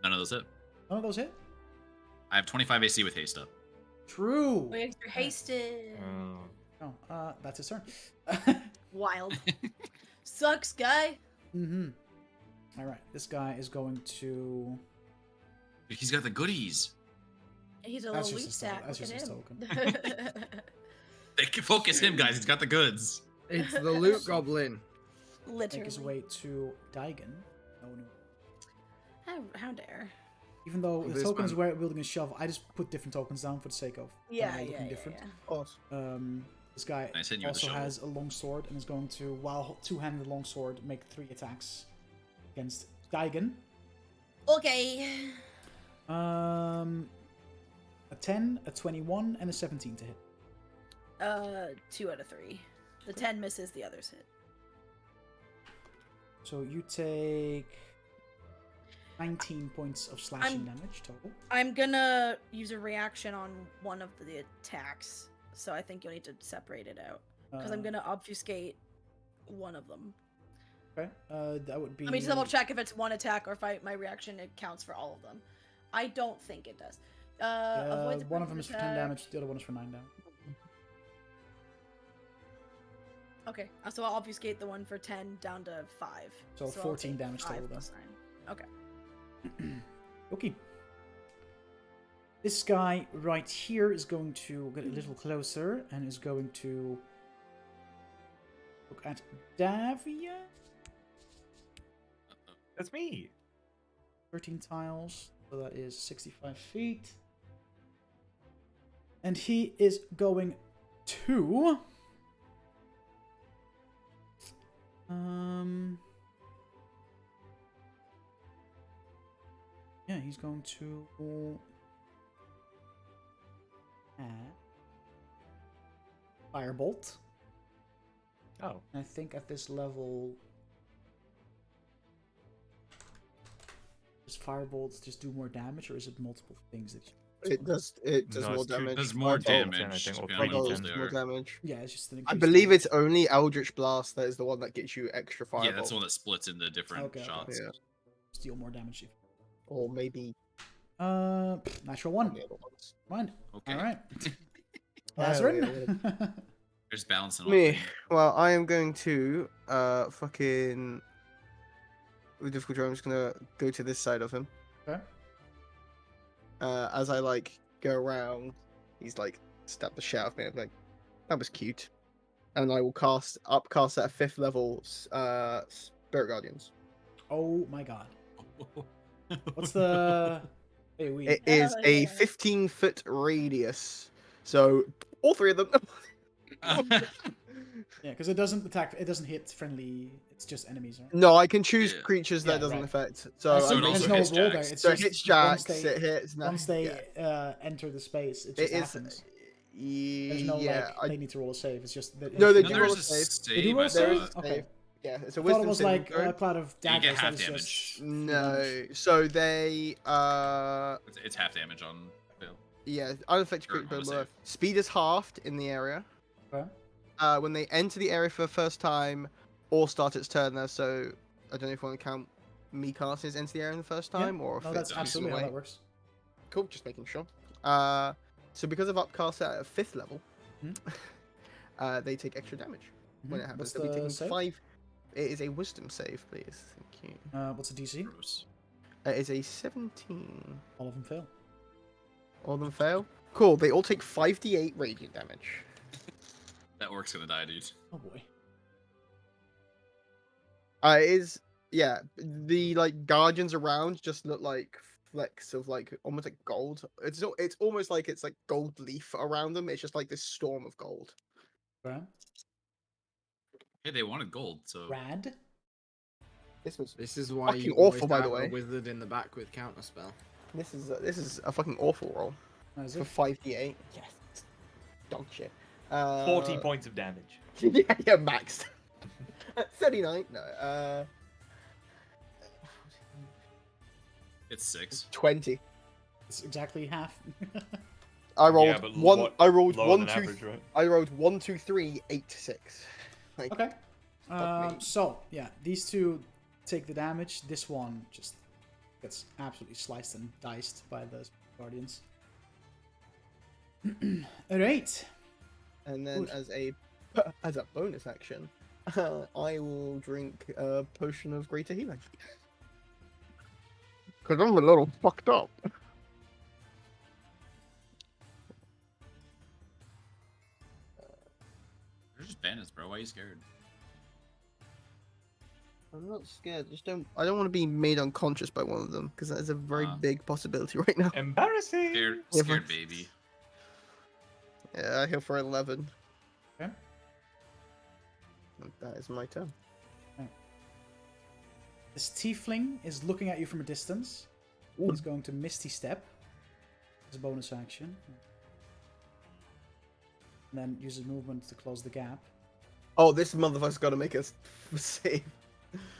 None of those hit. None of those hit? I have 25 AC with haste up. True! Wait, you're hasted. Oh, that's his turn. Wild. Sucks, guy. Mm-hmm. Alright, this guy is going to... He's got the goodies. He's a That's little just loot his sack. that's Look just at his him. token. They can focus him, guys. He's got the goods. It's the loot goblin. Make his Literally. way to Daigen. Oh no. How dare. Even though the This token is one- where wielding a shove, I just put different tokens down for the sake of Yeah, all yeah, looking yeah, different. yeah. Of course. This guy Nice hitting you with the also shovel. has a long sword and is going to, while two-handed longsword, make 3 attacks against Daigen. Okay. A 10, a 21, and a 17 to hit. 2 out of 3. The 10 misses, the others hit. So you take 19 points of slashing damage total. I'm gonna use a reaction on one of the attacks, so I think you'll need to separate it out. Because I'm gonna obfuscate one of them. Okay. That would be. Let me just double check if it's one attack or if my reaction it counts for all of them. I don't think it does. Avoid the one of them is for 10 attack. damage, the other one is for 9 damage. Okay, so I'll obfuscate the one for 10 down to 5. So I'll 14 take damage 5 total then. plus 9. Okay. Okay. This guy right here is going to get a little closer and is going to look at Davia. That's me. 13 tiles, so that is 65 feet. And he is going to... Yeah, he's going to... Firebolt. Oh. I think at this level... Does Firebolts just do more damage, or is it multiple things that you... It does No, more it's two- damage. Does more Firebolt- damage. I think, or depending on twenty what Firebolt they does more are. damage. Yeah, it's just an I increased believe damage. it's only Eldritch Blast that is the one that gets you extra fireball. Yeah, that's the one that splits into different Okay, okay. shots. Yeah. deal more damage. Or maybe Natural on one. the other ones. Mind. Okay. All right. Oh, Lazarin. There's balance in all Me. things. Well, I am going to fucking with difficulty. I'm just gonna go to this side of him. Okay. As I like go around, he's like stab the shit out of me. I'm like, that was cute, and I will cast at a 5th level. Spirit Guardians. Oh my god. What's the? Hey, we. It is Hell a yeah. 15-foot radius, so all 3 of them. Yeah, because it doesn't attack. It doesn't hit friendly. It's just enemies, right? No, I can choose Yeah. creatures that Yeah, doesn't right. affect. So So it I'm also there's thinking- no hits roll there. jacks. It's so it just hits jacks. once they, It hits. No, once they yeah. enter the space, it It just is. happens. There's no Yeah, like they need to roll a save. It's just that No, they No, do there's roll a a save. save. They do roll a I There save? is thought. a Okay. save. Yeah, it's a I thought wisdom it was saving like throw. a cloud of Yeah, you get daggers. That half is damage. just free No, damage. so they It's half damage on Bill. yeah, unaffected Or creature on a below. save. Speed is halved in the area. Okay. When they enter the area for the first time or start its turn there, so I don't know if you want to count me casting as enter the area in the first Yeah. time or if No, that's it's absolutely how away. that works. Cool, just making sure. So because of upcast at a 5th level, they take extra damage when it happens. What's They'll be the taking save? 5. It is a wisdom save, please. Thank you. What's the DC? Gross. It is a 17. All of them fail. All of them fail. Cool. They all take 5d8 radiant damage. That orc's gonna die, dude. Oh boy. Yeah. The like guardians around just look like flecks of like almost like gold. It's almost like it's like gold leaf around them. It's just like this storm of gold. Okay. Hey, they wanted gold, so Rad. This is why Fucking you awful, always by the have way. a wizard in the back with counterspell. This is a fucking awful roll Oh, is for it? 5d8. Yes. Dog shit. 40 points of damage. Yeah, maxed. 39. No. it's 6. 20. It's exactly half. I rolled Yeah, but one. what- I rolled Lower 1, than 2. average, right? I rolled 1, 2, 3, 8, 6. Like, Okay. Fuck me. So yeah, these two take the damage. This one just gets absolutely sliced and diced by the guardians. Alright. And then Good. as a bonus action, I will drink a potion of greater healing. Because I'm a little fucked up. They're just bandits, bro. Why are you scared? I'm not scared. I don't want to be made unconscious by one of them because that is a very Ah. big possibility right now. Embarrassing. Scared, Yeah, scared but- baby. Yeah, I heal for 11. Okay. And that is my turn. This tiefling is looking at you from a distance. Ooh. He's going to Misty Step as a bonus action. And then uses movement to close the gap. Oh, this motherfucker's got to make us save.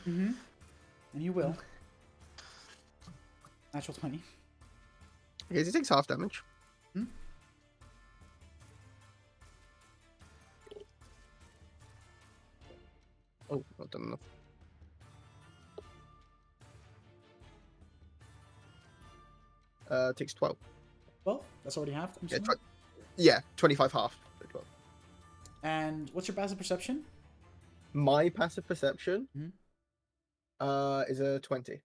Mm-hmm. And you will. Natural 20. Okay, he takes half damage. Hmm? Oh, not done enough. Takes 12. Well, that's already half. I'm Yeah, assuming. Yeah, 25 half. 12. And what's your passive perception? My passive perception Mhm. is a 20.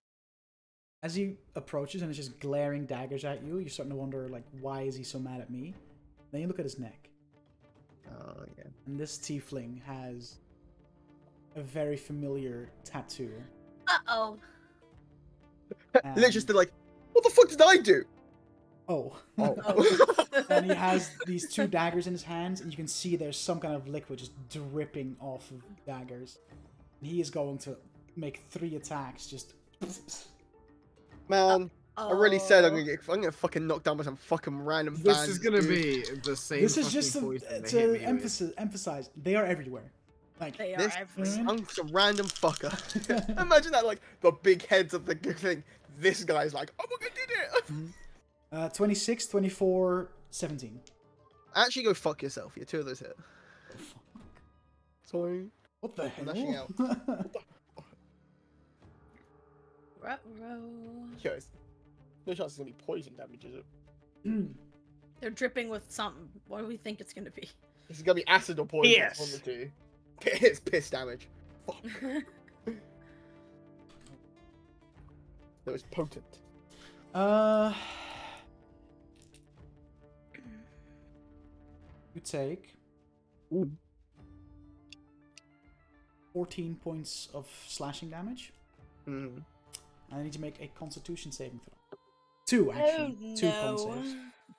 As he approaches and is just glaring daggers at you, you're starting to wonder, like, why is he so mad at me? Then you look at his neck, Oh, yeah. and this tiefling has a very familiar tattoo. Uh-oh. Literally just like, what the fuck did I do? Oh. Oh. And he has these two daggers in his hands, and you can see there's some kind of liquid just dripping off of daggers. And he is going to make 3 attacks, just... Man, I already said I'm Oh. gonna fucking knock down by some fucking random This bandits, is gonna dude. be the same. This is fucking just poison they hit to me with. emphasize, they are everywhere. Like, They are This everywhere. some random fucker. Imagine that, like, the big heads of the thing. This guy's like, oh my god, did it! 26, 24, 17. Actually, go fuck yourself. Yeah, 2 of those hit. Sorry. What the I'm lashing hell? out. Curious. No chance it's gonna be poison damage, is it? They're dripping with something. What do we think it's gonna be? It's gonna be acid or poison. Yes. One of the two. It's piss damage. Fuck. That was potent. You take 14 points of slashing damage. Mm. I need to make a Constitution saving throw. 2 actually. Oh, 2 no. con saves.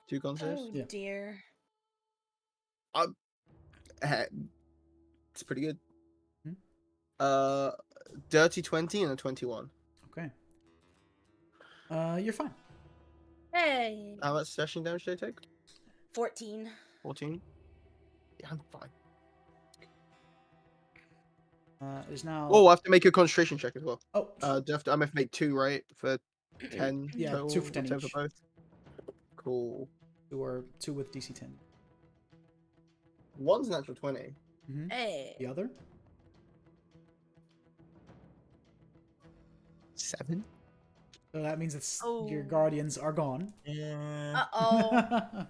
2 con saves? Oh Yeah. dear. It's pretty good. Hmm? Dirty 20 and a 21. Okay. You're fine. Hey. How much slashing damage do they take? 14. 14? Yeah, I'm fine. Is now. Oh, I have to make a concentration check as well. Oh. Do I have to make 2, right? For 10 Yeah, total? 2 for 10 for each. both? Cool. 2 with DC 10. One's natural 20. Mm-hmm. Hey. The other? 7? So that means that your Oh. guardians are gone. Uh-oh.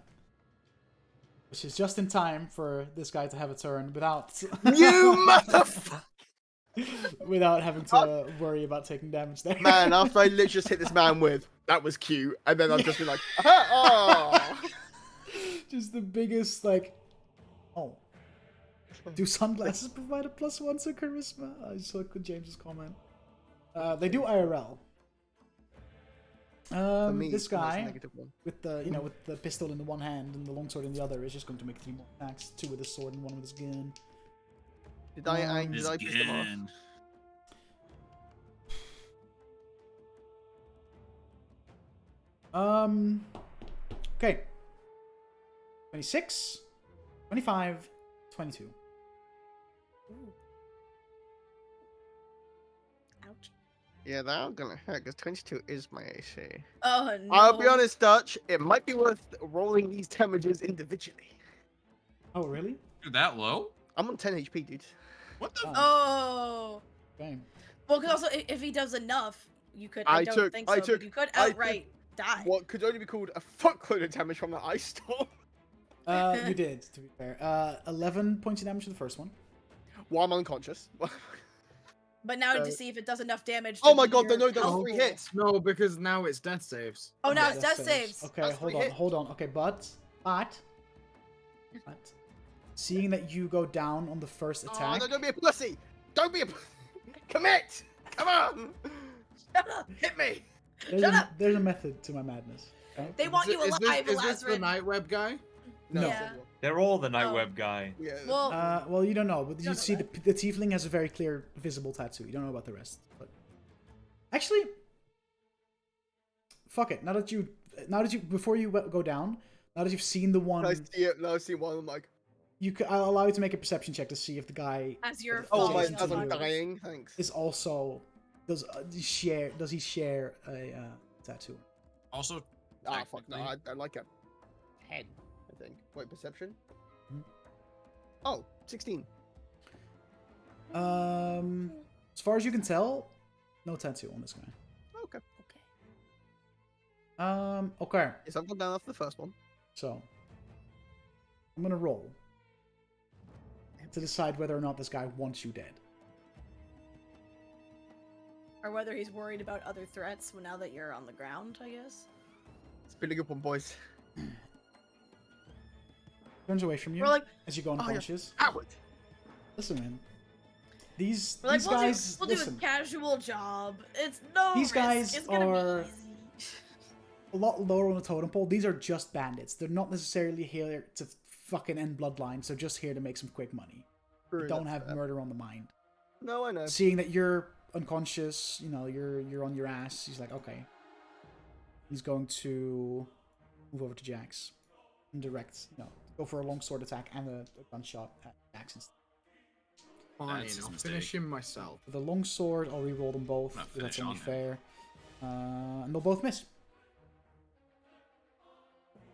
Which is just in time for this guy to have a turn without You motherfucker! without having to worry about taking damage there. Man, after I literally just hit this man with, that was cute, and then I've just been like, oh! Just the biggest, like, oh. Do sunglasses provide a +1 to charisma? I saw James's comment. They do IRL. For me, This it's a guy -1. with the with the pistol in the one hand and the longsword in the other is just going to make 3 more attacks, 2 with his sword and 1 with his gun. Did I This piss them off? again. Okay. 26, 25, 22. Ooh. Ouch. Yeah, that gonna hurt, because 22 is my AC. Oh no. I'll be honest, Dutch, it might be worth rolling these damages individually. Oh, really? Dude, that low? I'm on 10 HP, dude. What the? Oh. Okay. Well, because also if he does enough, you could. I I don't took- think I so. took- But you could I took- outright die. What could only be called a fuckload of damage from that ice storm. You did, to be fair. 11 points of damage to the first one. While I'm unconscious. But now So- to see if it does enough damage. Oh to my be god, your no, those health 3 pool. hits. No, because now it's death saves. Oh, now Yeah, it's death saves. Okay, That's hold 3 on, hits. hold on. Okay, but seeing that you go down on the first Oh, attack, no, don't be a pussy. Don't be a Commit. Come on. Shut up. Hit me. Shut up. there's a method to my madness. Okay? They want you Is alive, this the Lazarus. Nightweb guy? No. Yeah. They're all the night Oh. web guy. Yeah. Well, Well, you don't know, but you Don't know see the tiefling has a very clear, visible tattoo. You don't know about the rest. But actually, fuck it. Now that you, before you go down, now that you've seen the one, I see it. No, I see one. I'm like, I'll allow you to make a perception check to see if the guy as you're oh falling my, Jason as I'm Tattoo. dying. Thanks. is also does he share a tattoo? Also, Ah, fuck no. technically- I like a 10, I think. Wait, perception? Mhm. Oh, 16. As far as you can tell, no tattoo on this guy. Okay. Okay. Yes, I've gone down after the first one. So I'm gonna roll to decide whether or not this guy wants you dead. Or whether he's worried about other threats now that you're on the ground, I guess. It's been a good one, boys. Turns away from you We're like, as you go yeah. unconscious. Howard. Listen, man. These we're like, these we'll guys. do a Listen, casual job. It's no These risk. guys It's gonna are- be easy. a lot lower on the totem pole. These are just bandits. They're not necessarily here to fucking end bloodlines. They're just here to make some quick money. They True, don't that's have fair. murder on the mind. No, I know. Seeing that you're unconscious, you're on your ass. He's like, okay. He's going to move over to Jax and direct, go for a long sword attack and a gunshot at Jax instead. Fine, That's his I'll mistake. finish him myself. With the long sword, I'll re-roll them both. Not Because that's finish only on fair. And they'll both miss.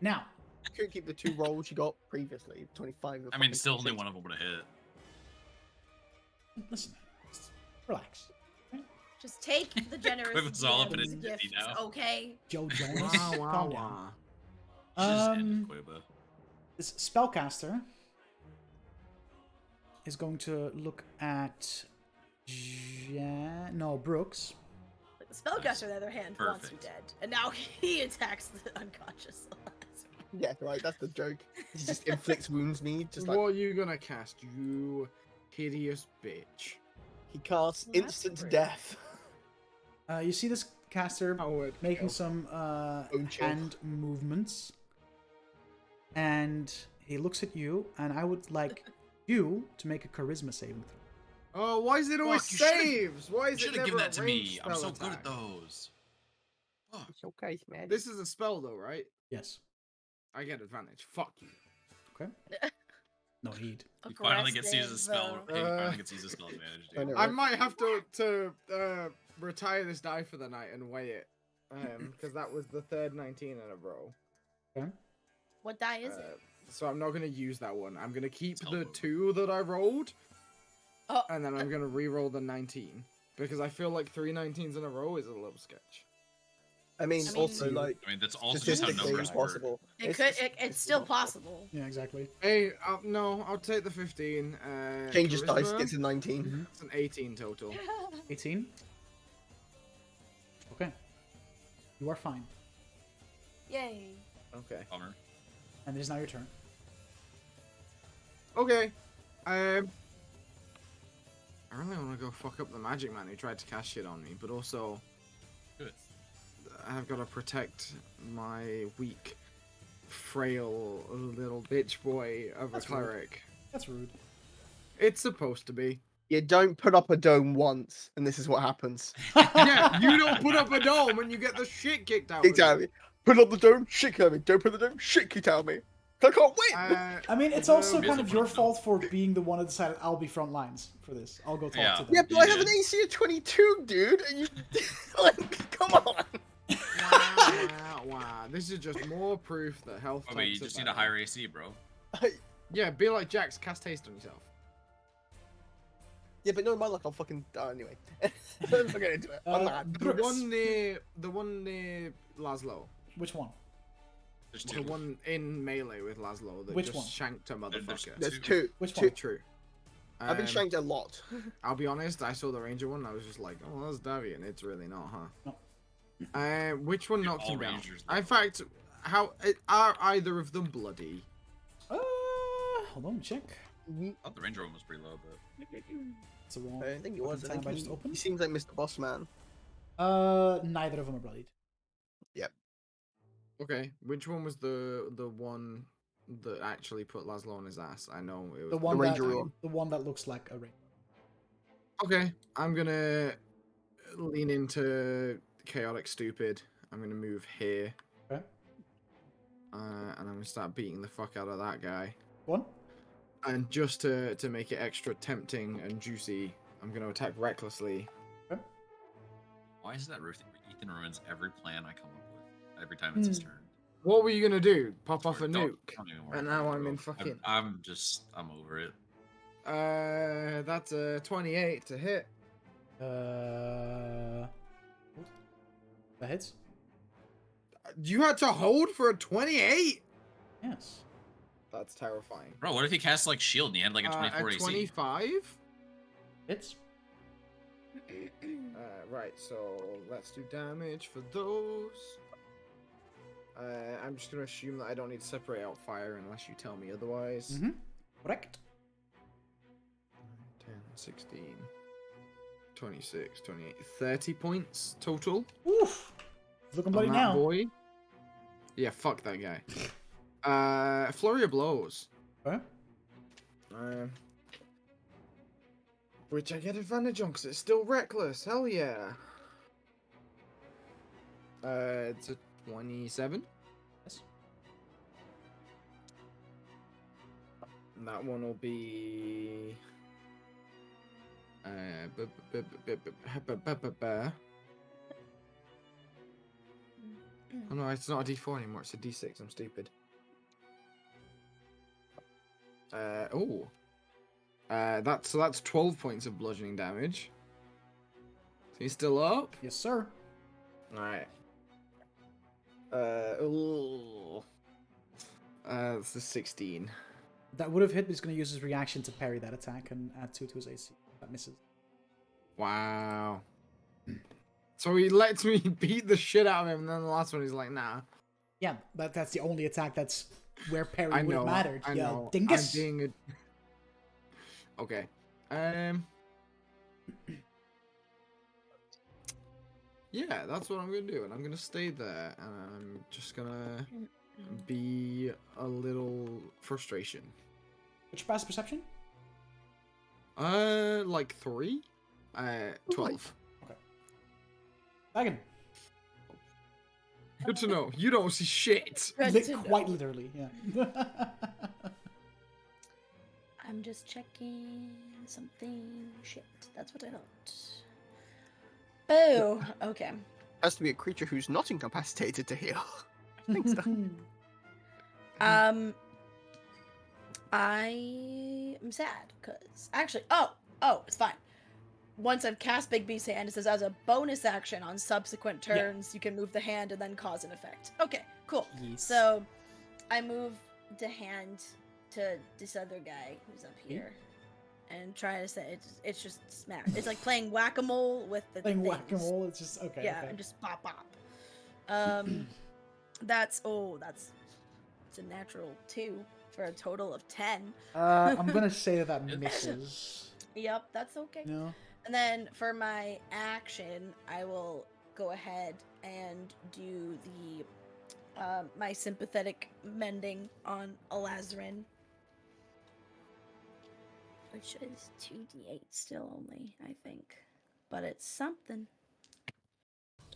Now, I couldn't keep the 2 rolls you got previously. 25. and I mean, fucking still only 26. one of them would have hit. listen, man. Just relax. Okay? Just take the generous Quiver's all up in DM's his gifts, titty now. okay? Joe Jonas, Wow, wow, calm down. wow. Just ended Quiver. This spellcaster is going to look at Brooks. Like the spellcaster, on the other hand, wants you Perfect. dead, and now he attacks the unconscious Eliza. Yeah, right. That's the joke. He just inflicts wounds me. Just like What are you gonna cast, you hideous bitch? he casts Well, that's instant rude. death. You see this caster Howard, making go. some chill. hand movements, and he looks at you, and I would like you to make a charisma saving throw. Oh, why is it always Fuck, you should've- saves? Why You is it should never have given that to a me. ranged I'm so spell good at attack? those. Fuck. It's okay, man. This is a spell though, right? Yes. I get advantage. Fuck you. Okay. No heed. He finally gets to use a spell. Aggressive, He Uh, finally gets to use a spell advantage, I dude. know. I might have to retire this die for the night and weigh it, because that was the third 19 in a row. What die is it? So I'm not gonna use that one. I'm gonna keep It's the elbow. 2 that I rolled, Oh, and then I'm gonna re-roll the 19 because I feel like 3 19s in a row is a little sketch. I mean, I also mean- like I mean, that's also just how statistically numbers it's work. possible. it's still possible. Yeah, exactly. Hey, no, I'll take the 15. Changes dice, charisma, gets a 19. It's an 18 total. 18. Okay. You are fine. Yay. Okay. Bummer. And it is now your turn. Okay. I really want to go fuck up the magic man who tried to cast shit on me, but also Good. I've got to protect my weak, frail little bitch boy of That's a cleric. That's rude. It's supposed to be. You don't put up a dome once, and this is what happens. Yeah, you don't put up a dome and you get the shit kicked out of you. Exactly. Put up the dome, shit kicked out of me. Don't put the dome, shit kicked out of me. I can't win. I mean, it's the- also Here's kind the of your point, though. fault for being the one that decided I'll be front lines for this. I'll go talk Yeah. to them. Yeah, but I You have an did. AC of 22, dude, and you like, come on. Wow. This is just more proof that health. Oh, but you types are just need a better. higher AC, bro. Yeah, be like Jax, cast haste on yourself. Yeah, but no, my luck, I'll fucking die anyway. Let's not get into it. I'm mad. The Brooks. one near Laszlo. Which one? There's The two. one in melee with Laszlo that Which just one? shanked a motherfucker. There's two. Which two. one? True. I've been shanked a lot. I'll be honest, I saw the ranger one and I was just like, oh, that's Davian. It's really not, huh? No. Which one Dude, knocked all him down? rangers In fact, are either of them bloody? Hold on, check. I thought the ranger one was pretty low, but It's a wrong. I think it was. I fucking think tab I just he opened. seems like Mr. Boss Man. Neither of them are bloodied. Okay, which one was the one that actually put Laszlo on his ass? I know it was The one Ranger that one. the one that looks like a ring. Okay, I'm gonna lean into chaotic stupid. I'm gonna move here. Okay. And I'm gonna start beating the fuck out of that guy. One. And just to make it extra tempting and juicy, I'm gonna attack recklessly. why is it that Ethan ruins every plan I come up with every time it's his turn? What were you gonna do? Pop off a Don't- nuke? don't even worry And about now it, I'm bro. in fucking. I'm over it. That's a 28 to hit. That hits. You had to hold for a 28? Yes. That's terrifying. Bro, what if he casts like shield and he had like a 24 a AC? 25? Hits. Right, so let's do damage for those. I'm just gonna assume that I don't need to separate out fire unless you tell me otherwise. Mm-hmm. Correct. 10, 16, 26, 28, 30 points total. Oof. It's looking bloody on that now. boy. Yeah, fuck that guy. Flurry of blows. Okay. Which I get advantage on because it's still reckless. Hell yeah. It's a 27. Yes. And that one will be. Oh no, it's not a D4 anymore. It's a D6. I'm stupid. That's 12 points of bludgeoning damage. He's still up? Yes, sir. Alright. It's a 16. That would have hit, but he's going to use his reaction to parry that attack and add 2 to his AC. That misses. Wow. So he lets me beat the shit out of him, and then the last one he's like, nah. Yeah, but that's the only attack that's where parry I would have know, mattered. I Yeah, know. dingus. I'm being a... Okay. Yeah, that's what I'm gonna do, and I'm gonna stay there, and I'm just gonna be a little frustration. What's your passive perception? Like 3? 12. Dragon. Good to know. You don't see shit. Good to Quite know. literally, yeah. I'm just checking something. Shit, that's what I thought. Oh, okay. Has to be a creature who's not incapacitated to heal. I think so. I am sad because actually, oh, it's fine. Once I've cast Big Beast's hand, it says as a bonus action on subsequent turns, you can move the hand and then cause an effect. Okay, cool. Yes. So I move the hand to this other guy who's up here and try to say it's just smack. It's like playing whack-a-mole with the Playing things. whack-a-mole, it's just, okay. Yeah, okay. and just pop. That's it's a natural 2 for a total of 10. I'm gonna say that misses. Yep, that's okay. No. And then for my action, I will go ahead and do the my sympathetic mending on Elazarin, which is 2d8 still only, I think, but it's something.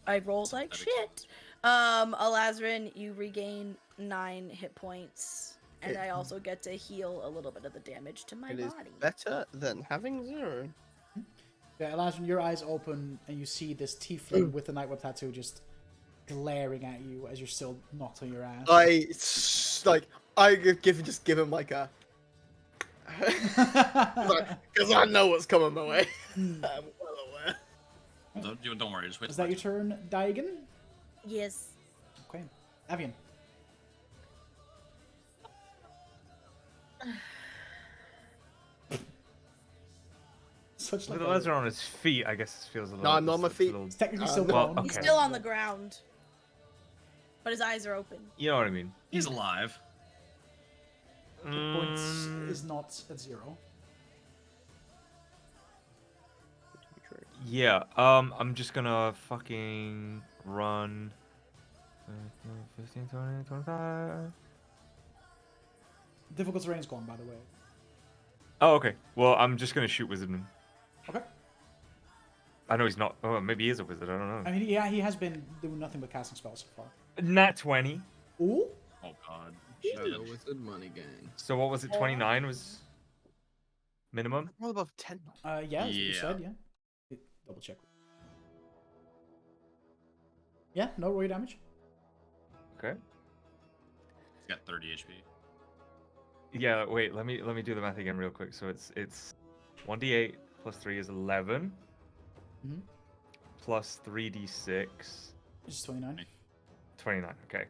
I rolled like shit. Elazarin, you regain 9 hit points, and I also get to heal a little bit of the damage to my It is body. better than having 0. Yeah, Elijah, your eyes open and you see this tiefling with the Nightweb tattoo just glaring at you as you're still knocked on your ass. I give him like a, because I know what's coming my way. I'm well aware. Don't worry, just wait. Is that your turn, Daigen? Yes. Okay. Avian. Such like With the laser on his feet, I guess it feels a little. No, I'm not on my it's a feet. little- It's technically still well, prone. He's okay. still on the ground, but his eyes are open. You know what I mean? He's alive. Hit points Mm, is not at 0. Yeah. I'm just gonna fucking run. 15, 20, 25. Difficult terrain is gone, by the way. Oh, okay. Well, I'm just gonna shoot Wizardman. Okay. I know he's not. Oh, maybe he is a wizard. I don't know. I mean, yeah, he has been doing nothing but casting spells so far. Nat 20. Ooh. Oh god. Shadow Wizard Money Gang. So what was it? 29 was minimum. Roll above 10. Yeah, that's what you Yeah. said, yeah. Double check. Yeah, no roll your damage. Okay. He's got 30 HP. Yeah. Wait. Let me do the math again real quick. So it's 1d8 plus 3 is 11. Mhm. Plus 3d6. Which is 29. 29. Okay.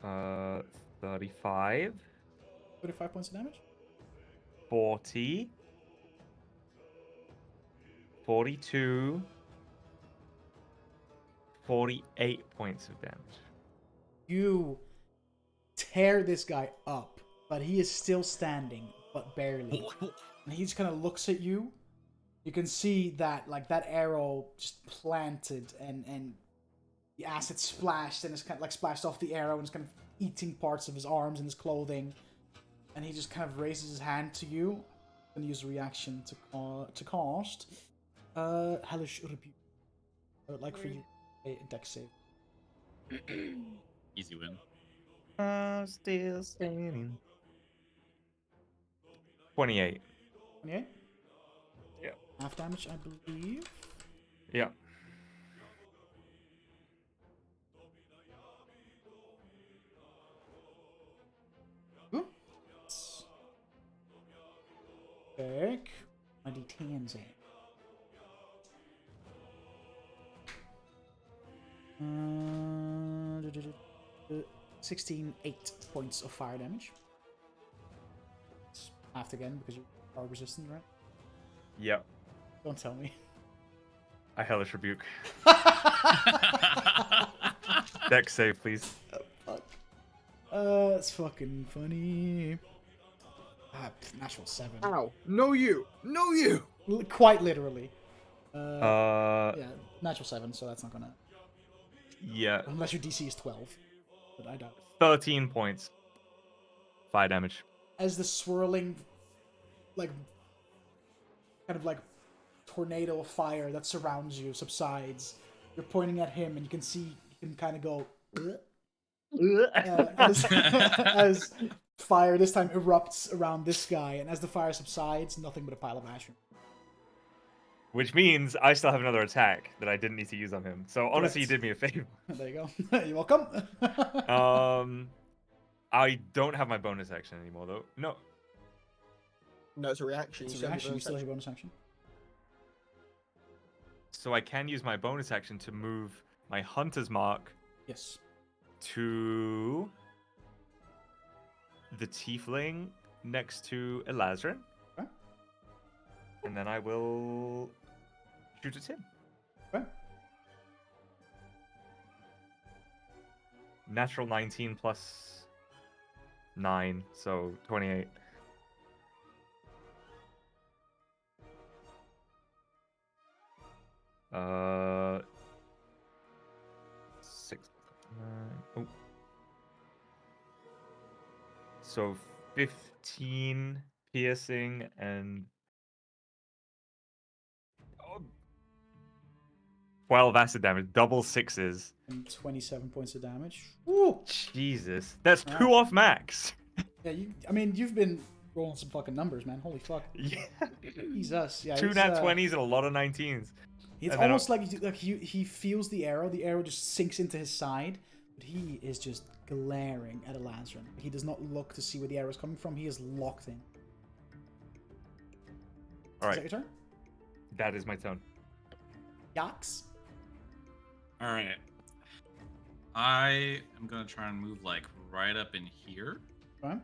Uh, 35, 35 points of damage. 40, 42, 48 points of damage. You tear this guy up, but he is still standing, but barely. And he just kind of looks at you. You can see that, like, that arrow just planted and the acid splashed and it's kind of like splashed off the arrow and it's kind of eating parts of his arms and his clothing. And he just kind of raises his hand to you and use a reaction to cast Hellish Rebuke. I would like for you a dex save. Easy win. I'm still standing. 28. 28? Yeah. Half damage, I believe. Yeah. Ooh. Check my D10s in. 8 points of fire damage. It's halved again because you are resistant, right? Yep. Don't tell me. I hellish rebuke. Dex save, please. Fuck. It's fucking funny. Natural 7. Ow! No you! No you! Quite literally. Yeah. Natural 7, so that's not gonna. Yeah. Unless your DC is 12. But I doubt it. 13 points. Fire damage. As the swirling, like, kind of like tornado of fire that surrounds you subsides, you're pointing at him and you can see, you can kind of go, as fire this time erupts around this guy, and as the fire subsides, nothing but a pile of ash. Which means I still have another attack that I didn't need to use on him. So honestly, you did me a favor. There you go. You're welcome. I don't have my bonus action anymore, though. No. No, it's a reaction. It's You a still have reaction. your You still have bonus your bonus action. So I can use my bonus action to move my hunter's mark Yes. to the tiefling next to Elazrin. Okay. And then I will shoot at him. Okay. Natural 19 plus 9, so 28. Uh, 6, 9. Oh. So 15 piercing and 12 acid damage, double sixes. And 27 points of damage. Woo! Jesus, that's Wow. 2 off max. Yeah, I mean, you've been rolling some fucking numbers, man. Holy fuck. Yeah. Jesus. Yeah. 2 he's, nat 20s and a lot of 19s. It's and then almost like he feels the arrow. The arrow just sinks into his side, but he is just glaring at Elazrin. He does not look to see where the arrow is coming from. He is locked in. All Is that right, your turn? that is my turn. Yax? All right. I am gonna try and move like right up in here, Okay.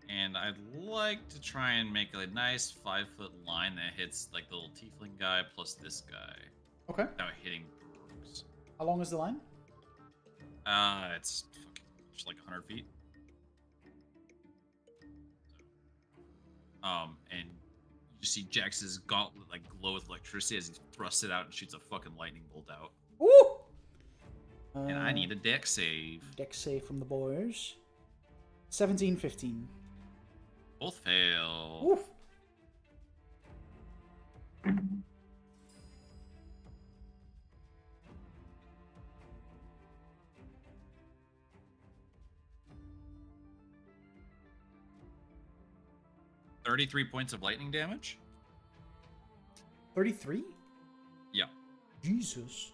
and I'd like to try and make a nice 5-foot line that hits like the little tiefling guy plus this guy Okay. without hitting Brooks. How long is the line? It's fucking just like 100 feet. And you see Jax's gauntlet like glow with electricity as he thrusts it out and shoots a fucking lightning bolt out. Ooh! And I need a deck save. Dex save from the boys. 17, 15. Both fail. Oof. $33 points of lightning damage. 33? Yeah. Jesus.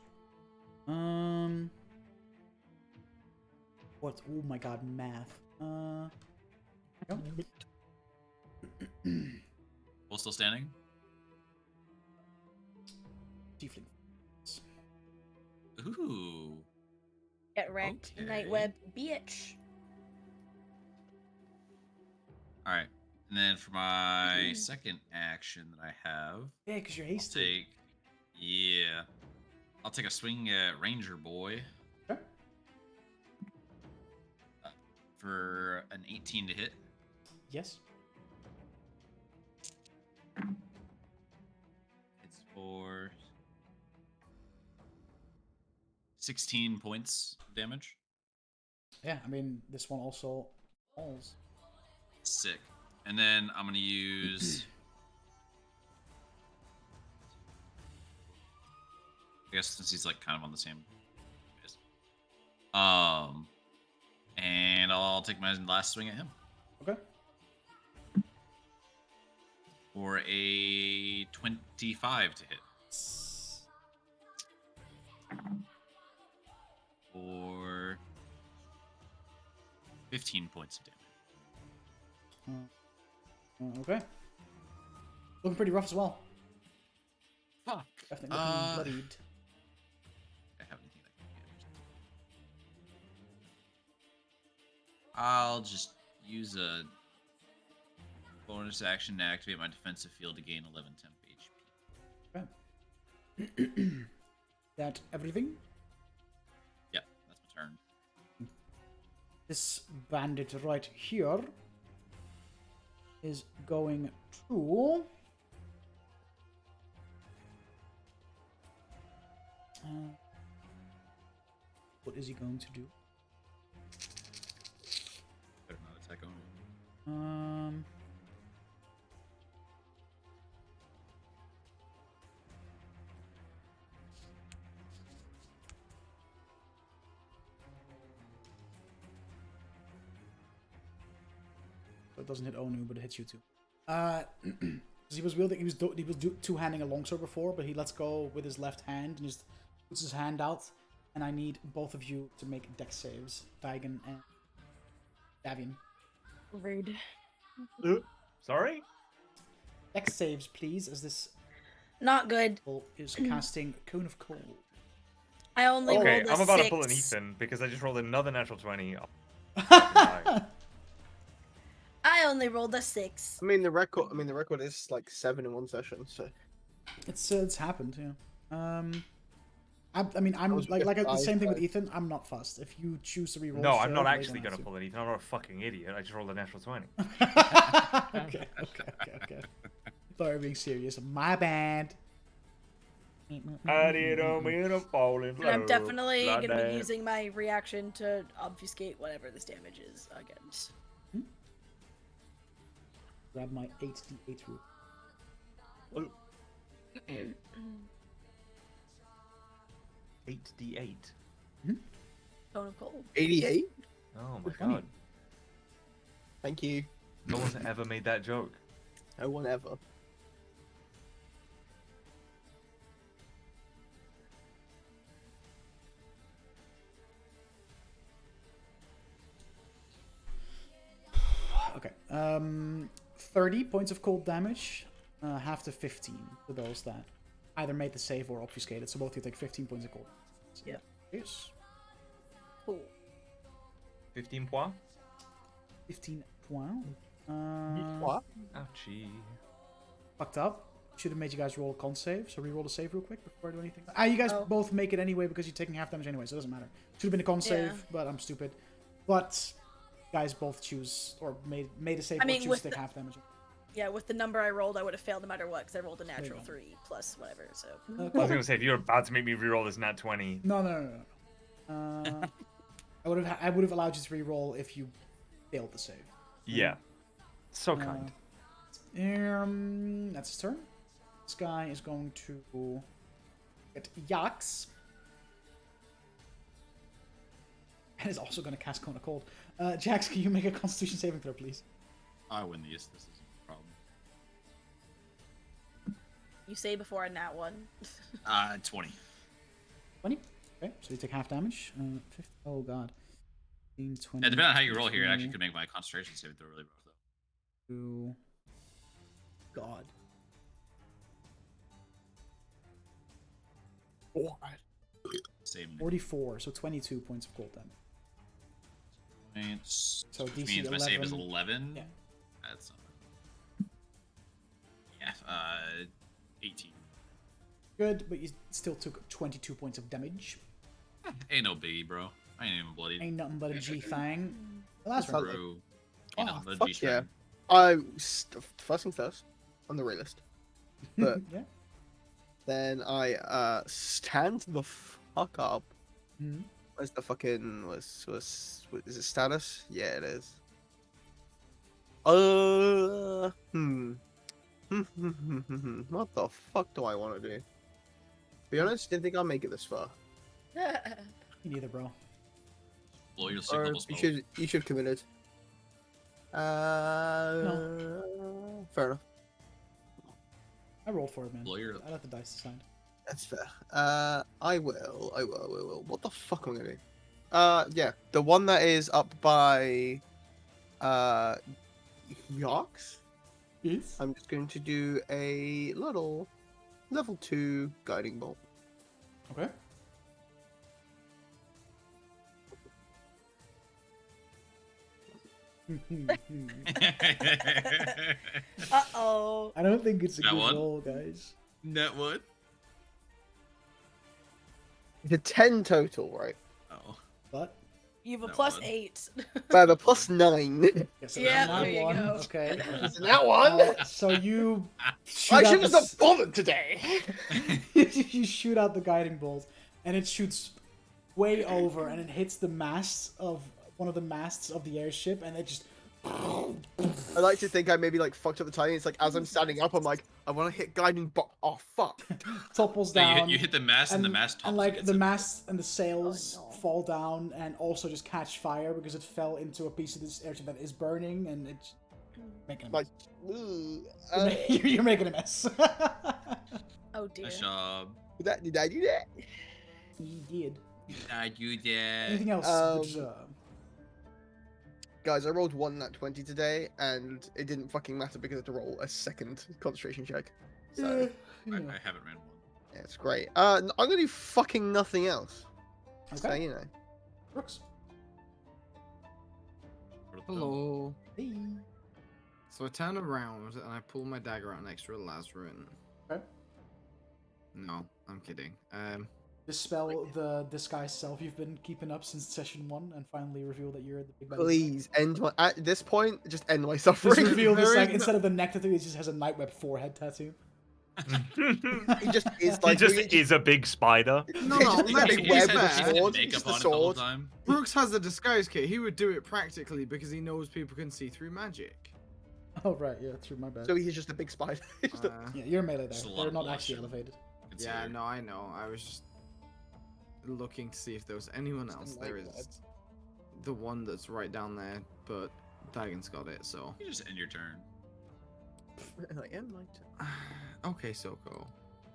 What? Oh my god, math. Yep. Both still standing. Tiefling. Ooh. Get wrecked, Okay. Nightweb, bitch. All right. And then for my second action that I have, Yeah, because you're I'll hasty. take. Yeah. I'll take a swing at Ranger Boy. Okay. For an 18 to hit. Yes. It's for 16 points of damage. Yeah, I mean, this one also falls. Sick. And then I'm gonna use. I guess since he's like kind of on the same. And I'll take my last swing at him Okay. for a 25 to hit. For 15 points of damage. Okay. Looking pretty rough as well. Fuck. Definitely looking bloodied. I have anything that can be damaged. I'll just use a bonus action to activate my defensive field to gain 11 temp HP. Okay. That everything? Yeah, that's my turn. This bandit right here is going to... what is he going to do? Better not attack only. So it doesn't hit Onu, but it hits you too. He was wielding, he was two-handing a longsword before, but he lets go with his left hand and just puts his hand out. And I need both of you to make dex saves, Dagon and Davian. Rude. Sorry? Dex saves, please, as this Not good. is casting Cone of Cold. I only Okay, rolled a I'm about 6. to pull an Ethan because I just rolled another natural 20. I only rolled a 6. I mean, the record is like 7 in one session, so. It's happened, yeah. I mean, I'm like the same thing with Ethan. I'm not fussed. If you choose to reroll, No, I'm not straight, actually then gonna I pull an Ethan. I'm not a fucking idiot. I just rolled a natural 20. okay. Thought I were being serious. My bad. I didn't mean to fall in And I'm love. definitely Blood gonna be dance. using my reaction to obfuscate whatever this damage is against. Grab my 8d8 rule. 8d8. Cone of Cold. 88? Oh my Funny. god. Thank you. No one's ever made that joke. No one ever. Okay. 30 points of cold damage. Half to 15 for those that either made the save or obfuscated. So both of you take 15 points of cold. So, Yeah. Yes. Cool. 15 points? 15 points. What? Ouchie. Fucked up. Should have made you guys roll a con save. So re-roll a save real quick before I do anything. You guys Oh. both make it anyway because you're taking half damage anyway, so it doesn't matter. Should have been a con save, Yeah. but I'm stupid. But guys both choose or made a save I or mean, choose with to take the- half damage. Yeah, with the number I rolled, I would have failed no matter what, because I rolled a natural go. 3 plus whatever, so. I was gonna say, if you're about to make me reroll this nat 20. No. I would have allowed you to re-roll if you failed the save. Yeah. So kind. That's his turn. This guy is going to get Yax. And is also going to cast Cone of Cold. Jax, can you make a Constitution saving throw, please? I win these. This isn't a problem. You say before a nat 1. 20. 20? Okay, so you take half damage. 50, oh god. 15, 20, Yeah, depending on how you roll here, it actually could make my concentration saving throw really rough, though. 2. God. What? Same 44, so 22 points of cold damage. points. So Which DC means my save is 11. 11. Yeah. That's not bad. Yeah, 18. Good, but you still took 22 points of damage. Ain't no biggie, bro. I ain't even bloody. Ain't nothing but a G thing. Well, that's That's right. Bro. Oh, Ain't nothing but a fuck G-string. yeah. First things first, I'm the realist. But Yeah. then I stand the fuck up. Mhm. Where's the fucking is it status? Yeah, it is. What the fuck do I want to do? Be honest, didn't think I'll make it this far. Me neither, bro. Blow your sick Or level you spell. should have committed. Fair enough. I rolled for it, man. Lawyer. I let the dice decide. That's fair. I will. What the fuck am I gonna do? Yeah, the one that is up by, Yox? Yes. I'm just going to do a little level 2 guiding bolt. Okay. Uh-oh. I don't think it's a That good one? roll, guys. Net what? It's a 10 total, right? Oh. But You have a That plus one. 8. I have a plus 9. yes, Yeah, that there you one. go. Okay. Isn't that one? So you shoot I out should have the not bothered today. you shoot out the guiding bolt, and it shoots way over, and it hits the masts of one of the masts of the airship, and it just I like to think I maybe like fucked up the timing. It's like as I'm standing up, I'm like, I want to hit guiding bolt. Oh fuck! topples No, down. you hit the mast and the mast topples and like against the it. masts and the sails fall down and also just catch fire because it fell into a piece of this airship that is burning, and it's making a mess. Like, ooh, You're making a mess. Oh dear. Nice job. did I do that? You did. I do that. Anything else? Um, Guys, I rolled 1 nat 20 today, and it didn't fucking matter because I had to roll a second concentration check. So, yeah. I haven't ran one. yeah, it's great. I'm gonna do fucking nothing else. So, Okay. you know. Brooks. Hello. Hey. So I turn around and I pull my dagger out next to a Lazarin. Okay. No, I'm kidding. Dispel the disguise self you've been keeping up since session 1 and finally reveal that you're the big bad. Please end my. At this point, just end my Just suffering. reveal this There like is instead of the neck tattoo, it just has a nightweb forehead tattoo. He just is He like. just really is a big spider. No, He no, just let's big be web fair. of He's had sword, makeup just on a it the whole sword. time. Brooks has a disguise kit. He would do it practically because he knows people can see through magic. Oh right, yeah, through my bad. So he's just a big spider. Just a- Uh, Yeah, you're melee there. Just a lot They're of not actually blush. elevated. yeah, Consider. no, I know. I was just looking to see if there was anyone Just a else. There light is the one that's right down there, but Dagon's got it, so. You just end your turn. I am like. Okay, Soko.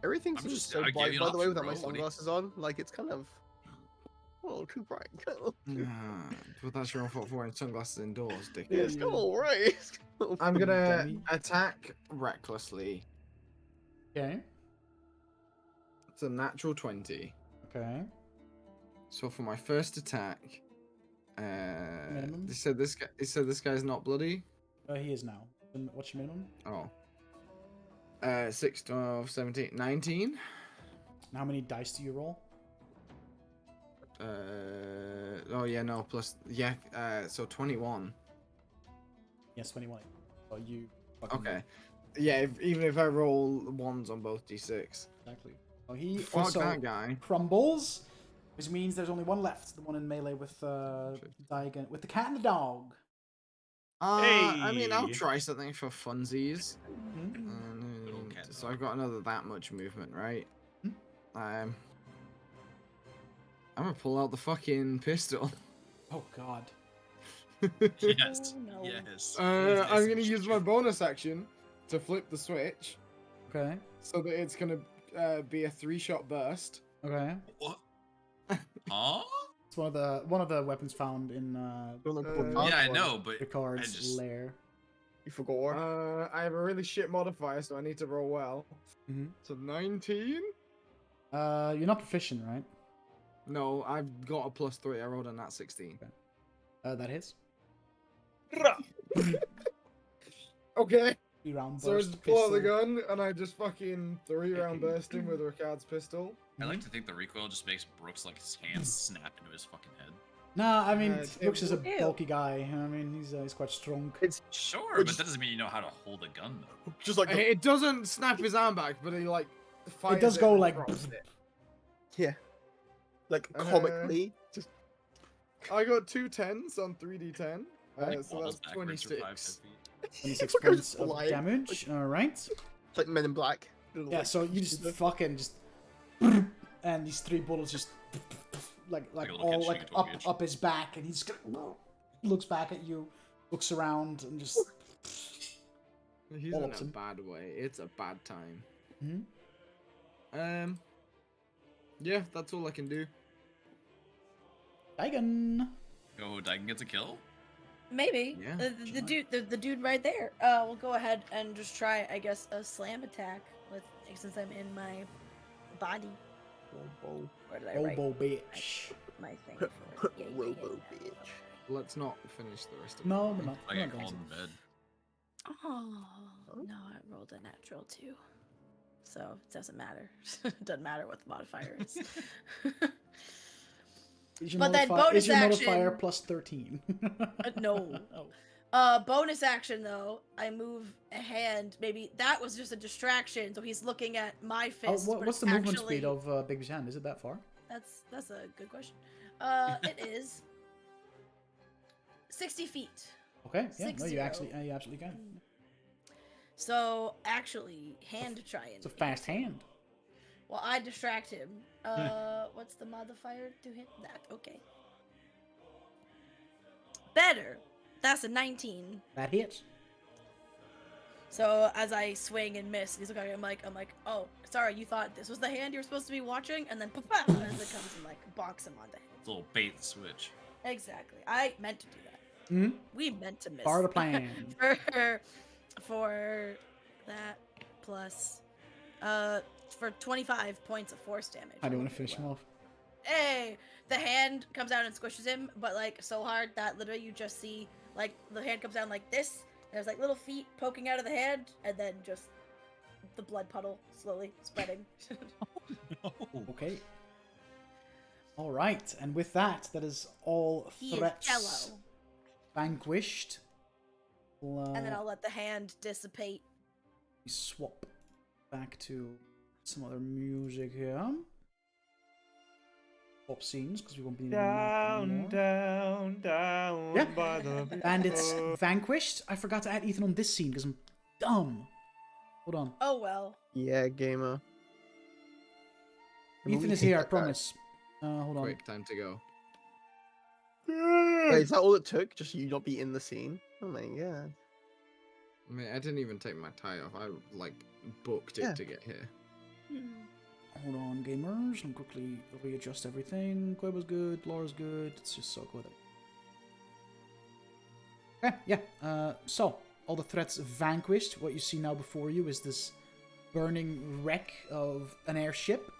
Everything I'm seems just- so I gave bright, you an by the way, option, without my bro. What do you- sunglasses on. Like, it's kind of. Oh, too bright. But that's your own fault for wearing sunglasses indoors, dick. Yeah, it's kind of alright. I'm gonna Dummy. attack recklessly. Okay. It's a natural 20. Okay. So for my first attack, Minimum? they said this guy's not bloody. He is now. And what's your minimum? Oh. 6, 12, 17, 19. And how many dice do you roll? Oh yeah, no, plus, yeah, so 21. Yes, 21. So you. fucking- Okay. Yeah, even if I roll ones on both d6. Exactly. So he Fuck also that guy. crumbles, which means there's only one left. The one in melee with Daigen, with the cat and the dog. I mean, I'll Hey. try something for funsies. Mhm. Little cat So I've got another that much movement, right? I'm gonna pull out the fucking pistol. Oh God. Yes. Oh, no. Yes. I'm gonna use my bonus action to flip the switch Okay. so that it's gonna be a 3-shot burst. Okay. What? Huh? It's one of the weapons found in Yeah, I know, but Ricard's just- lair. You forgot. I have a really shit modifier, so I need to roll well. Mhm. So 19? You're not proficient, right? No, I've got a +3. I rolled a nat 16. That hits. Okay. 3-round So I burst just pull out the pistol. gun and I just fucking 3-round burst him with Ricard's pistol. I like to think the recoil just makes Brooks like his hands snap into his fucking head. Nah, I mean, it Brooks is a Ew. bulky guy. I mean, he's quite strong. It's Sure, Which- but that doesn't mean you know how to hold a gun though. just like the, It doesn't snap his arm back, but he like fires does go and like- drops it. yeah, like Uh, comically. Just I got 2 10s on 3d10. So Falls that's backwards for 5 26. feet. 26 Fucker's points of flying. damage. All right. it's like Men in Black. Yeah. So you just fucking just, and these 3 bullets just like Like a little all kid like shooting a 12 gauge. up his back, and he's looks back at you, looks around, and just. He's All in up a to- bad way. It's a bad time. Mhm. Yeah, that's all I can do. Daigen. Oh, Daigen gets a kill? Maybe. Yeah, The dude right there. We'll go ahead and just try, I guess, a slam attack with since I'm in my body. Robo, Where did I write Robo bitch. my thing for it? Yeah. Robo bitch. Let's not finish the rest of No, it. we're not. I We're get not going called to. in bed. Oh no, I rolled a natural 2. So it doesn't matter. It doesn't matter what the modifier is. Is your But then modifier- bonus is your modifier action- plus 13? No. Oh. Bonus action though, I move a hand. Maybe that was just a distraction, so he's looking at my Oh, fist. but what's it's the movement actually... speed of Bigby's hand? Is it that far? That's a good question. It is 60 feet. Okay, yeah, no, 60. you absolutely can. So actually, hand try and. It's a fast hand. Well, I distract him. What's the modifier to hit that? Okay. Better. That's a 19. That hits. So as I swing and miss, he's looking at me, I'm like, oh, sorry, you thought this was the hand you were supposed to be watching, and then pop, as it comes and like bonks him on the head. It's a little bait and switch. Exactly. I meant to do that. Hmm. We meant to miss. Part of the plan. for that plus for 25 points of force damage. I don't want to finish him off. Hey, the hand comes down and squishes him, but like so hard that literally you just see like the hand comes down like this. There's like little feet poking out of the hand, and then just the blood puddle slowly spreading. No. Okay. All right, and with that, that is all He is threats jello. vanquished. We'll, And then I'll let the hand dissipate. swap back to some other music here. Swap scenes because we won't be needing that anymore. Down Yeah. by the Bandits river. vanquished. I forgot to add Ethan on this scene because I'm dumb. Hold on. Oh well. Yeah, gamer. Ethan is here, I promise. Hold on. Quick, time to go. Wait, is that all it took? Just you not be in the scene? Oh my god. I mean, I didn't even take my tie off. I like booked it Yeah. to get here. Hold on, gamers. Let me quickly readjust everything. Quabo's good. Laura's good. Let's just so go there. Okay, yeah. So, all the threats vanquished. What you see now before you is this burning wreck of an airship.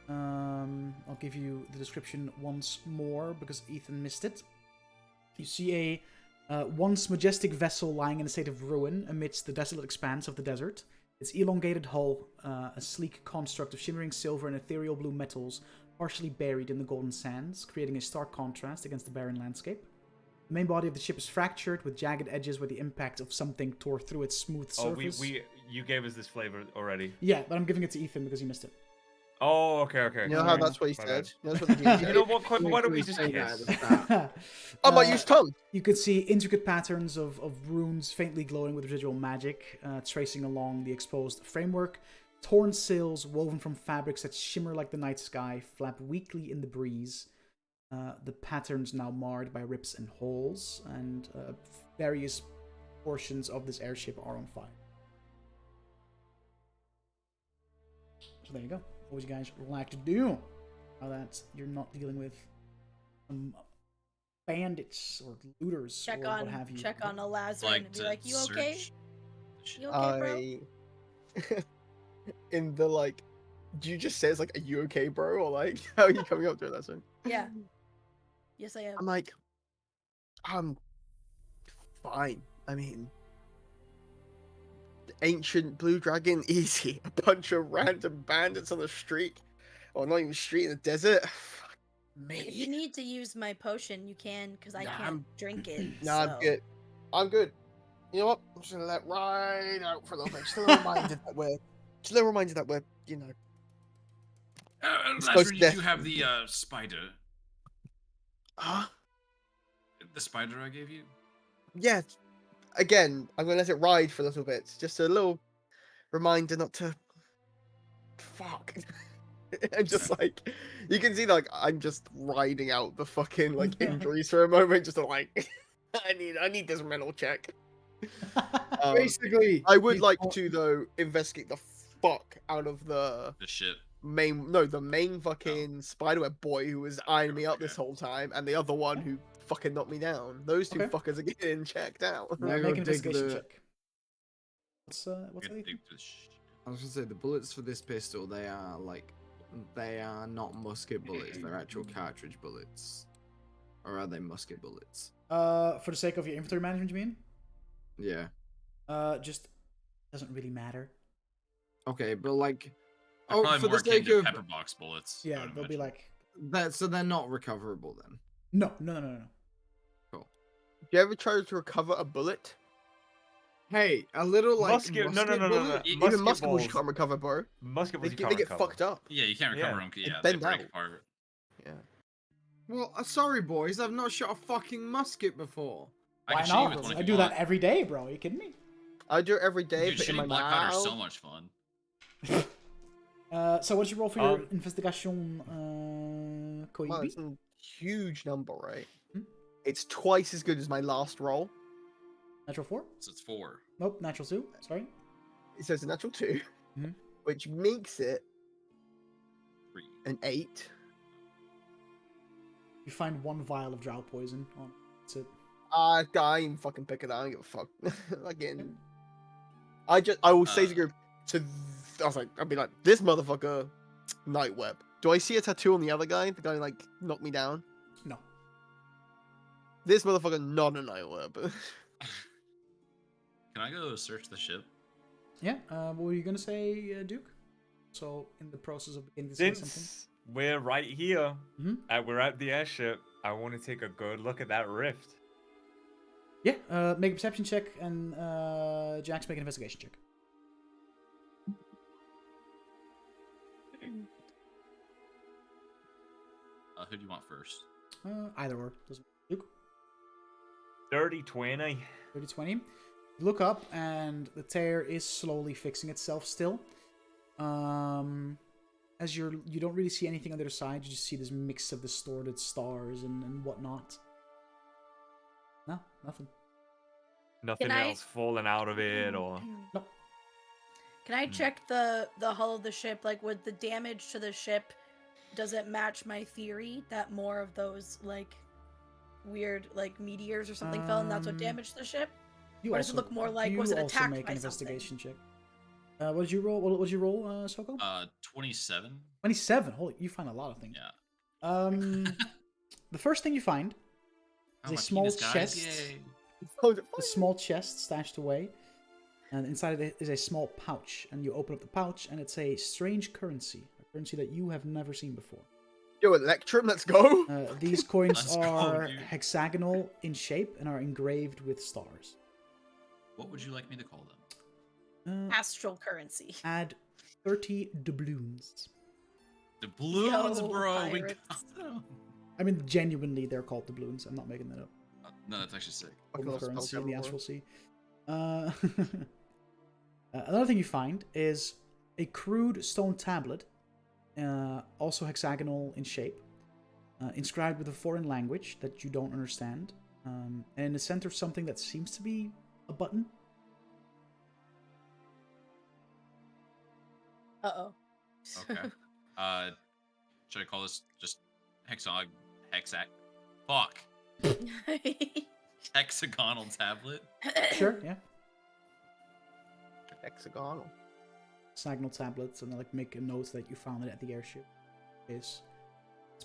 I'll give you the description once more because Ethan missed it. You see a once majestic vessel lying in a state of ruin amidst the desolate expanse of the desert. Its elongated hull, a sleek construct of shimmering silver and ethereal blue metals, partially buried in the golden sands, creating a stark contrast against the barren landscape. The main body of the ship is fractured, with jagged edges where the impact of something tore through its smooth Oh, surface. you gave us this flavor already. Yeah, but I'm giving it to Ethan because he missed it. Oh, okay. You know how that's what he My said? bad. You know that's what the You game know said? what, Quibble, why don't we just Say that kiss? at the start. I might use tongue. You could see intricate patterns of runes faintly glowing with residual magic, tracing along the exposed framework. Torn sails woven from fabrics that shimmer like the night sky flap weakly in the breeze. The patterns now marred by rips and holes, and various portions of this airship are on fire. So there you go. What would you guys like to do? Now that you're not dealing with bandits or looters Check or on what have you. Alazarin and be to like, you okay? search the ship. You okay, bro? In the like, do you just say it's like, are you okay, bro? Or like, how are you coming up to it? That's it. Yeah. Yes, I am. I'm like, I'm fine. I mean, the ancient blue dragon, easy. A bunch of random bandits on the street, or not even street in the desert. Fuck If you me. need to use my potion, you can, because I Nah, can't I'm- drink it. Nah, so. I'm good. I'm good. You know what? I'm just gonna let ride out for a little bit. Just a little reminder that we're, you know. It's close Lazarus, to did you death. have the spider? Huh? The spider I gave you? Yeah. Again, I'm gonna let it ride for a little bit. Just a little reminder not to. Fuck. And just like, you can see like I'm just riding out the fucking like injuries for a moment, just to like, I need this mental check. Basically, I would you like can't- to though investigate the fuck out of the The ship. main fucking spiderweb boy who was eyeing me up this Okay. whole time, and the other one who fucking knock me down. Those two Okay. fuckers are getting checked out. Now Make go an dig investigation the- check. What's that? Dig Ethan? through the I was gonna say the bullets for this pistol, they are not musket bullets. They're actual cartridge bullets, or are they musket bullets? For the sake of your inventory management, you mean? Yeah. Just doesn't really matter. Okay, but like, They're oh, probably for more the akin sake to of pepper box bullets. I Yeah, would they'll be imagine. like, that, so they're not recoverable then. no. Do you ever try to recover a bullet? Hey, a little like Musket- no, musket no. bullet? Even Even Musket musket balls you balls. can't recover, bro. Musket balls you They can't get recover. fucked up. Yeah, you can't recover Yeah. them. They Yeah, they bend break out. apart. Yeah. Well, sorry, boys, I've not shot a fucking musket before. I Why can shoot you with not? one if I you do want. that every day, bro. Are you kidding me? I do it every day, Dude, but in shooting my black powder is mouth. so much fun. So what'd you roll for your Um, investigation, Well, Koibi? it's a huge number, right? Hmm? It's twice as good as my last roll. Natural 4? So it's 4. Nope, natural 2. Sorry. It says a natural 2, Mhm. which makes it 3. an 8. You find one vial of drow poison on. That's it. I ain't fucking pick it. I don't give a fuck. Again, I will say to the group, I was like, I'll be like, this motherfucker, night web. Do I see a tattoo on the other guy? The guy who, like knocked me down. No. This motherfucker, not a night web. Can I go search the ship? Yeah. What were you gonna say, Duke? So in the process of beginning to say something. Since we're right here, Mhm. and we're at the airship, I want to take a good look at that rift. Yeah. Make a perception check, and Jax, make an investigation check. Who do you want first? Either or. Doesn't Duke. Dirty 20. 30-20. Look up, and the tear is slowly fixing itself still. As you don't really see anything on the other side, you just see this mix of distorted stars and whatnot. No, nothing. Nothing Can I- else falling out of it, or Can I Hmm. check the hull of the ship? Like, would the damage to the ship, does it match my theory that more of those like weird like meteors or something fell and that's what Um, damaged the ship? You Or does it look more like, was it also attacked make by an something? investigation check. What did you roll? What did you roll, Soko? 27. 27. Holy, you find a lot of things. Yeah. The first thing you find Oh, is a my small penis, guys. chest. Yay. A small chest stashed away, and inside of it is a small pouch. And you open up the pouch, and it's a strange currency, a currency that you have never seen before. Yo, Electrum, let's go. These coins Let's go, are dude. hexagonal in shape and are engraved with stars. What would you like me to call them? Astral currency. Add 30 doubloons. The balloons, Yo, bro. We pirates. got them. I mean, genuinely, they're called doubloons. I'm not making that up. No, that's actually sick. Fucking Form love of currency in the spellcasting, Astral Sea. Another thing you find is a crude stone tablet, also hexagonal in shape, inscribed with a foreign language that you don't understand, and in the center something that seems to be a button. Uh-oh. Okay. Should I call this just fuck. Hexagonal tablet? Sure, yeah. Hexagonal. Hexagonal tablets, and like make a note that you found it at the airship. This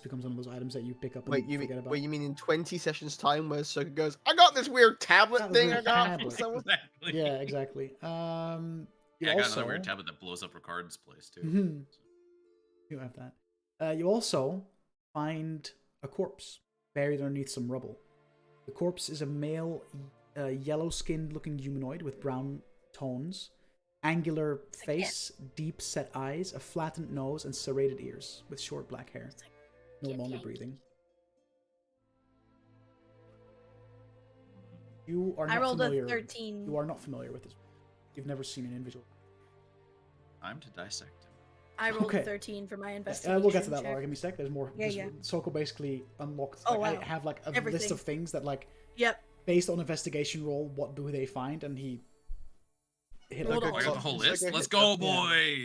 becomes one of those items that you pick up and Wait, forget about. you mean in 20 sessions time where Soka goes, I got this weird tablet Got this thing I weird got from tablet." someone. Exactly. Yeah, exactly. You Yeah, I got also... another weird tablet that blows up Ricard's place too. Mhm. You have that. You also find a corpse buried underneath some rubble. The corpse is a male, yellow-skinned looking humanoid with brown tones, angular face, deep-set eyes, a flattened nose, and serrated ears with short black hair. No longer breathing. You are I not rolled a familiar. 13. You are not familiar with this. You've never seen an individual. Time to dissect him. I rolled Okay. a 13 for my investigation. We'll get to that check. later. Give me a sec. There's more. Yeah, Just- yeah. Soko basically unlocked. Oh, like, wow. I have like a list Everything. of things that like Yep. based on investigation roll, what do they find? And he hit Hold like on. Oh, I got the whole It's like list. a Let's hit- go, yeah.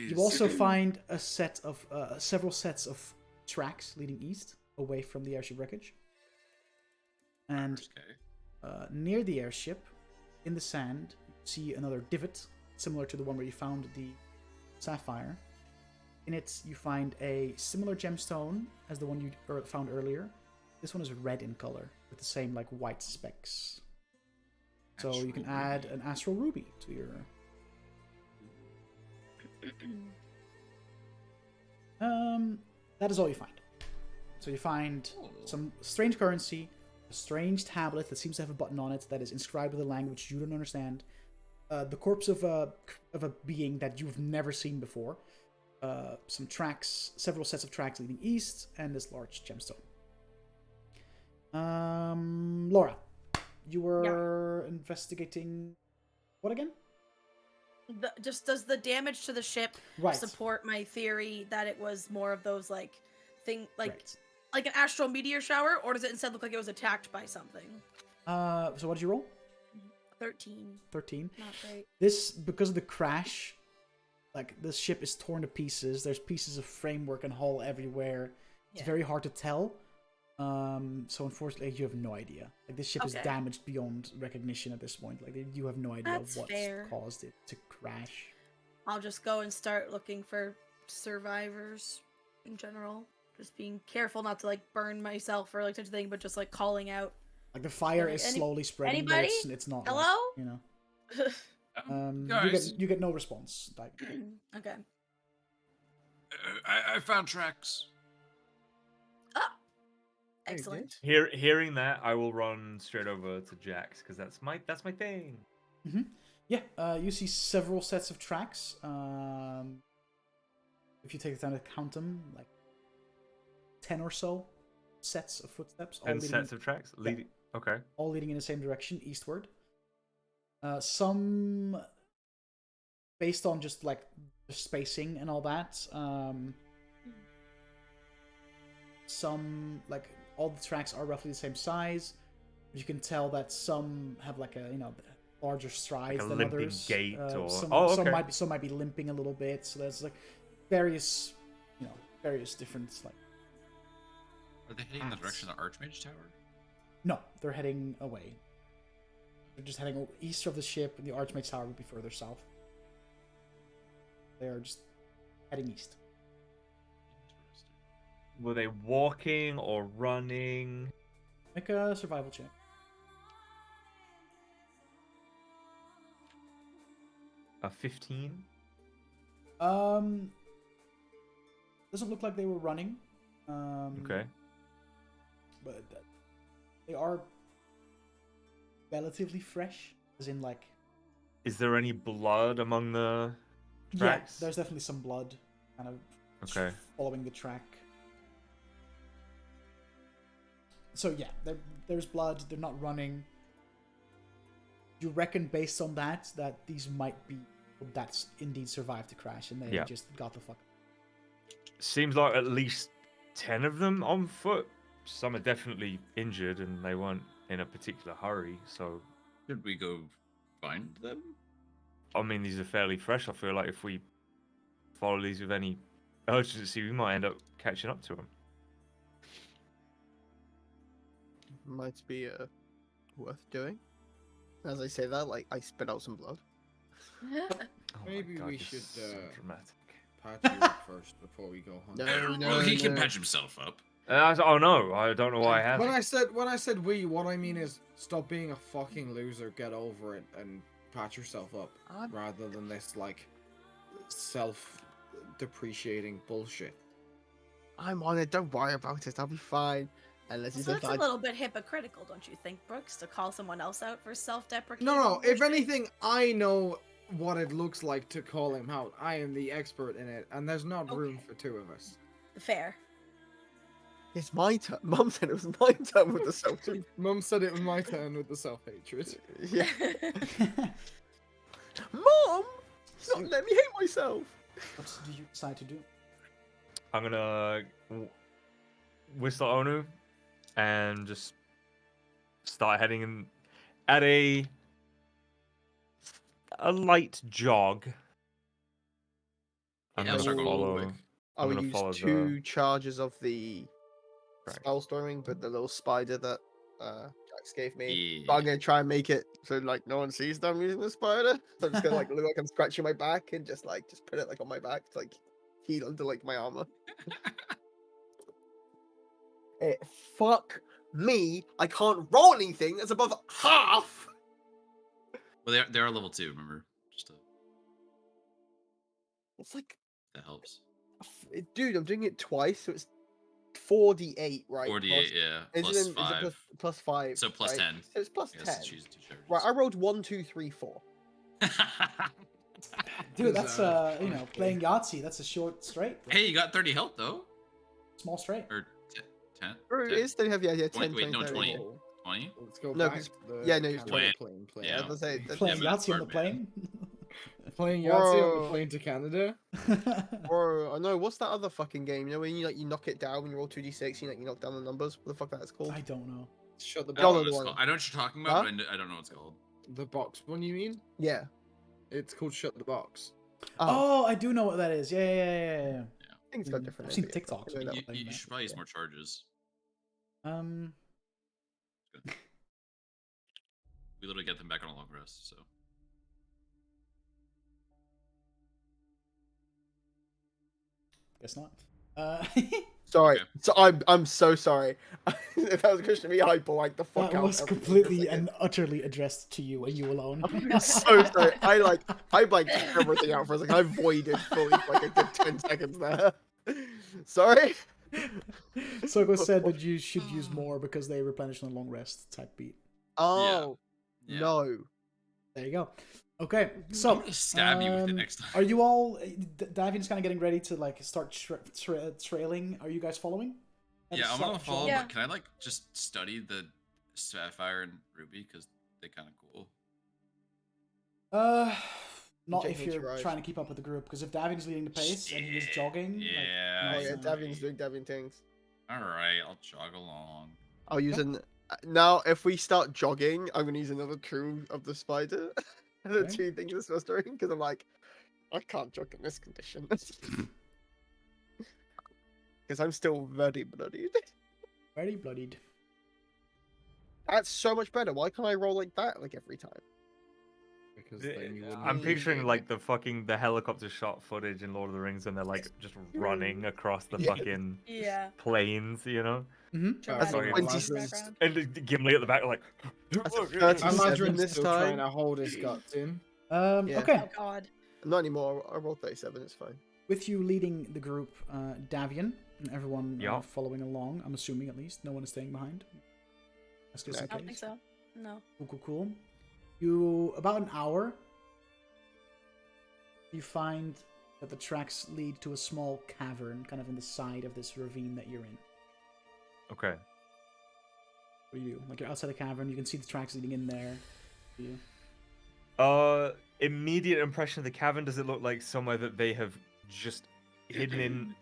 boys. You also find a set of several sets of tracks leading east away from the airship wreckage. And Okay. near the airship, in the sand, you see another divot, similar to the one where you found the sapphire. In it, you find a similar gemstone as the one you found earlier. This one is red in color, with the same like white specks. So you can add an astral ruby to your. That is all you find. So you find some strange currency, a strange tablet that seems to have a button on it that is inscribed with a language you don't understand. The corpse of a being that you've never seen before. Some tracks, several sets of tracks leading east, and this large gemstone. Laura, you were investigating what again? Just does the damage to the ship support my theory that it was more of those like like an astral meteor shower, or does it instead look like it was attacked by something? So what did you roll? 13. 13. Not great. This, because of the crash, like this ship is torn to pieces. There's pieces of framework and hull everywhere. It's very hard to tell. So unfortunately, you have no idea. Like this ship is damaged beyond recognition at this point. Like you have no idea what caused it to crash. I'll just go and start looking for survivors in general. Just being careful not to like burn myself or like such a thing, but just like calling out. Like the fire is slowly spreading. Anybody? But it's not. Hello? Like, you know. You get no response. Okay. I found tracks. Ah, excellent. Hearing that, I will run straight over to Jax because that's my thing. Mm-hmm. Yeah. You see several sets of tracks. If you take the time to count them, like 10 or so sets of footsteps. And sets of tracks leading. Okay. All leading in the same direction, eastward. Some based on just like the spacing and all that. Some like all the tracks are roughly the same size. You can tell that some have like a larger strides like a than limping others. Gait or some might be limping a little bit. So there's like various different like. Are they heading in the direction of the Archmage Tower? No, they're heading away. They're just heading east of the ship, and the Archmage Tower would be further south. They are just heading east. Were they walking or running? Make a survival check. A 15? Doesn't look like they were running. Okay. But they are relatively fresh, as in like. Is there any blood among the tracks? Yeah, there's definitely some blood, kind of following the track. So yeah, there's blood. They're not running. You reckon, based on that these might be that's indeed survived the crash, and they just got the fuck. Seems like at least 10 of them on foot. Some are definitely injured, and they weren't in a particular hurry. So, should we go find them? I mean, these are fairly fresh. I feel like if we follow these with any urgency, we might end up catching up to them. Might be worth doing. As I say that, like I spit out some blood. Maybe God, we this should is so dramatic. patch you up first before we go home. Well, he can patch himself up. Oh no, I don't know why I have. When I said we, what I mean is stop being a fucking loser, get over it, and patch yourself up, rather than this like self-depreciating bullshit. I'm on it. Don't worry about it. I'll be fine. Unless So it's a little bit hypocritical, don't you think, Brooks, to call someone else out for self-deprecating? No. If anything, I know what it looks like to call him out. I am the expert in it, and there's not room for two of us. Fair. It's my turn. Mum said it was my turn with the self. Mum said it was my turn with the self-hatred. Yeah. Mom, don't let me hate myself. What do you decide to do? I'm gonna whistle Onu and just start heading in at a light jog. I'm Yeah, gonna start going follow. quick. I I'm will gonna use follow 2 charges of the Right. spell storming, but the little spider that Max gave me. Yeah. But I'm gonna try and make it so like no one sees that I'm using the spider. So I'm just gonna like look like I'm scratching my back and just put it like on my back to like heal under like my armor. Fuck me! I can't roll anything that's above half. Well, they are level 2. Remember, It's like, that helps. dude, I'm doing it twice, so it's 4d8, right? 48, yeah. Is Plus it 5. plus 5? So plus right? 10. So it's plus I guess 10. to choose two characters. Right, I rolled 1, 2, 3, 4. Dude, that's playing Yahtzee. That's a short straight. Bro. Hey, you got 30 health though. Small straight. Or 10. Or it is, they have, yeah, 10, 20, wait, 20, no, 30. 20. Oh, 20? let's go No, back 'cause- to the yeah, no, it's Canada 20. plane. Yeah. I was gonna say, Playing Yeah, but Yahtzee on the that's plane. Playing Yahtzee on the Whoa. plane to Canada. Or I know what's that other fucking game? You know when you knock it down when you roll 2d6, you knock down the numbers. What the fuck that's called? I don't know. Shut the I don't, know Y'all what the it's one. called. I know what you're talking about, Huh? but I don't know what it's called. The box one, you mean? Yeah. It's called Shut the Box. Oh, I do know what that is. Yeah. I think it's got different. I've seen names, yeah. TikToks. I know that You, one. you should probably use more charges. We literally get them back on a long rest, so. Guess not. Sorry. Okay. So I'm so sorry. If that was a question to me, I'd like the fuck That out. was every completely single and utterly addressed to you and you alone. second. So sorry. I took everything out for a second. I voided fully for like a good 10 seconds there. Sorry. Soko said that you should use more because they replenish on a long rest type beat. Oh Yeah. no. There you go. Okay, I'm so gonna stab you with it next time. are you all? Davian's kind of getting ready to like start trailing. Are you guys following? Yeah, I'm gonna follow, Yeah. but can I like just study the Sapphire and Ruby because they're kind of cool? Not Check if hitch you're ride. trying to keep up with the group, because if Davian's leading the pace and he's jogging, Yeah. Oh yeah, nice, Davian's doing Davian things. All right, I'll jog along. I'll use now. If we start jogging, I'm gonna use another crew of the spider. The Okay. 2 things this was doing because I'm like, I can't jog in this condition. Because I'm still very bloodied. very bloodied. That's so much better. Why can't I roll like that like every time? Because then you wouldn't. I'm need picturing it. like the helicopter shot footage in Lord of the Rings, and they're like just running across the Yeah. fucking Yeah. plains, you know. Mm-hmm. That's Dramatic like music 20 background. And Gimli at the back, like. That's a I'm 37 imagining this still time. trying to hold his guts in. Yeah. Okay. Oh God. Not anymore. I rolled 37. It's fine. With you leading the group, Davian and everyone Yeah. following along. I'm assuming at least no one is staying behind. That's just No. in I don't think case. so. No. Cool. You about an hour. You find that the tracks lead to a small cavern, kind of in the side of this ravine that you're in. Okay. What do you do? Like you're outside the cavern, you can see the tracks leading in there. What do you? Immediate impression of the cavern. Does it look like somewhere that they have just hidden in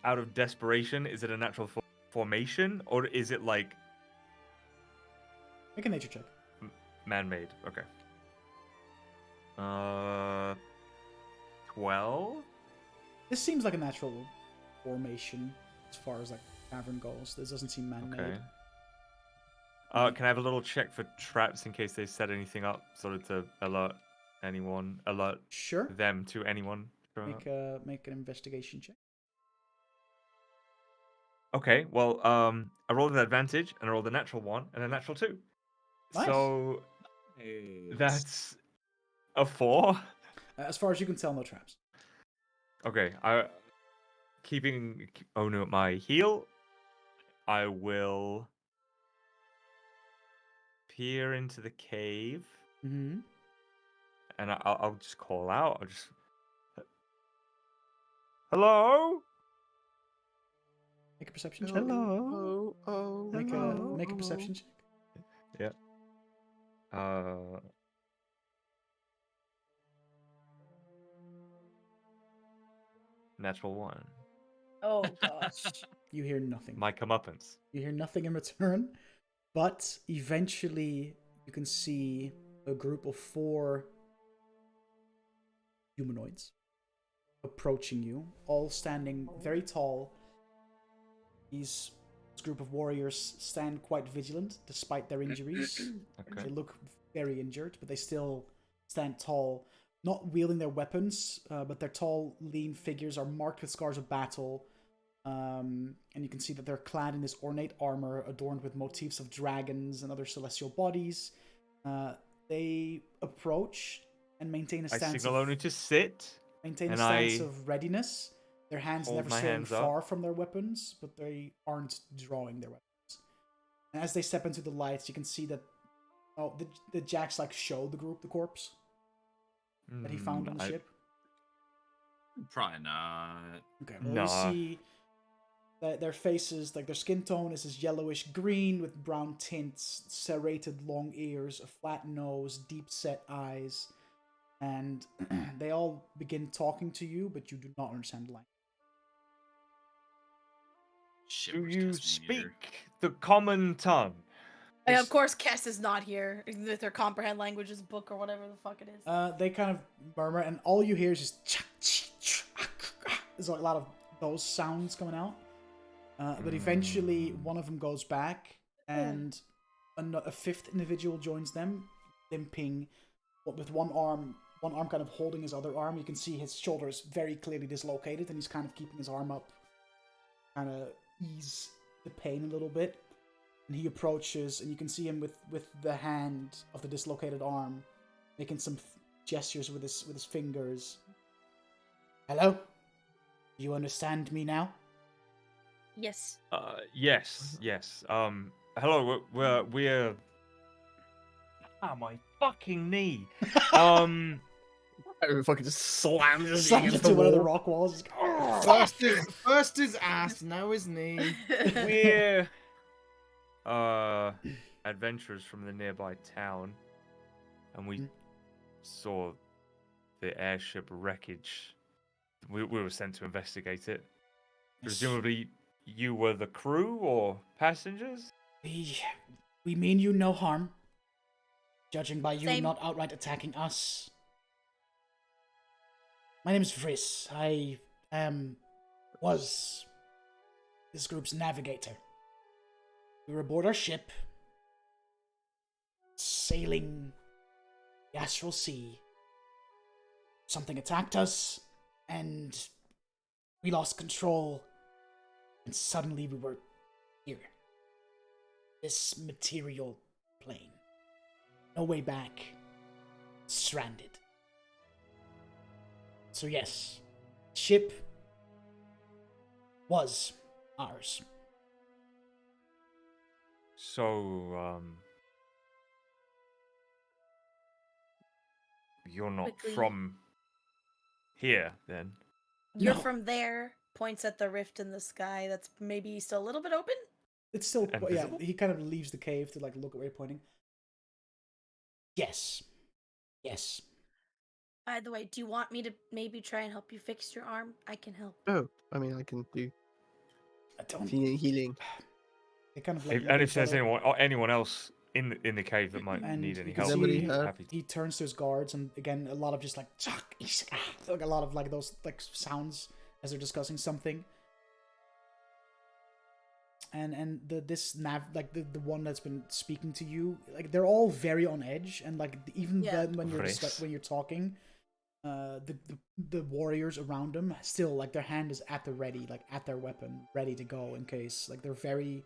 out of desperation? Is it a natural formation, or is it like Make a nature check. man-made? Okay. 12. This seems like a natural formation as far as like cavern goes. This doesn't seem man-made. Okay. Can I have a little check for traps in case they set anything up, sort of to alert Sure. them to anyone showing up? Make an investigation check. Okay, well, I rolled an advantage, and I rolled a natural 1 and a natural 2. Nice. So Hey, that's a 4. As far as you can tell, no traps. Okay, keeping Onu at my heel, I will peer into the cave, Mm-hmm. and I'll just call out. I'll just, hello. Make a perception check. Hello. Make hello. a perception check. Yeah. Natural 1. Oh gosh. You hear nothing. My comeuppance. You hear nothing in return, but eventually you can see a group of 4 humanoids approaching you, all standing very tall. These This group of warriors stand quite vigilant despite their injuries. Okay. They look very injured, but they still stand tall, not wielding their weapons, but their tall, lean figures are marked with scars of battle. And you can see that they're clad in this ornate armor adorned with motifs of dragons and other celestial bodies. They approach and maintain a I stance signal only to sit. maintain a and stance I of readiness. Their hands hold never my straying hands up. far from their weapons, but they aren't drawing their weapons. And as they step into the lights, you can see that the Jax like show the group the corpse that he found on the ship. Probably not. Okay, well Nah. you see that their faces, like their skin tone is this yellowish green with brown tints, serrated long ears, a flat nose, deep set eyes, and they all begin talking to you, but you do not understand the language. Shit, Do where's you Casimir? speak the common tongue? And of course, Kess is not here with her comprehend languages book or whatever the fuck it is. They kind of murmur, and all you hear is just there's a lot of those sounds coming out. But eventually, one of them goes back, and a fifth individual joins them, limping, with one arm kind of holding his other arm. You can see his shoulders very clearly dislocated, and he's kind of keeping his arm up, kind of ease the pain a little bit. And he approaches, and you can see him with the hand of the dislocated arm, making some gestures with his fingers. Hello? Do you understand me now? Yes. Yes. Hello. We're. Ah, my fucking knee. Everyone fucking just slams his Slams against into the one of the wall. rock walls. First his ass, now his knee. We're adventurers from the nearby town, and we saw the airship wreckage. We were sent to investigate it. Presumably, you were the crew or passengers? We mean you no harm. Judging by you Same. not outright attacking us. My name is Vriss. I was this group's navigator. We were aboard our ship, sailing the Astral Sea. Something attacked us, and we lost control, and suddenly we were here. This material plane. No way back. Stranded. So yes, ship was ours. So, you're not Quickly. from here, then? You're No. from there, points at the rift in the sky that's maybe still a little bit open. It's still, yeah, Invisible? he kind of leaves the cave to like look at where you're pointing. Yes. Yes. By the way, do you want me to maybe try and help you fix your arm? I can help. Oh, I mean, I can do I don't. healing. They kind of like. And if there's anyone else in the cave that might And need you any can help, see- Somebody had- happy to. He turns to his guards, and again, a lot of just like like a lot of like those like sounds as they're discussing something. And the one that's been speaking to you, like they're all very on edge, and like even Yeah. then when you're Right. when you're talking, the warriors around them still like their hand is at the ready, like at their weapon, ready to go in case. Like they're very,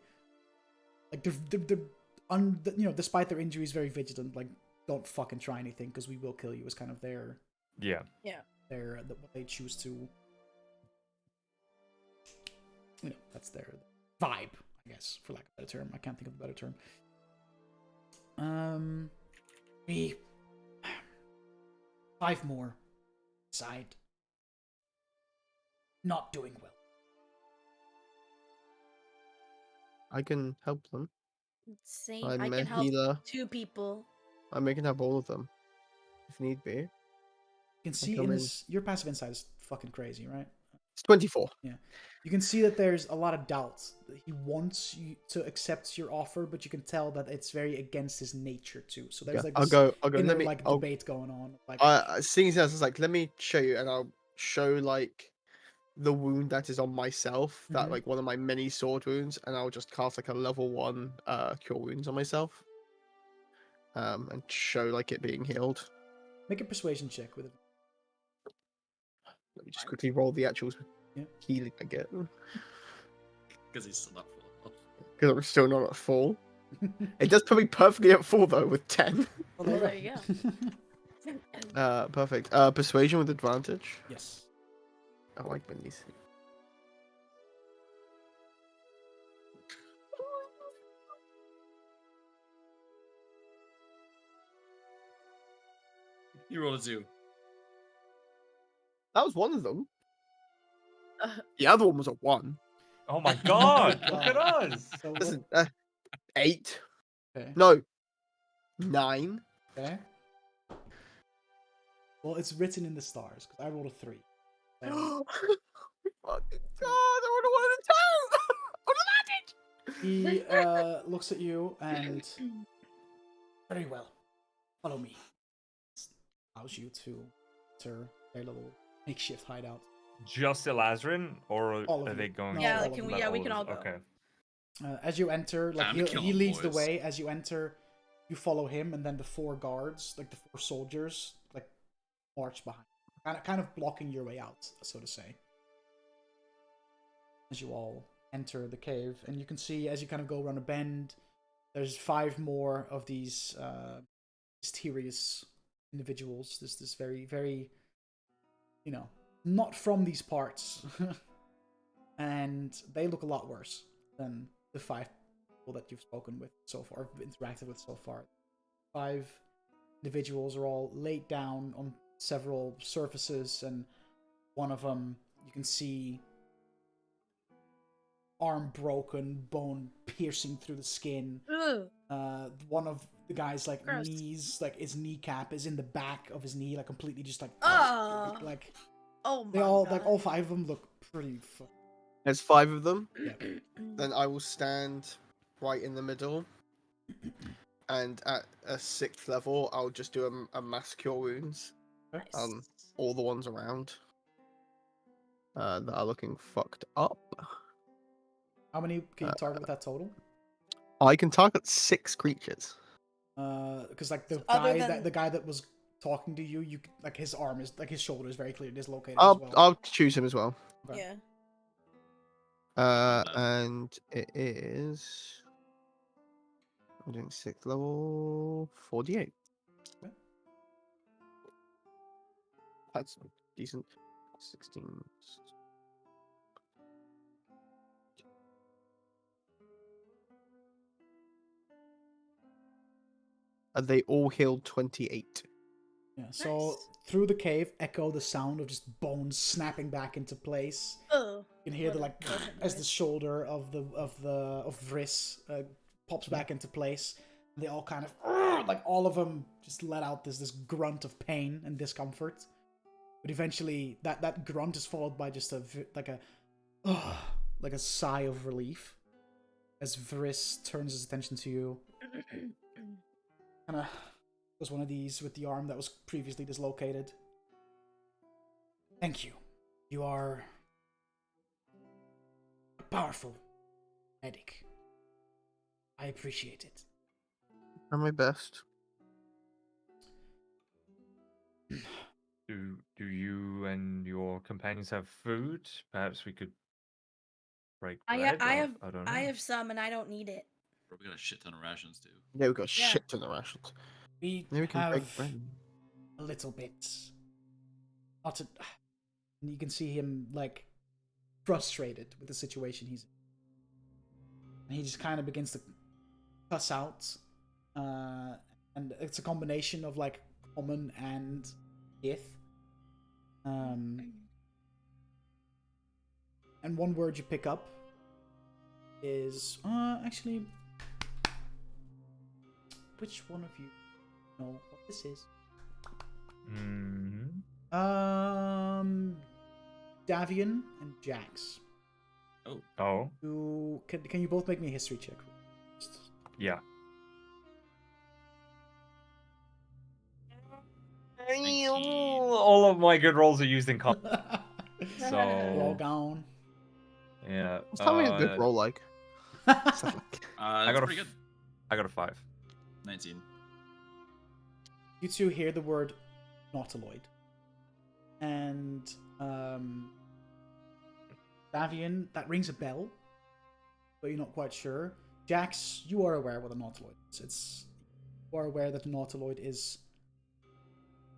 like they're despite their injuries, very vigilant. Like don't fucking try anything because we will kill you. Is kind of their Yeah. what they choose to. That's their vibe, I guess, for lack of a better term. I can't think of a better term. We 5 more side. Not doing well. I can help them. Same. I'm I a can help healer. 2 people. I can help all of them, if need be. You can see come in in. his your passive insight is fucking crazy, right? It's 24. You can see that there's a lot of doubt. He wants you to accept your offer, but you can tell that it's very against his nature too. So there's Yeah, like I'll this go. inner, Let me. like debate going on. Like Seeing as it's like, let me show you, and I'll show like the wound that is on myself, that Mhm. like one of my many sword wounds, and I'll just cast like a level 1 cure wounds on myself. And show like it being healed. Make a persuasion check with it. Let me just quickly roll the actual Yeah. healing I get. Because he's still not full. Because I'm still not at full. It does put me perfectly at full though with 10. Well, Well, there you go. Perfect. Persuasion with advantage. Yes. I like when these. You rolled a 2. That was one of them. Uh, The other one was a 1. Oh my god! Look at us. So what- Listen, 8. okay. No. 9. Okay. Well, it's written in the stars because I rolled a 3. So, Oh fucking god! I would have wanted 2. he looks at you and very well. Follow me. Allows you to enter their little makeshift hideout. Just Elazrin, or All of are they them. going? No, Yeah, all like, of can them. we? Yeah, we can all go. Okay. As you enter, like I'm he killing leads the boys. way. As you enter, you follow him, and then the 4 guards, like the 4 soldiers, like march behind, kind of blocking your way out, so to say. As you all enter the cave, and you can see as you kind of go around a bend, there's 5 more of these mysterious individuals. This very, very, not from these parts, and they look a lot worse than the 5 people that you've spoken with so far, interacted with so far. 5 individuals are all laid down on several surfaces, and one of them you can see arm broken, bone piercing through the skin. Ugh. One of the guy's like Gross. knees, like his kneecap is in the back of his knee, like completely just like Oh. like Oh my they all god. like all 5 of them look pretty. There's 5 of them. Yeah. Then I will stand right in the middle. And at a 6th level, I'll just do a mass cure wounds. Nice. All the ones around that are looking fucked up. How many can you target with that total? I can target 6 creatures. Because like the Other guy than- the guy that was talking to you like his arm is like his shoulder is very clearly dislocated as well. I'll choose him as well. Okay. Yeah. And it is. I'm doing 6th level 48. Okay. That's decent. 16. And they all healed 28. Yeah. So Nice. through the cave echo the sound of just bones snapping back into place. Ugh. You can hear the What a like pleasant as the noise. shoulder of Vriss pops back into place. They all kind of like all of them just let out this grunt of pain and discomfort. But eventually that grunt is followed by just like a sigh of relief as Vriss turns his attention to you. Kind of was one of these with the arm that was previously dislocated. Thank you. You are a powerful medic. I appreciate it. Try my best. Do you and your companions have food? Perhaps we could break I bread. don't know. I have some and I don't need it. Bro, we got a shit ton of rations too. Yeah, we've got Yeah. shit ton of rations. We Maybe we can break have bread. a little bit. Not to, and you can see him like frustrated with the situation he's in. And he just kind of begins to cuss out. And it's a combination of like common and Ith. And one word you pick up is actually, which one of you know what this is? Mhm. Davian and Jax. Oh, Can you both make me a history check? yeah. Thank you. All of my good rolls are used in combat. We're all So gone. yeah. What's having a good roll like? Stuff like- I That's got pretty good. I got a 5. 19. You two hear the word nautiloid. And Davian, that rings a bell, but you're not quite sure. Jax, you are aware what a nautiloid is. You are aware that the nautiloid is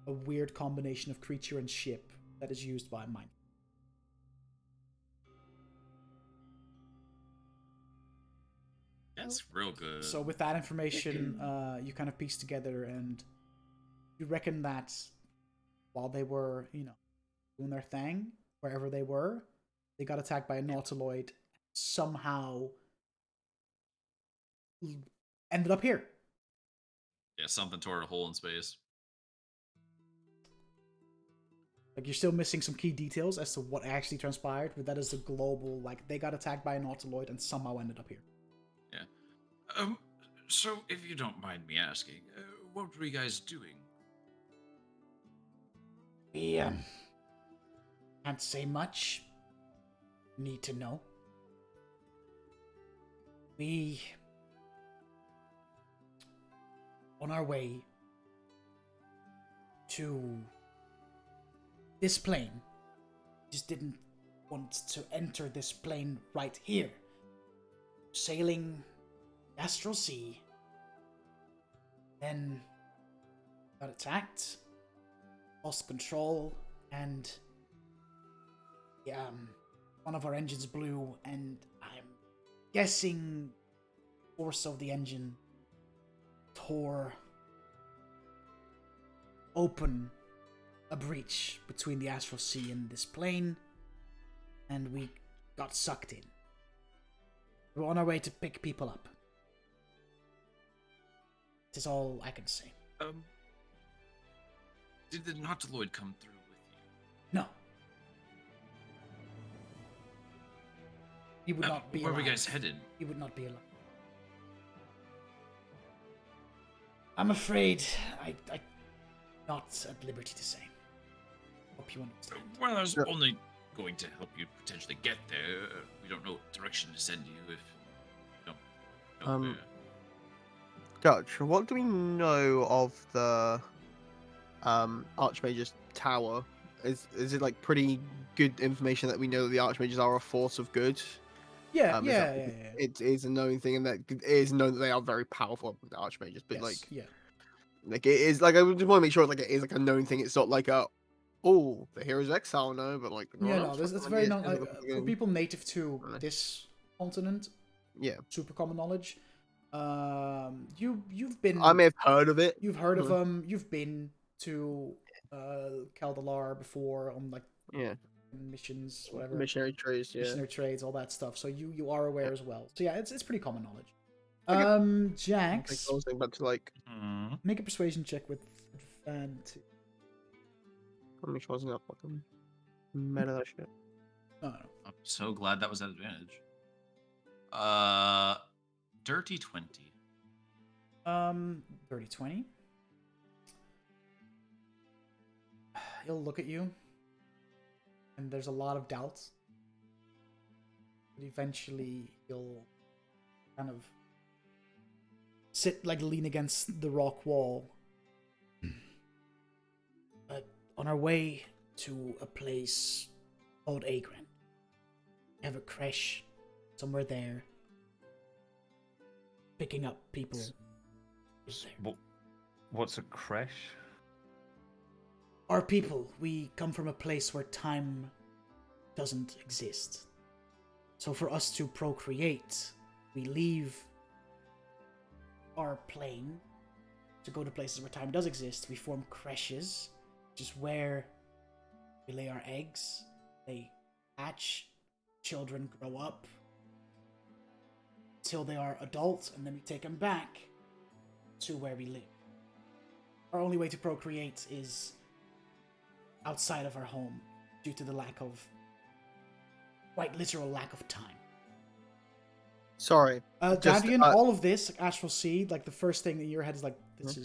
a weird combination of creature and ship that is used by mine. That's real good. So with that information, you kind of piece together, and you reckon that while they were, doing their thing, wherever they were, they got attacked by a nautiloid, somehow ended up here. Yeah, something tore a hole in space. Like, you're still missing some key details as to what actually transpired, but that is the global, like, they got attacked by a nautiloid and somehow ended up here. Yeah. So if you don't mind me asking, what were you guys doing? We, can't say much. Need to know. We, on our way to this plane, just didn't want to enter this plane right here. Sailing the Astral Sea, then got attacked, lost control, and one of our engines blew, and I'm guessing force of the engine tore open a breach between the Astral Sea and this plane, and we got sucked in. We're on our way to pick people up. This is all I can say. Did the nautiloid come through with you? No. He would not be Where alive. were you guys headed? He would not be alive. I'm afraid I'm not at liberty to say. Hope you understand. Well, I was Sure. only going to help you potentially get there. We don't know what direction to send you if you don't know where. Dutch, what do we know of the Archmage's tower? Is it like pretty good information that we know that the Archmages are a force of good? Yeah, Is yeah. It is a known thing, and that it is known that they are very powerful, the Archmages. But Yes, yeah. like it is like I just want to make sure like it is like a known thing. It's not like a the hero's exile, no, but like Yeah, no, it's very known. For for people native to this continent, Yeah, super common knowledge. You've been. I may have heard of it. You've heard of them. You've been to Kaldalar before on like Yeah, missions, whatever. missionary trades. Yeah, Missionary trades, all that stuff. So you are aware as well. So yeah, it's pretty common knowledge. Okay. Jax, I was thinking about to like make a persuasion check with advantage. let me make sure I wasn't up fucking mad at that shit. No. I'm so glad that was an advantage. Dirty 20. 30-20. He'll look at you, and there's a lot of doubts. But eventually, he'll kind of lean against the rock wall. But on our way to a place called Agran, we have a creche somewhere there, picking up people. What's a creche? Our people, we come from a place where time doesn't exist. So for us to procreate, we leave our plane to go to places where time does exist. We form creches, which is where we lay our eggs, they hatch, children grow up, till they are adults, and then we take them back to where we live. Our only way to procreate is outside of our home due to the quite literal lack of time. Sorry. Davian, all of this, like Astral Sea, like the first thing in your head is like, this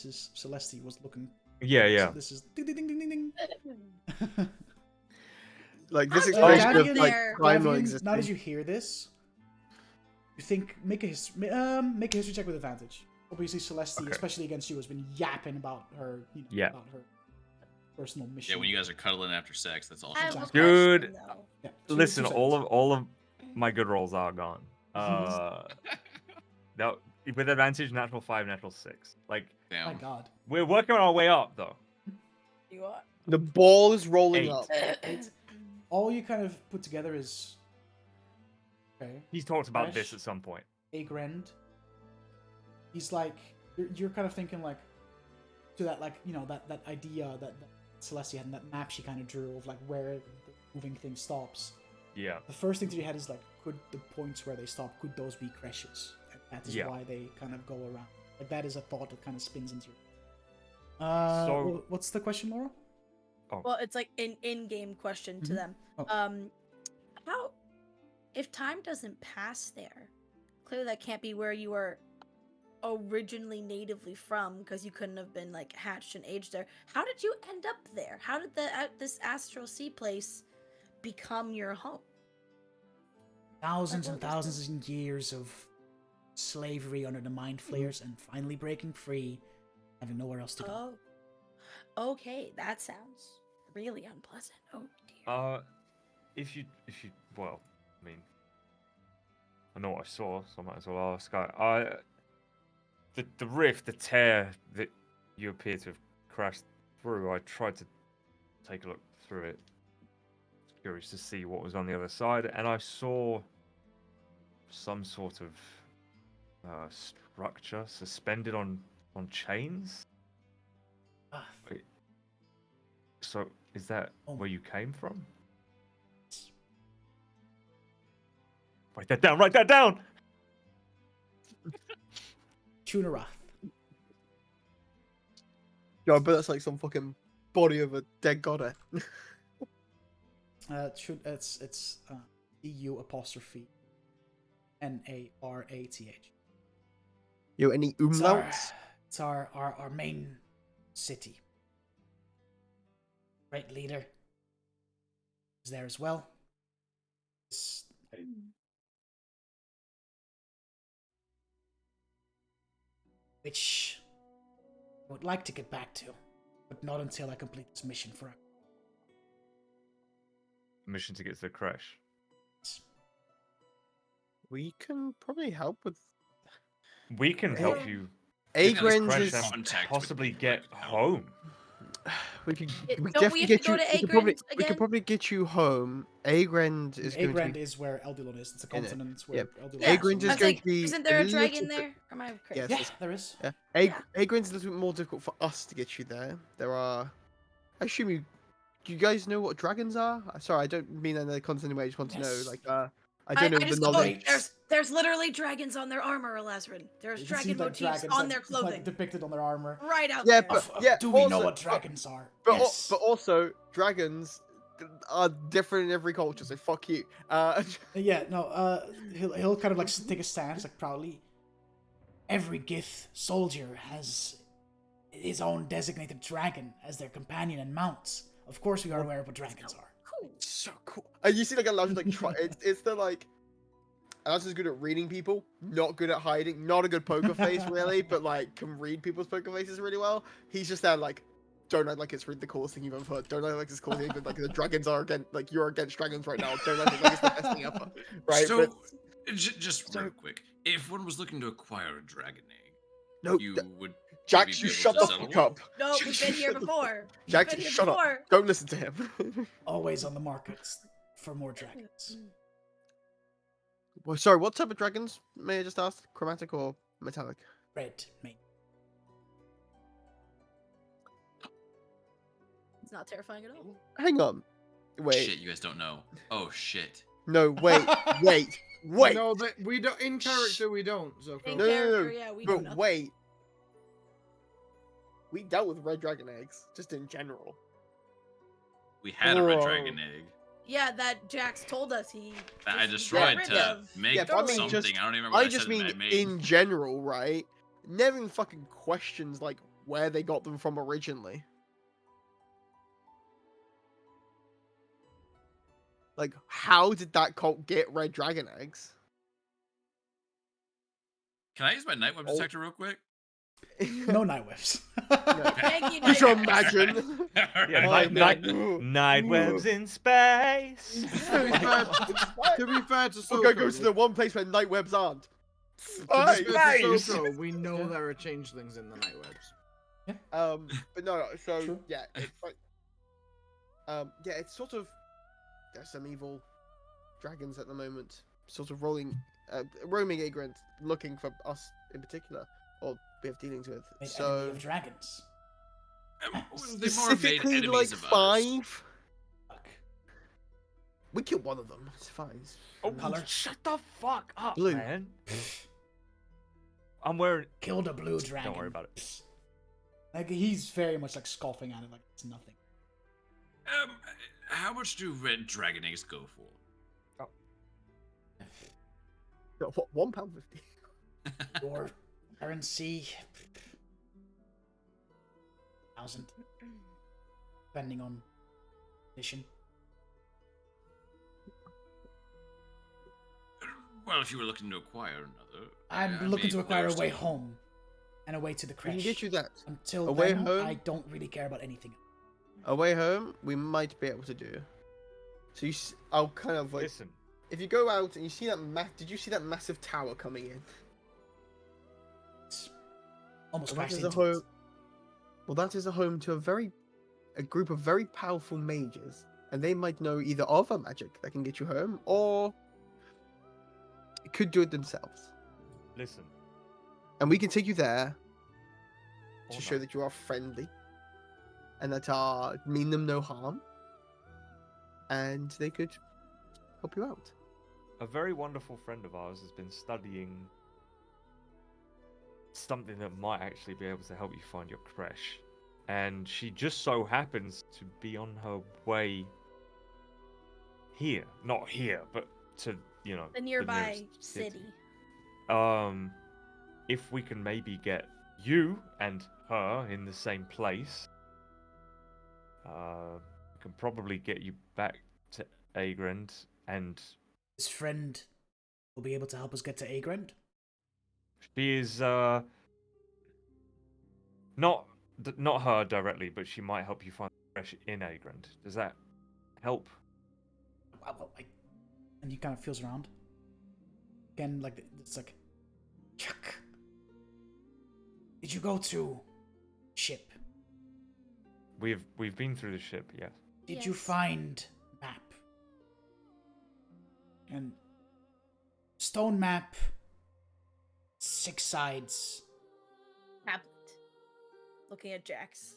is Celeste was looking. Yeah. So this is ding ding ding ding ding. Like this How did you explanation of get like there? crime not Davian, existing. now that you hear this, you think make a history check with advantage. Obviously, Celeste, Okay. especially against you, has been yapping about her, Yeah. about her personal mission. Yeah, when you guys are cuddling after sex, that's all I she have a wants. Dude. question, though. Yeah, Listen, two all of my good rolls are gone. Now with advantage, natural 5, natural 6. Like seconds. My Damn. God. we're working our way up though. You are. The ball is rolling 8. up. All you kind of put together is okay. He's talked about this Fresh. at some point. Agrend. He's like you're kind of thinking like to that like that idea that Celestia had and that map she kind of drew of like where the moving thing stops. Yeah. The first thing that you had is like, could the points where they stop, could those be crashes? And that is Yeah. why they kind of go around. Like that is a thought that kind of spins into. So- What's the question, Laura? Well, it's like an in-game question to Mhm. them. Oh. How, if time doesn't pass there, clearly that can't be where you were originally natively from, because you couldn't have been like hatched and aged there. How did you end up there? How did this Astral Sea place become your home? Thousands Like, and what was thousands of years of slavery under the mind flayers and finally breaking free, having nowhere else to go. Oh, okay, that sounds really unpleasant. Oh dear. If you well, I mean, I know what I saw, so I might as well ask. The rift, the tear that you appear to have crashed through, I tried to take a look through it. Curious to see what was on the other side, and I saw some sort of structure suspended on chains. Ah, Wait, so is that Oh. where you came from? Write that down. Write that down. Tunarath. Yo, but that's like some fucking body of a dead goddess. It's EU apostrophe NARATH. Yo, any umlauts? It's our main city. Great leader is there as well. Which I would like to get back to, but not until I complete this mission for Mission to get to the crash. We can probably help with. We can Hey, help you Agrens crash is. and Contact with possibly people get that can help. home. We could. We Don't we definitely have to get go you. to We could probably. Agrend We could again? probably get you home. Agrend is going to Agrend be. is where Eldilon is. It's a In it. continent where Yep. Eldilon Yeah, Agrend is I was going like, to be. isn't there a little dragon bit- there? Or am I crazy? Yes. Yeah, Yes. there is. Yeah. Yeah. Agrend's a little bit more difficult for us to get you there. There are. I assume you. Do you guys know what dragons are? Sorry, I don't mean that in a condescending way. I just want to know. Yes. Like, I don't know the just knowledge. there's literally dragons on their armor, Elazrin. There's You can see, dragon like, motifs dragons, on like, their like, clothing. depicted on their armor. Right out Yeah, there. but yeah. Do we know also- what dragons are? But, Yes. but also dragons are different in every culture, so fuck you. Yeah, no, he'll kind of like take a stance, like proudly. Every Gith soldier has his own designated dragon as their companion and mounts. Of course, we are aware of what dragons are. Cool. So cool. And you see like Elijah's like try. It's the like. Elijah's good at reading people, not good at hiding, not a good poker face really, but like can read people's poker faces really well. He's just there like. Don't act like it's the coolest thing you've ever heard. Don't act like it's the coolest thing. Like the dragons are against, like you're against dragons right now. Don't act like it's the best thing ever. Right? So, but just real quick, if one was looking to acquire a dragon egg, no, you would. Jax, maybe you be able shut to the settle fuck one? up. No, we've been here Shut the before. Jax, We've been here shut before. up. Don't listen to him. Always on the market for more dragons. Well, sorry, what type of dragons? May I just ask? Chromatic or metallic? Red, mate. It's not terrifying at all. Hang on. Wait. Shit, you guys don't know. Oh shit. No, wait. Wait. Wait. No, that we don't. In character, we don't. So In No, no, no, character, yeah, we know But nothing. wait. We dealt with red dragon eggs, just in general. We had a red Whoa. dragon egg Yeah, that Jax told us he. that I just destroyed got rid to of. make Yeah, but I mean, something. just- I don't even remember what I I just said mean that I made. in general, right? Never even fucking questions like where they got them from originally. Like, how did that cult get red dragon eggs? Can I use my night web detector real quick? No night whips. Thank you, Could you Night Webs. imagine? Yeah, Oh, night man. webs in space. To be fair to We're gonna go Soko, to the one place where night webs aren't. to be Spice! fair to Spice! Soko, we know there are changelings in the night webs. But no, so True. yeah, it's like, yeah, it's sort of there's some evil dragons at the moment, sort of roaming Agrant, looking for us in particular, or we have dealings with. Made enemy So of dragons. They more have made specifically, enemies like of us. 5. Fuck. We killed one of them. It's fine. Oh, Color. shut the fuck up, Blue. man. I'm wearing. Killed a blue dragon. Don't worry about it. Like he's very much like scoffing at it like it's nothing. How much do red dragon eggs go for? What, £1.50? Your currency 1,000. Depending on mission. Well, if you were looking to acquire another, I'm I looking mean, to acquire a there's way still- home. And a way to the We crash. can get you that. Until A way then, home? I don't really care about anything. Away home, we might be able to do. So I'll kind of like, Listen, if you go out and you see that did you see that massive tower coming in? It's almost Well, that crashed is a into it. home. Well, that is a home to a group of very powerful mages, and they might know either of a magic that can get you home, or it could do it themselves. listen. And we can take you there Or to show not. that you are friendly, and that mean them no harm, and they could help you out. A very wonderful friend of ours has been studying something that might actually be able to help you find your crash. And she just so happens to be on her way here. Not here, but to, The nearby nearest city. If we can maybe get you and her in the same place, we can probably get you back to Agrand, and His friend will be able to help us get to Agrand. she is not her directly, but she might help you find fresh in Agrand. Does that help? And he kind of feels around. Again, like it's like, Chuck. Did you go to ship? We've been through the ship, yes. Did you Yes. find map? And stone map, 6 sides. Tablet. Looking at Jax.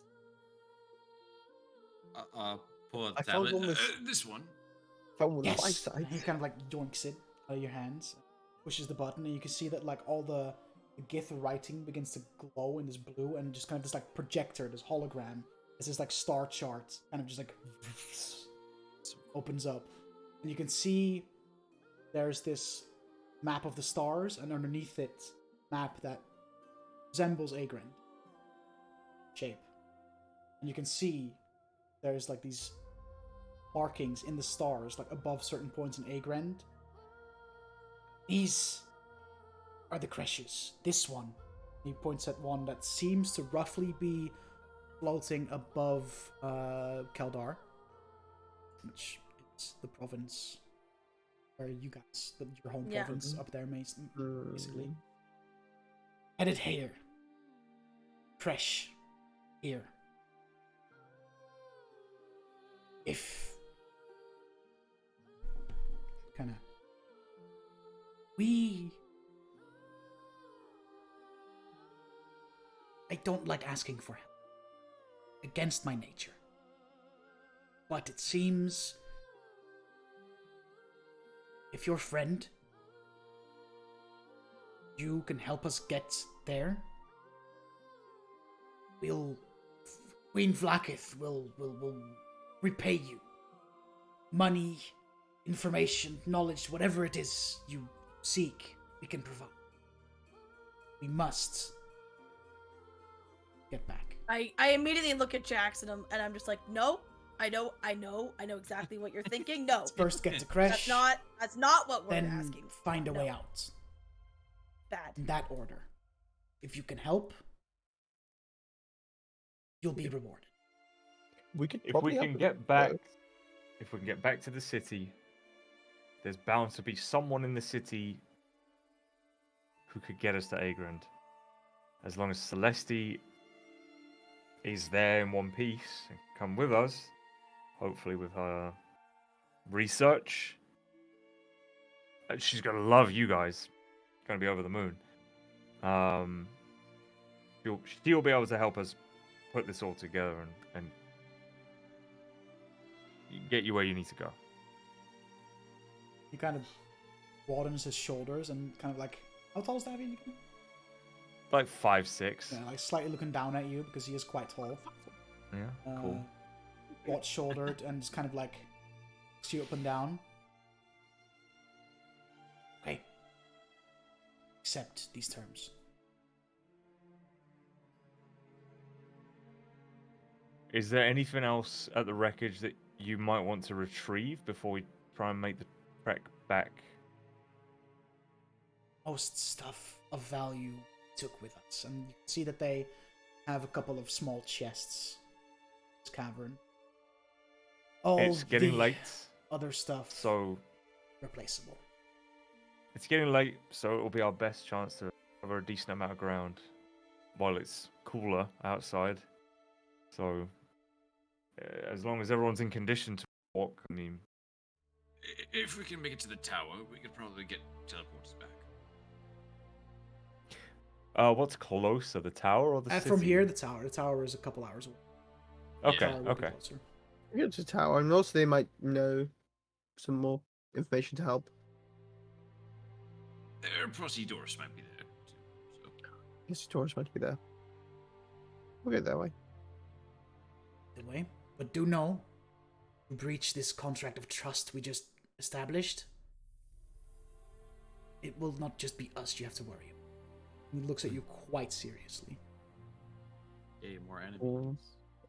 Pull out I the found tablet. one with- This one. Found one with 5 Yes. And sides. he kind of like yoinks it out of your hands, pushes the button, and you can see that like all the Gith writing begins to glow in this blue, and just kind of this like projector, this hologram, as this like star chart kind of just like opens up, and you can see there's this map of the stars, and underneath it, map that resembles Agrand shape, and you can see there's like these markings in the stars, like above certain points in Agrand. These are the creches. This one, he points at one that seems to roughly be floating above Keldar, which is the province where you guys, your home Yeah. province up there, basically. Mm. Headed here. Creche here. If kind of I don't like asking for help. Against my nature. But it seems if your friend, you can help us get there, Queen Vlakith will repay you. Money, information, knowledge, whatever it is you seek, we can provide. We must get back. I immediately look at Jax and I'm just like, no, I know exactly what you're thinking. No, First get to crash. That's not what we're then asking. find a way No. out. Bad. In that order. If you can help, you'll be rewarded. We could If we probably can have get back to the city, there's bound to be someone in the city who could get us to Agrand. As long as Celeste is there in one piece and can come with us, hopefully with her research, she's gonna love you guys. Gonna be over the moon. She'll be able to help us put this all together and get you where you need to go. He kind of broadens his shoulders and kind of like, how tall is Davy? Like 5'6". Yeah, like slightly looking down at you because he is quite tall. Yeah, cool. Broad-shouldered and just kind of like looks you up and down. Okay. Accept these terms. Is there anything else at the wreckage that you might want to retrieve before we try and make the trek back? Most stuff of value we took with us, and you can see that they have a couple of small chests. This cavern. All It's getting the late, other stuff so replaceable. it's getting late, so it'll be our best chance to cover a decent amount of ground while it's cooler outside. So, as long as everyone's in condition to walk, I mean, If we can make it to the tower, we could probably get teleporters back. what's closer, the tower or the city? From here, the tower. The tower is a couple hours away. Okay, Tower would be okay. closer. Get to the tower, and also they might know some more information to help. Procedures might be there too. So. Yes, tourists might be there. We'll go that way. The way, but do know, to breach this contract of trust we just established, it will not just be us you have to worry about. He looks at you quite seriously. Yeah, more enemies. Or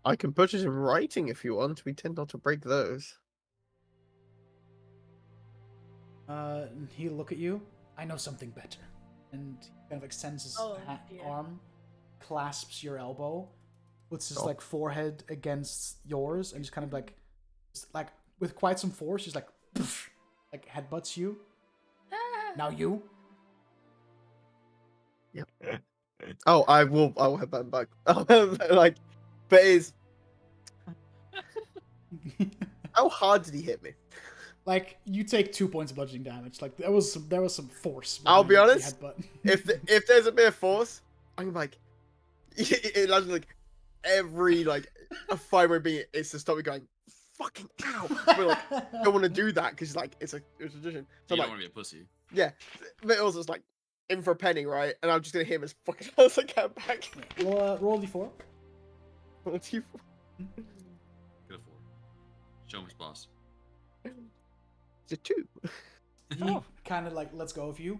I can put it in writing if you want. We tend not to break those. He'll look at you. I know something better. And he kind of extends his arm, clasps your elbow, puts his like forehead against yours, and just kind of like with quite some force, just like poof, like headbutts you. Now you. Yep. Oh, I will have that back. Like, but is how hard did he hit me? Like, you take 2 points of bludgeoning damage. Like, there was some force. I'll be behind the honest, headbutt. if there's a bit of force, I'm like, imagine like every like a fiber being is to stop me going fucking ow. But like, I don't want to do that because like it's a tradition. So You like, don't want to be a pussy. yeah, but also it's like in for a penny, right? And I'm just gonna hit him as fucking hard as I can back. Roll d4. What do you? Good for. Show him his boss. It's a 2. He kind of like lets go of you,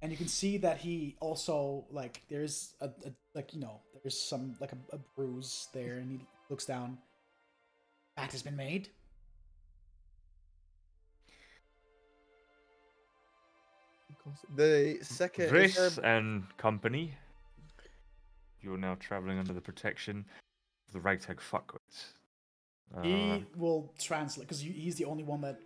and you can see that he also like there's a like, you know, there's some like a bruise there, and he looks down. That has been made. The second Vriss and company, you're now traveling under the protection of the ragtag fuckwits. He will translate because he's the only one that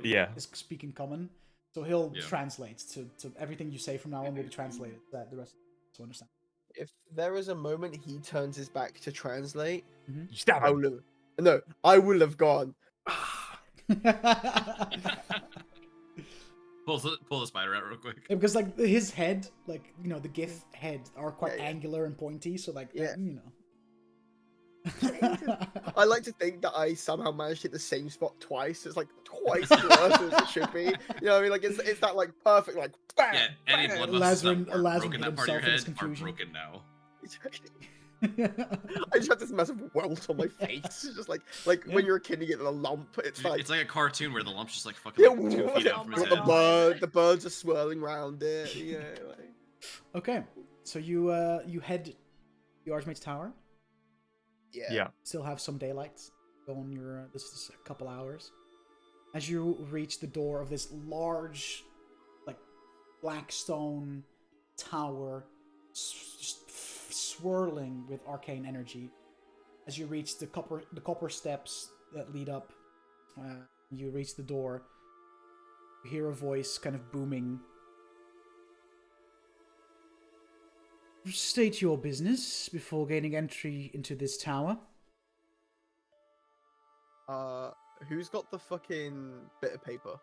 Yeah. is speaking common, so he'll Yeah. translate to everything you say from now on will be translated. That the rest to understand. If there is a moment he turns his back to translate, You stab I him. will have, no, I will have gone. Pull the spider out real quick. Yeah, because like his head, like, you know, the GIF head are quite Yeah. angular and pointy, so like Yeah. you know. I like to think that I somehow managed to hit the same spot twice. It's like twice as worse as it should be. You know what I mean? Like it's that like perfect like bam. Yeah, any bam. blood vessels that Lazarus weren't broken hit that part of your himself in his head are confusion. broken now. I just have this massive welt on my face. It's just like when you're a kid, you get a lump. It's like a cartoon where the lump's just like fucking yeah, like 2 feet out Oh from my his got head. the birds are swirling around it. Yeah, like. Okay, so you head the Archmage's Tower. Yeah. Yeah. Still have some daylight. go on your this is a couple hours. As you reach the door of this large, like black stone tower, just swirling with arcane energy. As you reach the copper steps that lead up, you reach the door. You hear a voice kind of booming. State your business before gaining entry into this tower. Who's got the fucking bit of paper?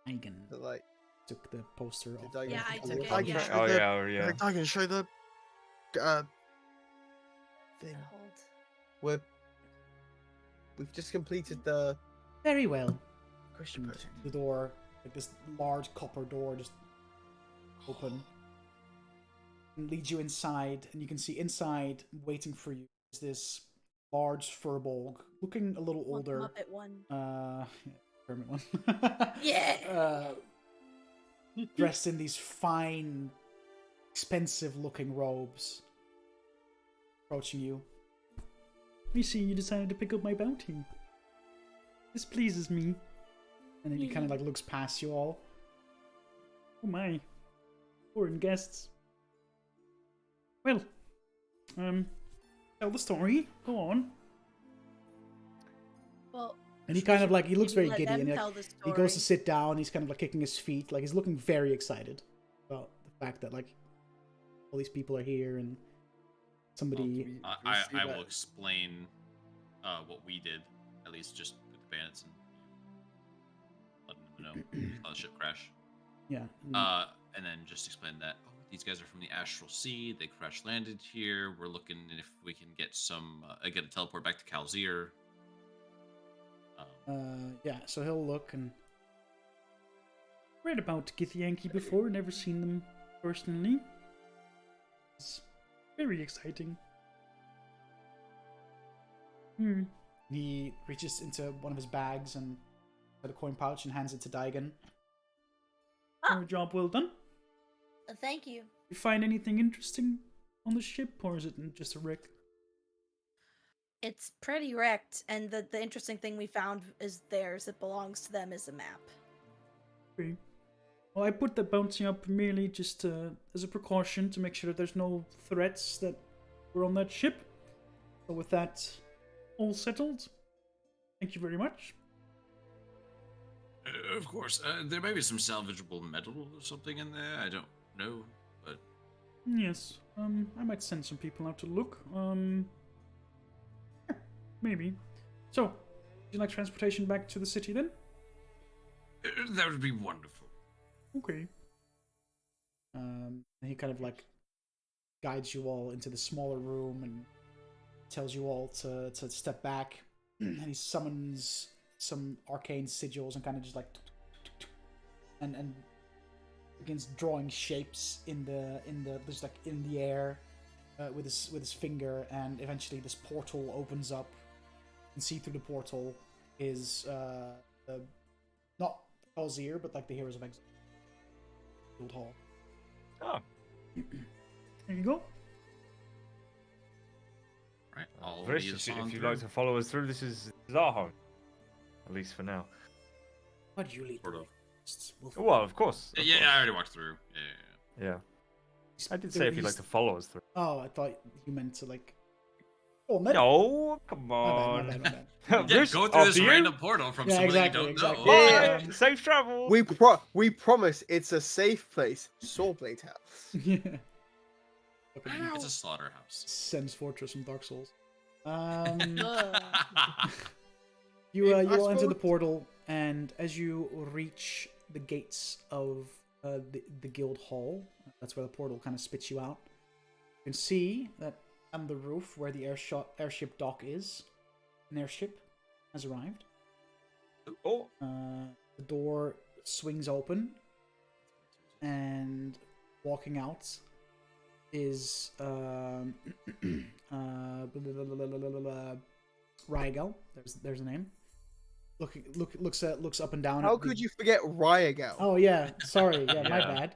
Megan That, like, took the poster off. Did Yeah, I took it, I can yeah. show Oh the, yeah, yeah. I can show the thing. Hold. We've just completed the Very well. Christian project. The door, like this large copper door, just open and leads you inside, and you can see inside, waiting for you, is this large furbolg, looking a little older. Muppet one. Kermit one. Yeah. Dressed in these fine, expensive-looking robes, approaching you. I see you decided to pick up my bounty. This pleases me. And then he kind of like looks past you all. Oh my, foreign guests. Well, tell the story. Go on. Well, And he kind of like, he looks very let giddy, them and tell like, the he goes to story. sit down. He's kind of like kicking his feet, like he's looking very excited about the fact that like all these people are here and somebody. I will explain what we did, at least just with the bandits, and let them know about the ship crash. Yeah. And then just explain that these guys are from the Astral Sea. They crash landed here. We're looking if we can get some get a teleport back to Kalzir. Yeah. So he'll look and read about Githyanki before. Never seen them personally. It's very exciting. He reaches into one of his bags and got a coin pouch and hands it to Daigen. Your job well done. Thank you. You find anything interesting on the ship, or is it just a wreck? It's pretty wrecked, and the interesting thing we found is theirs. It belongs to them as a map. Okay. Well, I put the bounty up merely just as a precaution to make sure that there's no threats that were on that ship. So with that all settled, thank you very much. Of course, there may be some salvageable metal or something in there. I don't know, but Yes, I might send some people out to look. Maybe. So, would you like transportation back to the city then? That would be wonderful. Okay. And he kind of like guides you all into the smaller room and tells you all to step back. And he summons some arcane sigils and kind of just like and begins drawing shapes in the just like in the air with his finger, and eventually this portal opens up. You can see through the portal is not Kalzir, but like the Heroes of Exile Guild Hall. Oh. There you go. Right, I'll Vrish, lead us on if you'd through. like to follow us through, this is our home. At least for now. Why do you lead the Sort of. way? Well, of course. of Yeah, course. I already walked through. Yeah. I did say if you'd like to follow us through. Oh, I thought you meant to like. Oh, no. No, come My on. bad, my bad. Yeah, Vrish, go through this after you. random portal from Yeah, somewhere exactly, you don't exactly. know. Bye. Yeah. Safe travel. We promise it's a safe place. Sawblade House. Yeah. It's a slaughterhouse. Sen's Fortress from Dark Souls. Ugh. You I all enter the suppose- portal, and as you reach the gates of the guild hall, that's where the portal kind of spits you out. You can see that on the roof where the airship dock is, an airship has arrived. Oh, The door swings open, and walking out is Ryagel. There's a name. Looks up and down. How at the- could you forget Ryagel? Oh yeah, sorry. Yeah, my Yeah. bad.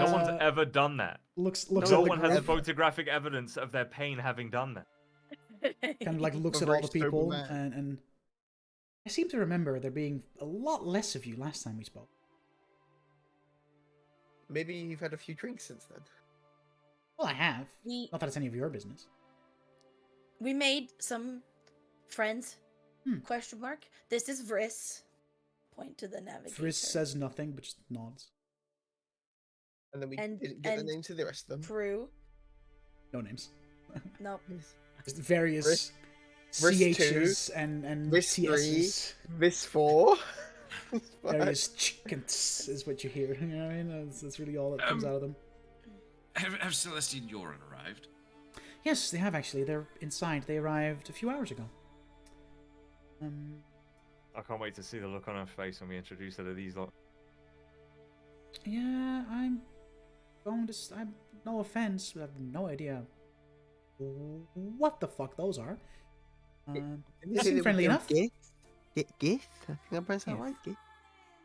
no one's ever done that. Looks No at the one has group. photographic evidence of their pain having done that. kind of like looks A at all very the sober people, man. and I seem to remember there being a lot less of you last time we spoke. Maybe you've had a few drinks since then. Well, I have. We Not that it's any of your business. we made some friends. Question mark. This is Vriss. Point to the navigator. Frizz says nothing, but just nods. And then we And- didn't get the and names of the rest of them. Prue. No names. Nope. Just various Risk CHs and Risk TSs. This 4. Various chickens is what you hear. You know what I mean? That's really all that comes out of them. Have Celestine and Yoren arrived? Yes, they have actually. They're inside. They arrived a few hours ago. I can't wait to see the look on her face when we introduce her to these lot. Yeah, I'm going to. I'm no offense, but I have no idea what the fuck those are. They seem friendly enough. Gith? I think I pronounced that Yeah. right. Gith?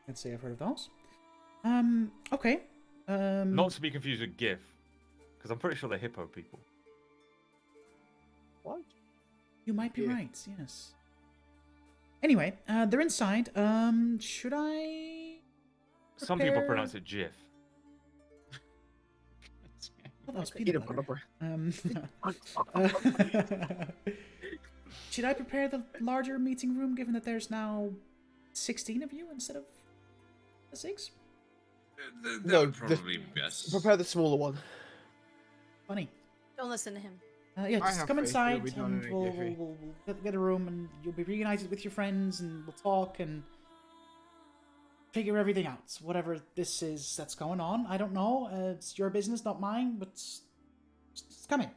I'd say I've heard of those. Okay. Not to be confused with GIF, because I'm pretty sure they're hippo people. What? You might be Yeah. right. Yes. Anyway, they're inside. Should I? Some people prepare- pronounce it GIF. Oh, that was Eat peanut a butter. butter. Should I prepare the larger meeting room, given that there's now 16 of you instead of the 6? That No, would probably be best. Prepare the smaller one. Funny. Don't listen to him. Yeah, I just have come faith inside it'll be done and in a we'll jiffy. get a room and you'll be reunited with your friends and we'll talk and figure everything out. Whatever this is that's going on, I don't know. It's your business, not mine, but just come in.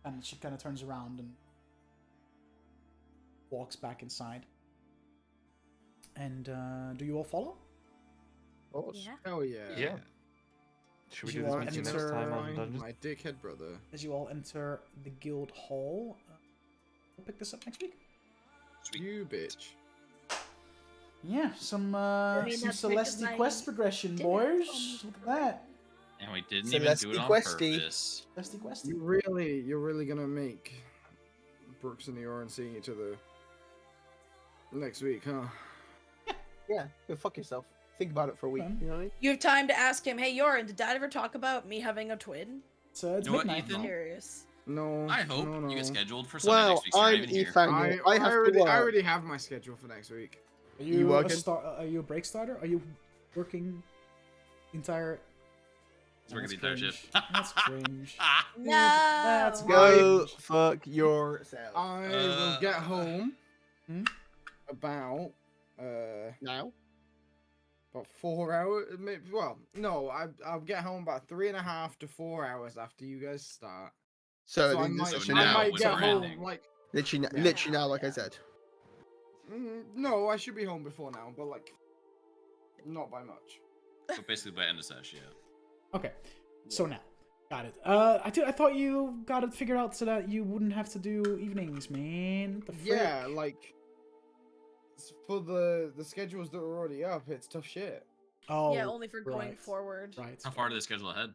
And she kind of turns around and walks back inside. And do you all follow? Of course. Yeah. Hell yeah. Yeah. Should we You do this are meeting next enter- time on Dungeons? My dickhead brother. As you all enter the guild hall, we'll pick this up next week. Sweet. You bitch. Yeah, some mean, some that's because Celesti my quest progression, dinner boys. almost Look at that. And we didn't So even let's do be it on questy. purpose. Celesti quest. You're really gonna make Brooks and Eorin seeing each other next week, huh? Yeah, go fuck yourself. Think about it for a week. Fun. You know what I mean? You have time to ask him, hey, Yorin, did Dad ever talk about me having a twin? So it's You know what, midnight. Ethan? now. Curious. No. I hope no, you get no. scheduled for Sunday Well, next week. So you're I'm not even here. Ethan. I have already, to work. I already have my schedule for next week. Are You you, working? are you a break starter? Are you working the entire? He's working That's the entire cringe. shift. That's cringe. No. That's Go cringe. fuck yourself. I will get home Hmm? about Now? about 4 hours. Well, no, I'll get home about 3.5 to 4 hours after you guys start. So, So I this might, is so I now now. might when get we're home ending. like. Literally, Yeah. literally now, like I said. No, I should be home before now, but like, not by much. So basically by end of sesh, yeah. Okay, so now, got it. I thought you got it figured out so that you wouldn't have to do evenings, man. The frick? Yeah, like for the schedules that are already up, it's tough shit. Oh. Yeah, only for going right. forward. Right. How far do they schedule ahead?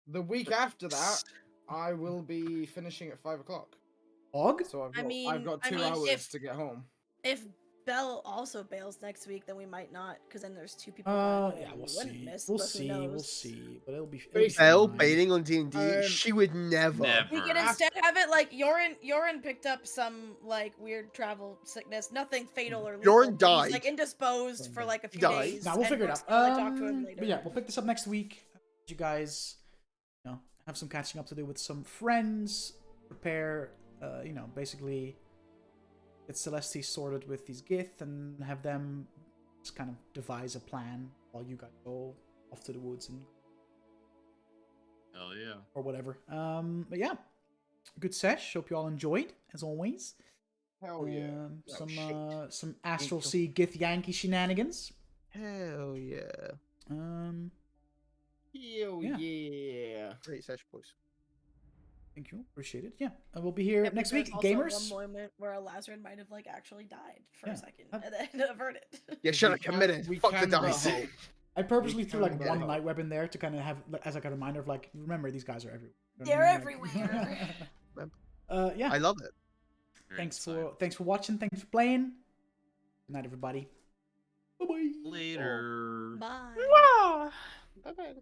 The week after that, I will be finishing at 5 o'clock. Og? So I mean- I've got I 2 mean, hours if- to get home. If Belle also bails next week, then we might not, because then there's 2 people. that Yeah, we we'll wouldn't see. Miss, We'll but who see. We'll knows? see. But it'll be. Belle fine. baiting on D&D, she would never. Never. We can instead have it like Yorin picked up some like weird travel sickness, nothing fatal or lethal. Yorin but he's, died. like indisposed for like a few Died. days. Nah, we'll and figure it Brooks out. can only talk to him later. But yeah, we'll pick this up next week. You guys, have some catching up to do with some friends. Prepare, basically get Celeste sorted with these Gith and have them just kind of devise a plan while you guys go off to the woods and Hell yeah. or whatever. But yeah, good sesh. Hope you all enjoyed as always. Hell yeah. Some Astral Sea Gith Yankee shenanigans. Hell yeah. Hell yeah. yeah. Great sesh, boys. Thank you, appreciate it. Yeah, and we'll be here Yeah, but next there's week. also Gamers. one moment where Lazarin might have like actually died for Yeah. a second and then averted. Yeah, shut We up, can- committed. we Fuck the can but dice. hope. I purposely We threw can like get one it. night web in there to kind of have as like a reminder of like, remember these guys are everywhere. You know what They're I mean? everywhere. Like- Yeah. I love it. Very Thanks insightful. for watching. Thanks for playing. Good night, everybody. Bye bye. Later. Bye. Bye bye.